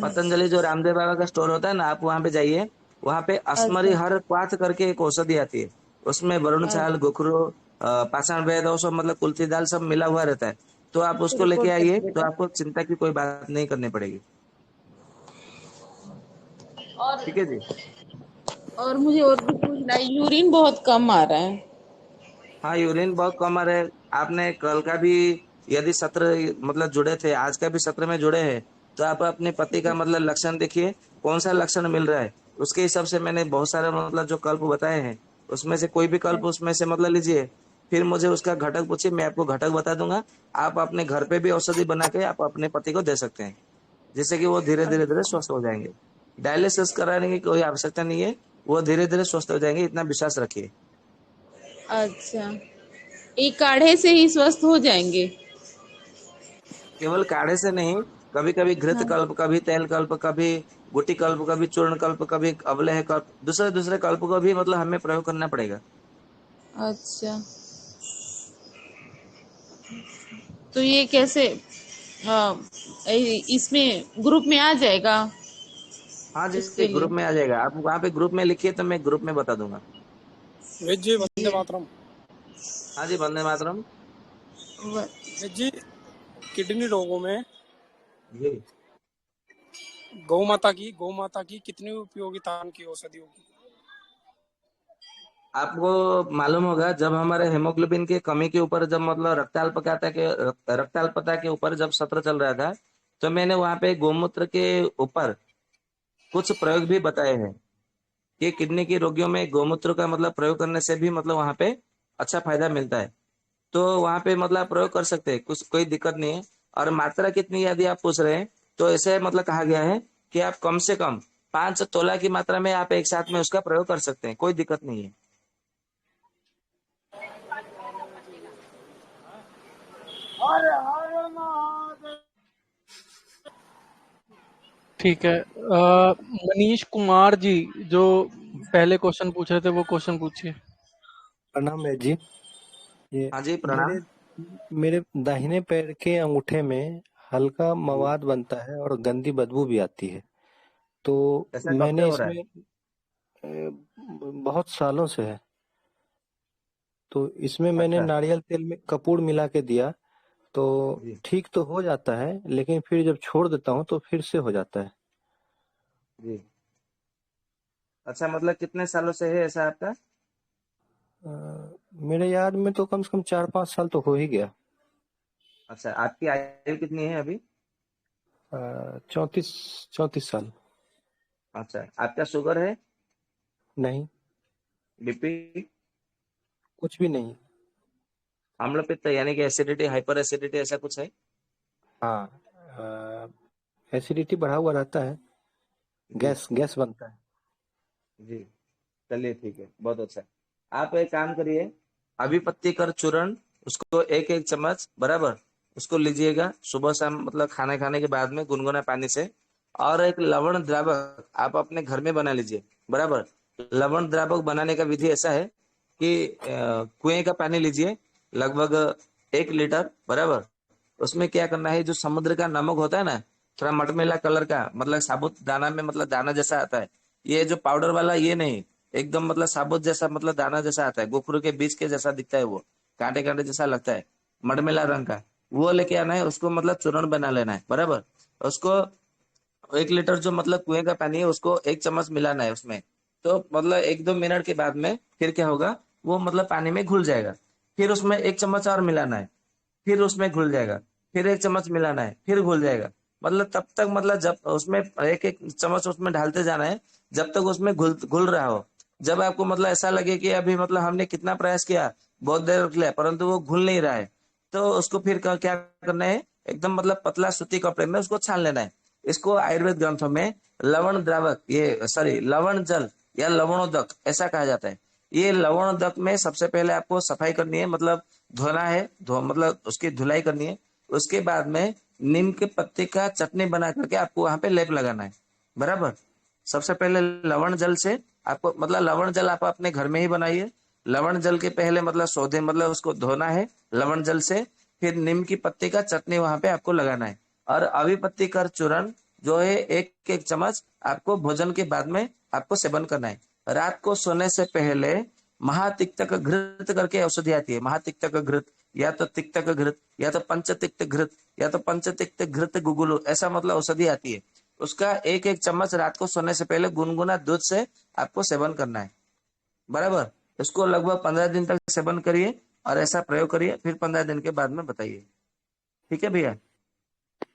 पतंजलि जो रामदेव बाबा का स्टोर होता है ना, आप वहां पे जाइए। वहां पे अस्मरी अच्छा हर क्वाथ करके एक औषधि आती है। उसमें वरुण छाल, अच्छा गोखरो, पाषाण वेद और सब, मतलब कुल्थी दाल सब मिला हुआ रहता है। तो आप उसको लेके रिपोर्ट आइए करिए तो बेटा। आपको चिंता की कोई बात नहीं करनी पड़ेगी। और ठीक है जी। और मुझे और भी पूछना है, यूरिन बहुत कम आ रहा है। हाँ, यूरिन बहुत कम आ रहा है। आपने कल का भी यदि सत्र मतलब जुड़े थे, आज का भी सत्र में जुड़े हैं, तो आप अपने पति का मतलब लक्षण देखिए, कौन सा लक्षण मिल रहा है। उसके हिसाब से मैंने बहुत सारे मतलब जो कल्प बताए हैं, उसमें से कोई भी कल्प उसमें से मतलब लीजिए। फिर मुझे उसका घटक पूछिए, मैं आपको घटक बता दूंगा। आप अपने घर पे भी औषधि बना के आप अपने पति को दे सकते हैं, जिससे कि वो धीरे धीरे धीरे स्वस्थ हो जाएंगे। डायलिसिस कराने की कोई आवश्यकता नहीं है, वो धीरे धीरे स्वस्थ हो जाएंगे, इतना विश्वास रखिए। अच्छा एक काढ़े से ही स्वस्थ हो जाएंगे? केवल काढ़े से नहीं, कभी कभी घृत हाँ कल्प, कभी तेल कल्प, कभी गुटी कल्प, कभी चूर्ण कल्प, कभी अवलेह कल्प, दूसरे दूसरे कल्प को भी मतलब हमें प्रयोग करना पड़ेगा। अच्छा तो ये कैसे इसमें ग्रुप में आ जाएगा हाँ जी, उसके ग्रुप लिए? में आ जाएगा। आप वहाँ पे ग्रुप में लिखिए तो मैं ग्रुप में बता दूंगा। वेद जी वंदे मातरम। हाँ जी, वंदे मातरम। व- वेद जी, किडनी रोगों में जी, गौ माता की कितनी उपयोगिता की औषधियों की? आपको मालूम होगा जब हमारे हेमोग्लोबिन की कमी के ऊपर, जब मतलब रक्ताल्पता के ऊपर जब सत्र चल रहा था, तो मैंने वहाँ पे गोमूत्र के ऊपर कुछ प्रयोग भी बताए हैं कि किडनी के रोगियों में गौमूत्र का मतलब प्रयोग करने से भी मतलब वहां पे अच्छा फायदा मिलता है। तो वहां पे मतलब आप प्रयोग कर सकते हैं, कुछ कोई दिक्कत नहीं है। और मात्रा कितनी यदि आप पूछ रहे हैं, तो ऐसे मतलब कहा गया है कि आप कम से कम 5 तोला की मात्रा में आप एक साथ में उसका प्रयोग कर सकते हैं, कोई दिक्कत नहीं है। ठीक है। मनीष कुमार जी, जो पहले क्वेश्चन पूछ रहे थे वो क्वेश्चन पूछिए। प्रणाम वैद जी। ये हाँ जी, मेरे प्रणाम। मेरे दाहिने पैर के अंगूठे में हल्का जी, मवाद बनता है और गंदी बदबू भी आती है। तो ऐसा कब से मैंने हो रहा है? इसमें बहुत सालों से है। तो इसमें मैंने अच्छा। नारियल तेल में कपूर मिला के दिया, तो जी ठीक तो हो जाता है, लेकिन फिर जब छोड़ देता हूँ तो फिर से हो जाता है। जी। अच्छा, मतलब कितने सालों से है ऐसा आपका? अ, मेरे याद में तो कम से कम 4-5 साल तो हो ही गया। अच्छा, आपकी आयु कितनी है अभी? 34 34 साल। अच्छा, आपका शुगर है? नहीं, बीपी? कुछ भी नहीं। अम्ल पित्त यानी कि एसिडिटी, हाइपर एसिडिटी, ऐसा कुछ है? हाँ, एसिडिटी बढ़ा हुआ रहता है, जी गैस गैस बनता है। जी। चलिए ठीक है, बहुत अच्छा। आप एक काम करिए, अभी पत्ती कर चूर्ण, उसको एक एक चम्मच बराबर उसको लीजिएगा सुबह शाम, मतलब खाना खाने के बाद में गुनगुना पानी से। और एक लवण द्रावक आप अपने घर में बना लीजिए, बराबर। लवण द्रावक बनाने का विधि ऐसा है कि कुएं का पानी लीजिए, लगभग 1 लीटर, बराबर। उसमें क्या करना है, जो समुद्र का नमक होता है ना, थोड़ा मटमैला कलर का, मतलब साबुत दाना में, मतलब दाना जैसा आता है, ये जो पाउडर वाला ये नहीं, एकदम मतलब साबुत जैसा मतलब दाना जैसा आता है, गोखरू के बीज के जैसा दिखता है, वो कांटे कांटे जैसा लगता है, मटमेला रंग का, वो लेके आना है। उसको मतलब चूर्ण बना लेना है, बराबर। उसको 1 लीटर जो मतलब कुएं का पानी है उसको 1 चम्मच मिलाना है उसमें। तो मतलब 1-2 मिनट के बाद में फिर क्या होगा, वो मतलब पानी में घुल जाएगा। फिर उसमें 1 चम्मच और मिलाना है, फिर उसमें घुल जाएगा। फिर 1 चम्मच मिलाना है, फिर घुल जाएगा। मतलब तब तक मतलब जब उसमें एक एक चम्मच उसमें डालते जाना है जब तक उसमें घुल घुल रहा हो। जब आपको मतलब ऐसा लगे कि अभी मतलब हमने कितना प्रयास किया, बहुत देर रख लिया, परंतु वो घुल नहीं रहा है, तो उसको फिर क्या करना है, एकदम मतलब पतला सूती कपड़े में उसको छान लेना है। इसको आयुर्वेद ग्रंथों में लवण द्रावक, ये सॉरी लवण जल या लवणोदक ऐसा कहा जाता है। ये लवणोदक में सबसे पहले आपको सफाई करनी है, मतलब धोना है, मतलब उसकी धुलाई करनी है। उसके बाद में नीम के पत्ते का चटनी बना करके आपको वहां पे लेप लगाना है, बराबर। सबसे पहले लवण जल से आपको मतलब लवण जल आप अपने घर में ही बनाइए। लवण जल के पहले मतलब सौदे मतलब उसको धोना है लवण जल से, फिर नीम की पत्ती का चटनी वहां पे आपको लगाना है। और अभिपत्ति कर चूर्ण जो है 1-1 चम्मच आपको भोजन के बाद में आपको सेवन करना है। रात को सोने से पहले महातिक्तक घृत करके औषधि आती है, महातिक्तक घृत, या तो तिक्तक घृत, या तो पंचतिक्त घृत, या तो पंचतिक्त घृत गुगुलु, ऐसा मतलब औषधि आती है। उसका 1-1 चम्मच रात को सोने से पहले गुनगुना दूध से आपको सेवन करना है, बराबर। इसको लगभग 15 दिन तक सेवन करिए और ऐसा प्रयोग करिए, फिर 15 दिन के बाद में बताइए। ठीक है भैया?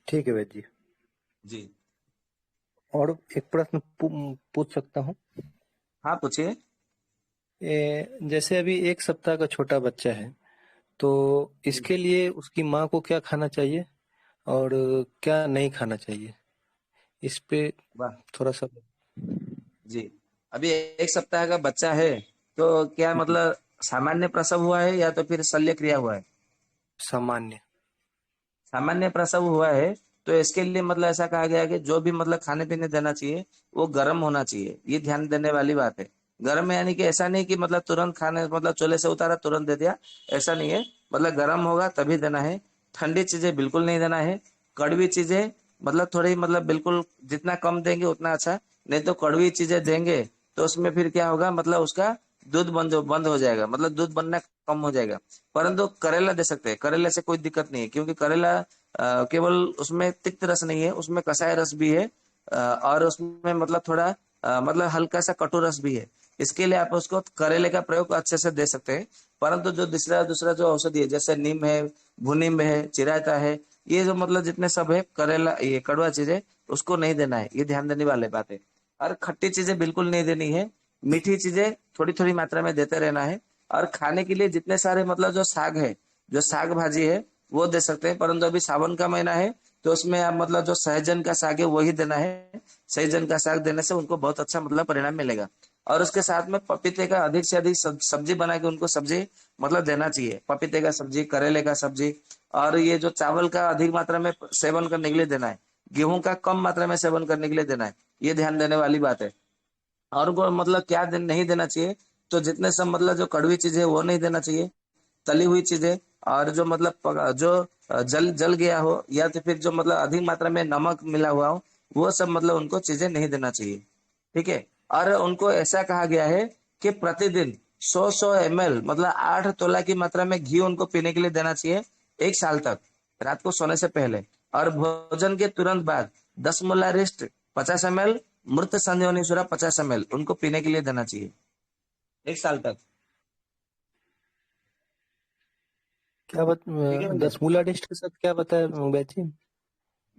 ठीक है वैद्य जी। जी और एक प्रश्न पूछ सकता हूँ? हाँ पूछिए। जैसे अभी 1 सप्ताह का छोटा बच्चा है, तो इसके लिए उसकी माँ को क्या खाना चाहिए और क्या नहीं खाना चाहिए, इस पे वाह थोड़ा सा। जी। अभी 1 सप्ताह का बच्चा है, तो क्या मतलब सामान्य प्रसव हुआ है या तो फिर शल्य क्रिया हुआ है? सामान्य। सामान्य प्रसव हुआ है, तो इसके लिए मतलब ऐसा कहा गया है कि जो भी मतलब खाने पीने देना चाहिए वो गर्म होना चाहिए। ये ध्यान देने वाली बात है। गर्म यानी कि ऐसा नहीं कि मतलब तुरंत खाने मतलब चूल्हे से उतारा तुरंत दे दिया, ऐसा नहीं है। मतलब गर्म होगा तभी देना है। ठंडी चीजें बिल्कुल नहीं देना है। कड़वी चीजें मतलब थोड़ी मतलब बिल्कुल जितना कम देंगे उतना अच्छा। नहीं तो कड़वी चीजें देंगे तो उसमें फिर क्या होगा, मतलब उसका दूध बंद हो जाएगा, मतलब दूध बनना कम हो जाएगा। परंतु करेला दे सकते हैं, करेले से कोई दिक्कत नहीं है, क्योंकि करेला केवल उसमें तिक्त रस नहीं है, उसमें कसाय रस भी है। और उसमें मतलब थोड़ा मतलब हल्का सा कटु रस भी है। इसके लिए आप उसको करेले का प्रयोग अच्छे से दे सकते हैं। परंतु जो दूसरा दूसरा जो औषधि है, जैसे नीम है, भूनीम है, चिरायता है, ये जो मतलब जितने सब है करेला, ये कड़वा चीजें उसको नहीं देना है। ये ध्यान देने वाले बात है। और खट्टी चीजें बिल्कुल नहीं देनी है। मीठी चीजें थोड़ी थोड़ी मात्रा में देते रहना है। और खाने के लिए जितने सारे मतलब जो साग है, जो साग भाजी है, वो दे सकते हैं। परंतु अभी सावन का महीना है, तो उसमें आप मतलब जो सहजन का साग है वही देना है। सहजन का साग देने से उनको बहुत अच्छा मतलब परिणाम मिलेगा। और उसके साथ में पपीते का अधिक से अधिक सब्जी बना के उनको सब्जी मतलब देना चाहिए। पपीते का सब्जी, करेले का सब्जी। और ये जो चावल का अधिक मात्रा में सेवन करने के लिए देना है। गेहूं का कम मात्रा में सेवन करने के लिए देना है। ये ध्यान देने वाली बात है। और को मतलब क्या नहीं देना चाहिए, तो जितने सब मतलब जो कड़वी चीजें वो नहीं देना चाहिए। तली हुई चीजें, और जो मतलब जो जल जल गया हो, या तो फिर जो मतलब अधिक मात्रा में नमक मिला हुआ हो, वो सब मतलब उनको चीजें नहीं देना चाहिए। ठीक है। और उनको ऐसा कहा गया है कि प्रतिदिन 100 ml मतलब 8 तोला की मात्रा में घी उनको पीने के लिए देना चाहिए 1 साल तक, रात को सोने से पहले। और भोजन के तुरंत बाद 10 मुलारिस्ट 50 ml, मृत संजीवनी सूरा 50 ml उनको पीने के लिए देना चाहिए 1 साल तक। क्या ठीक है भैया? 10 मूला डिस्ट के साथ क्या बताया वैद्य जी?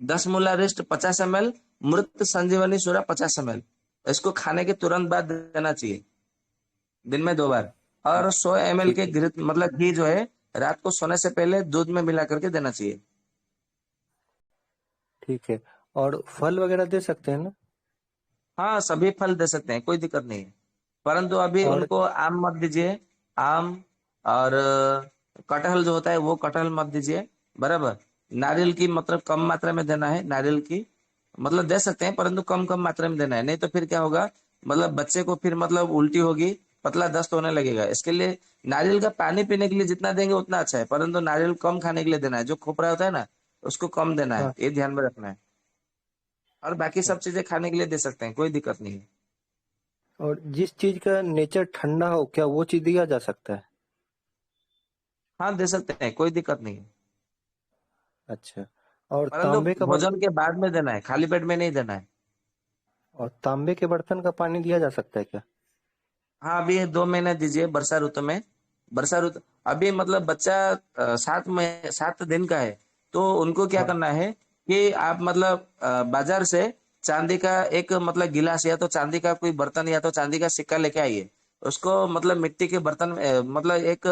10 मुलारिस्ट 50 ml, मृत संजीवनी सूरा 50 ml, इसको खाने के तुरंत बाद देना चाहिए, दिन में 2 बार। और 100 ml ठीक के है। घृत मतलब घी जो है रात को सोने से पहले दूध में मिला करके देना चाहिए। ठीक है। और फल वगैरह दे सकते हैं ना? हाँ सभी फल दे सकते हैं, कोई दिक्कत नहीं है। परंतु अभी और उनको आम मत दीजिए। आम और कटहल जो होता है वो कटहल मत दीजिए, बराबर। नारियल की मतलब कम मात्रा में देना है। नारियल की मतलब दे सकते हैं, परंतु कम कम मात्रा में देना है। नहीं तो फिर क्या होगा, मतलब बच्चे को फिर मतलब उल्टी होगी, पतला दस्त होने लगेगा। इसके लिए नारियल का पानी पीने के लिए जितना देंगे उतना अच्छा है, परंतु नारियल कम खाने के लिए देना है। जो खोपरा होता है ना, उसको कम देना है, हाँ। ये ध्यान में रखना है। और बाकी सब चीजें खाने के लिए दे सकते हैं, कोई दिक्कत नहीं है। और जिस चीज का नेचर ठंडा हो, क्या वो चीज दिया जा सकता है? हाँ दे सकते हैं, कोई दिक्कत नहीं है, अच्छा। और परंतु तांबे का भोजन बर्तन, के बाद में देना है, खाली पेट में नहीं देना है। और तांबे के बर्तन का पानी दिया जा सकता है क्या? हाँ अभी 2 महीने दीजिए, वर्षा ऋतु में। वर्षा ऋतु अभी मतलब बच्चा 7 दिन का है, तो उनको क्या हाँ। करना है कि आप मतलब बाजार से चांदी का एक मतलब गिलास या तो चांदी का कोई बर्तन या तो चांदी का सिक्का लेके आइए। उसको मतलब मिट्टी के बर्तन मतलब एक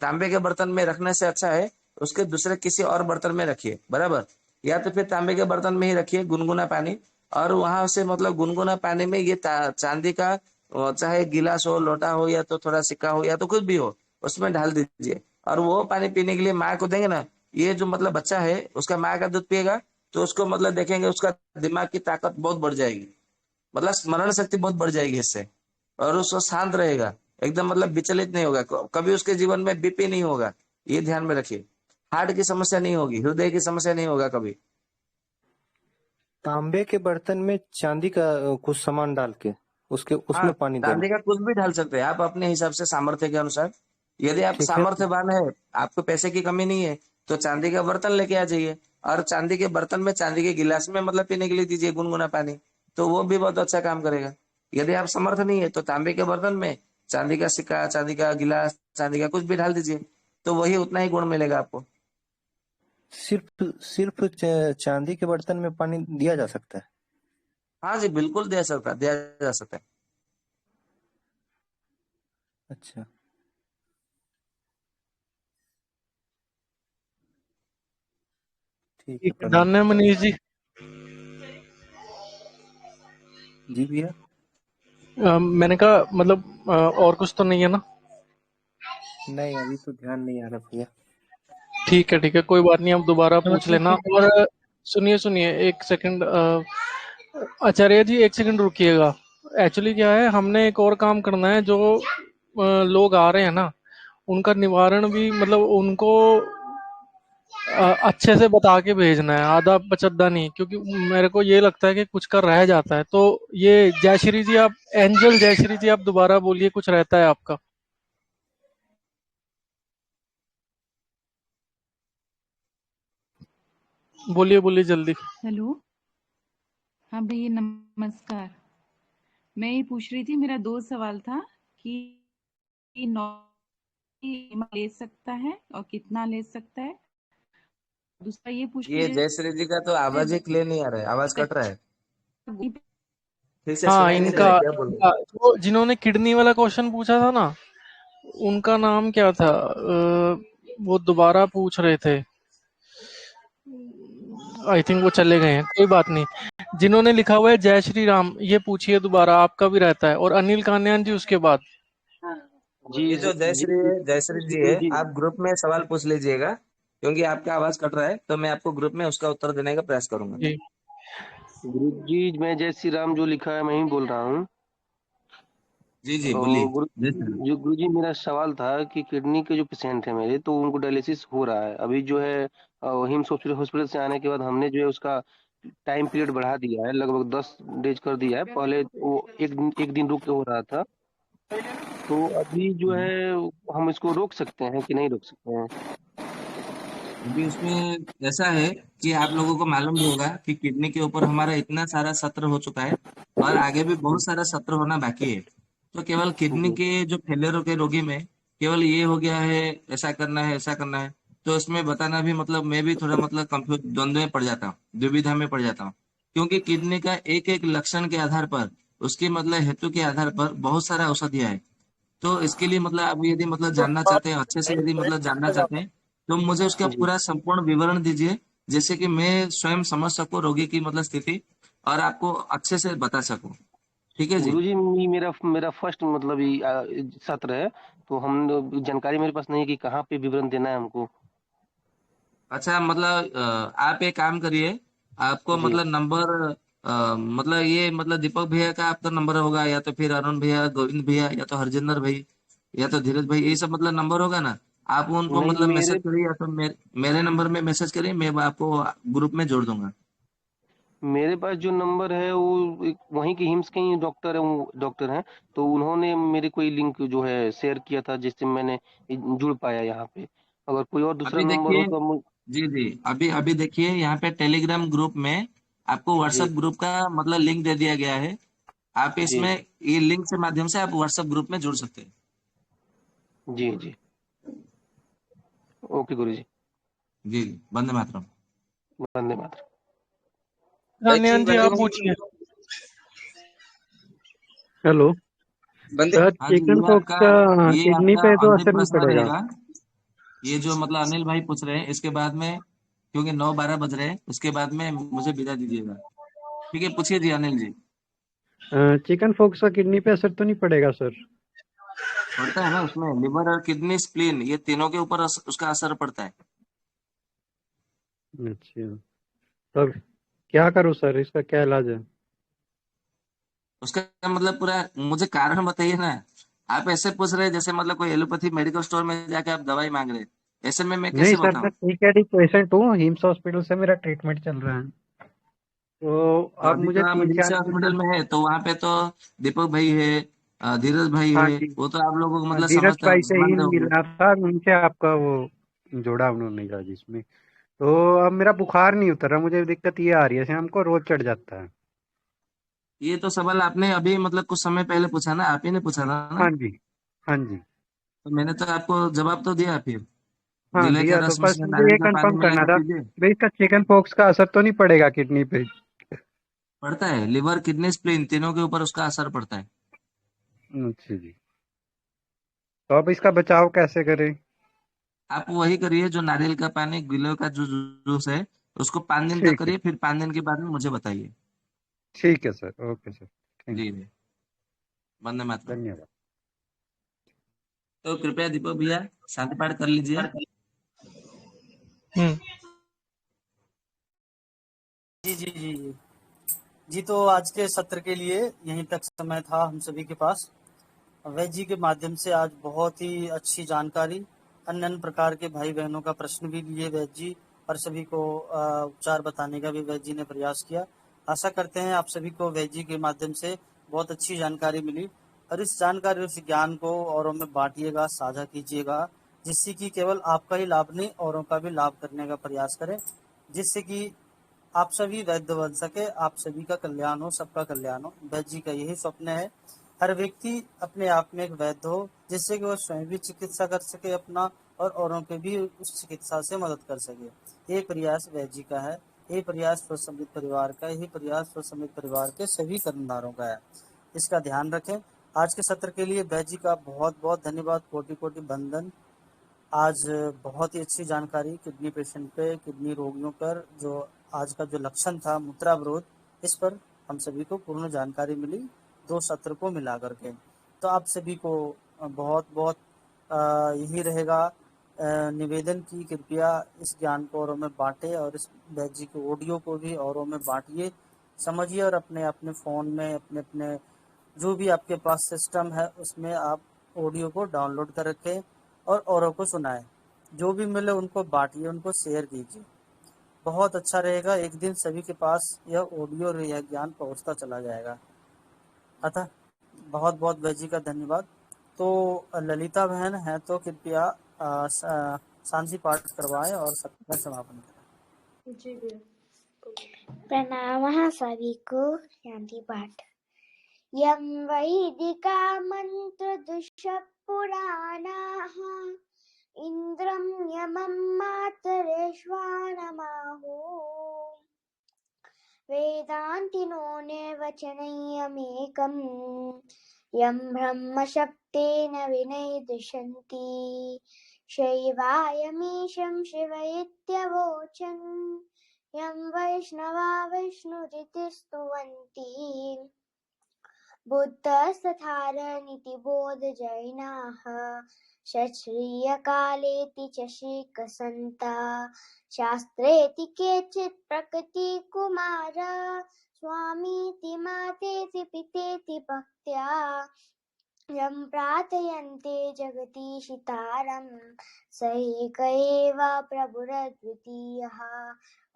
तांबे के बर्तन में रखने से अच्छा है उसके दूसरे किसी और बर्तन में रखिए, बराबर। या तो फिर तांबे के बर्तन में ही रखिए गुनगुना पानी, और वहां से मतलब गुनगुना पानी में ये चांदी का चाहे गिलास हो, लोटा हो, या तो थोड़ा सिक्का हो, या तो कुछ भी हो, उसमें डाल दीजिए। और वो पानी पीने के लिए माँ को देंगे ना, ये जो मतलब बच्चा है उसका माँ का दूध पिएगा, तो उसको मतलब देखेंगे उसका दिमाग की ताकत बहुत बढ़ जाएगी, मतलब स्मरण शक्ति बहुत बढ़ जाएगी इससे। और उसको शांत रहेगा, एकदम मतलब विचलित नहीं होगा, कभी उसके जीवन में बीपी नहीं होगा, ये ध्यान में रखिए। हार्ट की समस्या नहीं होगी, हृदय की समस्या नहीं होगा कभी। तांबे के बर्तन में चांदी का कुछ सामान डाल के उसके हाँ उसमें पानी देना। चांदी का कुछ भी डाल सकते हैं आप अपने हिसाब से, सामर्थ्य के अनुसार। यदि आप ठीक है। सामर्थ्यवान है, आपको पैसे की कमी नहीं है, तो चांदी का बर्तन लेके आ जाइए, और चांदी के बर्तन में चांदी के गिलास में मतलब पीने के लिए दीजिए गुनगुना पानी, तो वो भी बहुत अच्छा काम करेगा। यदि आप समर्थ नहीं है तो तांबे के बर्तन में चांदी का सिक्का, चांदी का गिलास, चांदी का कुछ भी डाल दीजिए, तो वही उतना ही गुण मिलेगा आपको। सिर्फ सिर्फ चांदी के बर्तन में पानी दिया जा सकता है? हाँ जी बिल्कुल दिया जा सकता है। अच्छा। ठीक है, ठीक है, प्रणाम। डन है मनीष जी। जी भैया। मैंने कहा मतलब और कुछ तो नहीं है ना? नहीं, अभी तो ध्यान नहीं आ रहा भैया। ठीक है, कोई बात नहीं, आप दोबारा पूछ नमस्ते लेना। जी। और सुनिए एक सेकंड, आचार्य जी एक सेकंड रुकिएगा। एक्चुअली क्या है, हमने एक और काम करना है, जो लोग आ रहे हैं ना, उनका निवारण भी मतलब उनको अच्छे से बता के भेजना है, आधा पचद्दा नहीं, क्योंकि मेरे को ये लगता है कि कुछ का रह जाता है। तो ये जयश्री जी, आप एंजल जयश्री जी, आप दोबारा बोलिए, कुछ रहता है आपका। बोलिए जल्दी। हेलो। हाँ भैया, नमस्कार। मैं ये पूछ रही थी, मेरा दो सवाल था कि ले सकता है और कितना ले सकता है। दूसरा ये पूछ ये रही जयश्री जी का तो आवाज ही क्लियर नहीं आ रहा है, आवाज कट रहा है, फिर से हाँ, सुनाई नहीं दे रहा इनका है, क्या बोल रहे हैं? जो जिन्होंने किडनी वाला क्वेश्चन पूछा था ना, उनका नाम क्या था? वो दोबारा पूछ रहे थे, आई थिंक वो चले गए हैं, कोई बात नहीं। जिन्होंने लिखा हुआ है जय श्री राम, ये पूछिए दोबारा, आपका भी रहता है। और अनिल कान्यान जी उसके बाद। जी ये जो जी जयश्री जी गुरु है, जी। आप ग्रुप में सवाल पूछ लीजिएगा, क्योंकि आपका आवाज कट रहा है, तो मैं आपको ग्रुप में उसका उत्तर देने का प्रयास करूंगा। जी गुरु जी, मैं जय श्री राम जो लिखा है मैं ही बोल रहा हूँ। जी जी बोलिए। और जय श्री राम। गुरु जी, मेरा सवाल था कि किडनी के जो पेशेंट है मेरे, तो उनको डायलिसिस हो रहा है अभी जो है। हिम्स हॉस्पिटल से आने के बाद हमने जो है उसका टाइम पीरियड बढ़ा दिया है, लगभग 10 डेज कर दिया है। पहले वो एक दिन रुक के हो रहा था, तो अभी जो है हम इसको रोक सकते हैं कि नहीं रोक सकते हैं? अभी उसमें ऐसा है कि आप लोगों को मालूम भी होगा कि किडनी के ऊपर हमारा इतना सारा सत्र हो चुका है, और आगे भी बहुत सारा सत्र होना बाकी है। तो केवल किडनी जी के जो फेलियर के रोगी में केवल ये हो गया है, ऐसा करना है ऐसा करना है, तो इसमें बताना भी मतलब मैं भी थोड़ा मतलब कंफ्यूज, द्वंद्व में पड़ जाता हूँ, दुविधा में पड़ जाता हूँ। क्योंकि किडनी का एक एक लक्षण के आधार पर, उसके मतलब हेतु के आधार पर बहुत सारा औषधियाँ है। तो इसके लिए मतलब आप यदि मतलब जानना चाहते हैं, अच्छे से यदि मतलब जानना चाहते हैं, तो मुझे उसका जी। पूरा संपूर्ण विवरण दीजिए, जैसे कि मैं स्वयं समझ सकूं रोगी की मतलब स्थिति, और आपको अच्छे से बता सकूं। ठीक है जी। गुरु जी, मेरा मेरा फर्स्ट मतलब ये सत्र है, तो हम जानकारी मेरे पास नहीं है कि कहाँ पे विवरण देना है हमको। अच्छा मतलब आप एक काम करिए, आपको जी मतलब नंबर मतलब ये मतलब दीपक भैया का आपका नंबर होगा, या तो फिर अरुण भैया, गोविंद भैया, या तो हरजिंदर भाई, या तो धीरज भाई, ये सब मतलब नंबर होगा ना। आप उनको नहीं, मतलब मैसेज मेरे करिए, या तो मेरे नंबर में मैसेज करिए, मैं आपको ग्रुप में जोड़ दूंगा। मेरे पास जो नंबर है वो एक वहीं के हिम्स के ही डॉक्टर है, वो डॉक्टर हैं, तो उन्होंने मेरे को लिंक जो है शेयर किया था, जिससे मैंने जुड़ पाया यहाँ पे। अगर कोई और दूसरा अभी नंबर हो देखिए, तो जी जी, अभी अभी देखिए यहाँ पे टेलीग्राम ग्रुप में आपको जी व्हाट्सएप ग्रुप का मतलब लिंक दे दिया गया है। आप जी इसमें ये लिंक से माध्यम से आप व्हाट्सएप ग्रुप में जुड़ सकते हैं। जी जी। ओके गुरु जी। जी, वंदे मातरम। वंदे मातरम। कन्यान जी आप पूछिए। हेलो सर, हाँ जी, चिकन पॉक्स का ये किडनी आपका पे तो अंतिम असर नहीं प्रश्न पड़ेगा? रहेगा। ये जो मतलब अनिल भाई पूछ रहे हैं, इसके बाद में क्योंकि 9:12 बज रहे हैं, उसके बाद में मुझे विदा दीजिएगा। ठीक है, पूछिए जी अनिल जी। चिकन पॉक्स का किडनी पे असर तो नहीं पड़ेगा सर? पड़ता है ना, उसमें लिवर और किडनी स्प्लीन ये तीनों के ऊपर उसका असर पड़ता है। अच्छा, तब क्या करूँ सर, इसका क्या इलाज है? उसका मतलब पूरा मुझे कारण बताइए ना। आप ऐसे पूछ रहे हैं जैसे मतलब कोई एलोपैथी मेडिकल स्टोर में जाके आप दवाई मांग रहे हैं। ऐसे में मैं नहीं कैसे सर, मैं बताऊं? सीकेडी पेशेंट हूँ, हिम्स हॉस्पिटल से मेरा ट्रीटमेंट चल रहा है। तो तो अब अभी मुझे तो आप तीन रिम्स चार दिन हॉस्पिटल से। में है, तो वहां पे तो दीपक भाई है, धीरज भाई हाँ है, जी। वो तो आप लोगों को हाँ, मतलब धीरज समझते भाई से ही समझ रहे होंगे। मिला था, उनसे आपका वो जोड़ा उन्होंने कहा जिसमें। तो अब मेरा बुखार नहीं उतर रहा, मुझे दिक्कत ये आ रही है, शाम को रोज चढ़ जाता है। ये तो सवाल आपने अभी मतलब कुछ समय पहले पूछा ना, आप ही ने पूछा था ना। हाँ जी। हाँ जी। तो मैंने तो आपको जवाब तो दिया फिर। हाँ गिले का दिया, तो रस बस उसमें मुझे नारियल ये का पानी कंफर्म मिला करना के था, पीजिए। भाई इसका चिकन पॉक्स का असर तो नहीं पड़ेगा किडनी पे? पड़ता है, लिवर किडनी स्प्लीन तीनों के ऊपर उसका असर पड़ता है। अच्छा जी। तो अब इसका बचाव कैसे करें? आप वही करिए जो नारियल का पानी, गिलोय का जो जूस है, उसको 5 दिन तक ठीक है। करिए, फिर 5 दिन के बाद में मुझे बताइए। ठीक है सर, ओके सर, थैंक जी यू। जी, वंदे मातरम। धन्यवाद। तो कृपया दीपक भैया शांति पाठ कर लीजिए। हम्म। जी जी जी जी जी। तो आज के सत्र के लिए यहीं तक समय था हम सभी के पास। वैद्य जी के माध्यम से आज बहुत ही अच्छी जानकारी, अन्य अन्य प्रकार के भाई बहनों का प्रश्न भी लिए वैद्य जी, और सभी को उपचार बताने का भी वैद्य जी ने प्रयास किया। आशा करते हैं आप सभी को वैद्य जी के माध्यम से बहुत अच्छी जानकारी मिली, और इस जानकारी उस ज्ञान को औरों में बांटिएगा, साझा कीजिएगा, जिससे कि केवल आपका ही लाभ नहीं, औरों का भी लाभ करने का प्रयास करें, जिससे कि आप सभी वैद्य बन सके, आप सभी का कल्याण हो, सबका कल्याण हो। वैद्य जी का यही स्वप्न है, हर व्यक्ति अपने आप में एक वैद्य हो, जिससे कि वह स्वयं भी चिकित्सा कर सके अपना, और औरों के भी उस चिकित्सा से मदद कर सके। ये प्रयास वैद्य जी का है, ये प्रयास स्वसमित परिवार का, यही प्रयास स्वसमित परिवार के सभी कर्मधारों का है। इसका ध्यान रखें। आज के सत्र के लिए वैद्य जी का बहुत बहुत धन्यवाद, कोटि कोटि बंदन। आज बहुत ही अच्छी जानकारी किडनी पेशेंट पे, किडनी रोगियों पर जो आज का जो लक्षण था मूत्रावरोध, इस पर हम सभी को पूर्ण जानकारी मिली 2 सत्र को मिला करके। तो आप सभी को बहुत बहुत यही रहेगा निवेदन की कृपया इस ज्ञान को औरों में बांटे, और इस वैद्य जी के ऑडियो को भी औरों में बांटिए, समझिए, और अपने अपने फ़ोन में, अपने अपने जो भी आपके पास सिस्टम है उसमें आप ऑडियो को डाउनलोड कर रखें और औरों को सुनाएं। जो भी मिले उनको बांटिए, उनको शेयर कीजिए, बहुत अच्छा रहेगा। एक दिन सभी के पास यह ऑडियो और यह ज्ञान पहुंचता चला जाएगा। अतः बहुत बहुत वैद्य जी का धन्यवाद। तो ललिता बहन है तो कृपया सांझी पाठ करवाएं और सत्र में समापन करें। जी भैया। प्रणामः सभी को। शांति पाठ। यं वैदिका मंत्रदुष्यः पुराणाः इंद्रं यमं मातरेश्वानमाहुः वेदान्तिनो निर्वचनीयमेकम् यं ब्रह्मशब्देन विनिर्दिशन्ति शैवायमीशं शिवयित्यवोचन् यं वैष्णवा विष्णुरिति स्तुवन्ति बुद्धस्तथारनिति बोधजैनाः षट्श्रियकालेति च शिकसन्ता शास्त्रेति केचित् प्रकृतिकुमार स्वामीति मातेति पितेति भक्त्या यं प्रार्थयन्ते जगदीशितारं स एक एव प्रभुरद्वितीयः।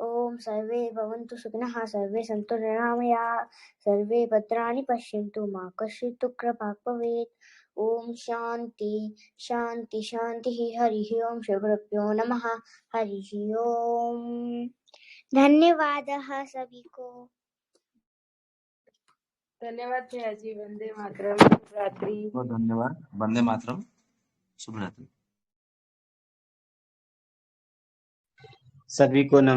ॐ सर्वे भवन्तु सुखिनः, सर्वे सन्तु निरामयाः, सर्वे भद्राणि पश्यन्तु, मा कश्चित् दुःखभाग् भवेत्। ॐ शान्ति शान्ति शान्तिः। हरिः ओम। श्री गुरुभ्यो नमः। हरिः ओम। धन्यवादः सभी को। धन्यवाद भैया जी। वंदे मातरम। शुभ रात्रि। बहुत धन्यवाद। वंदे मातरम। शुभ रात्रि। सभी को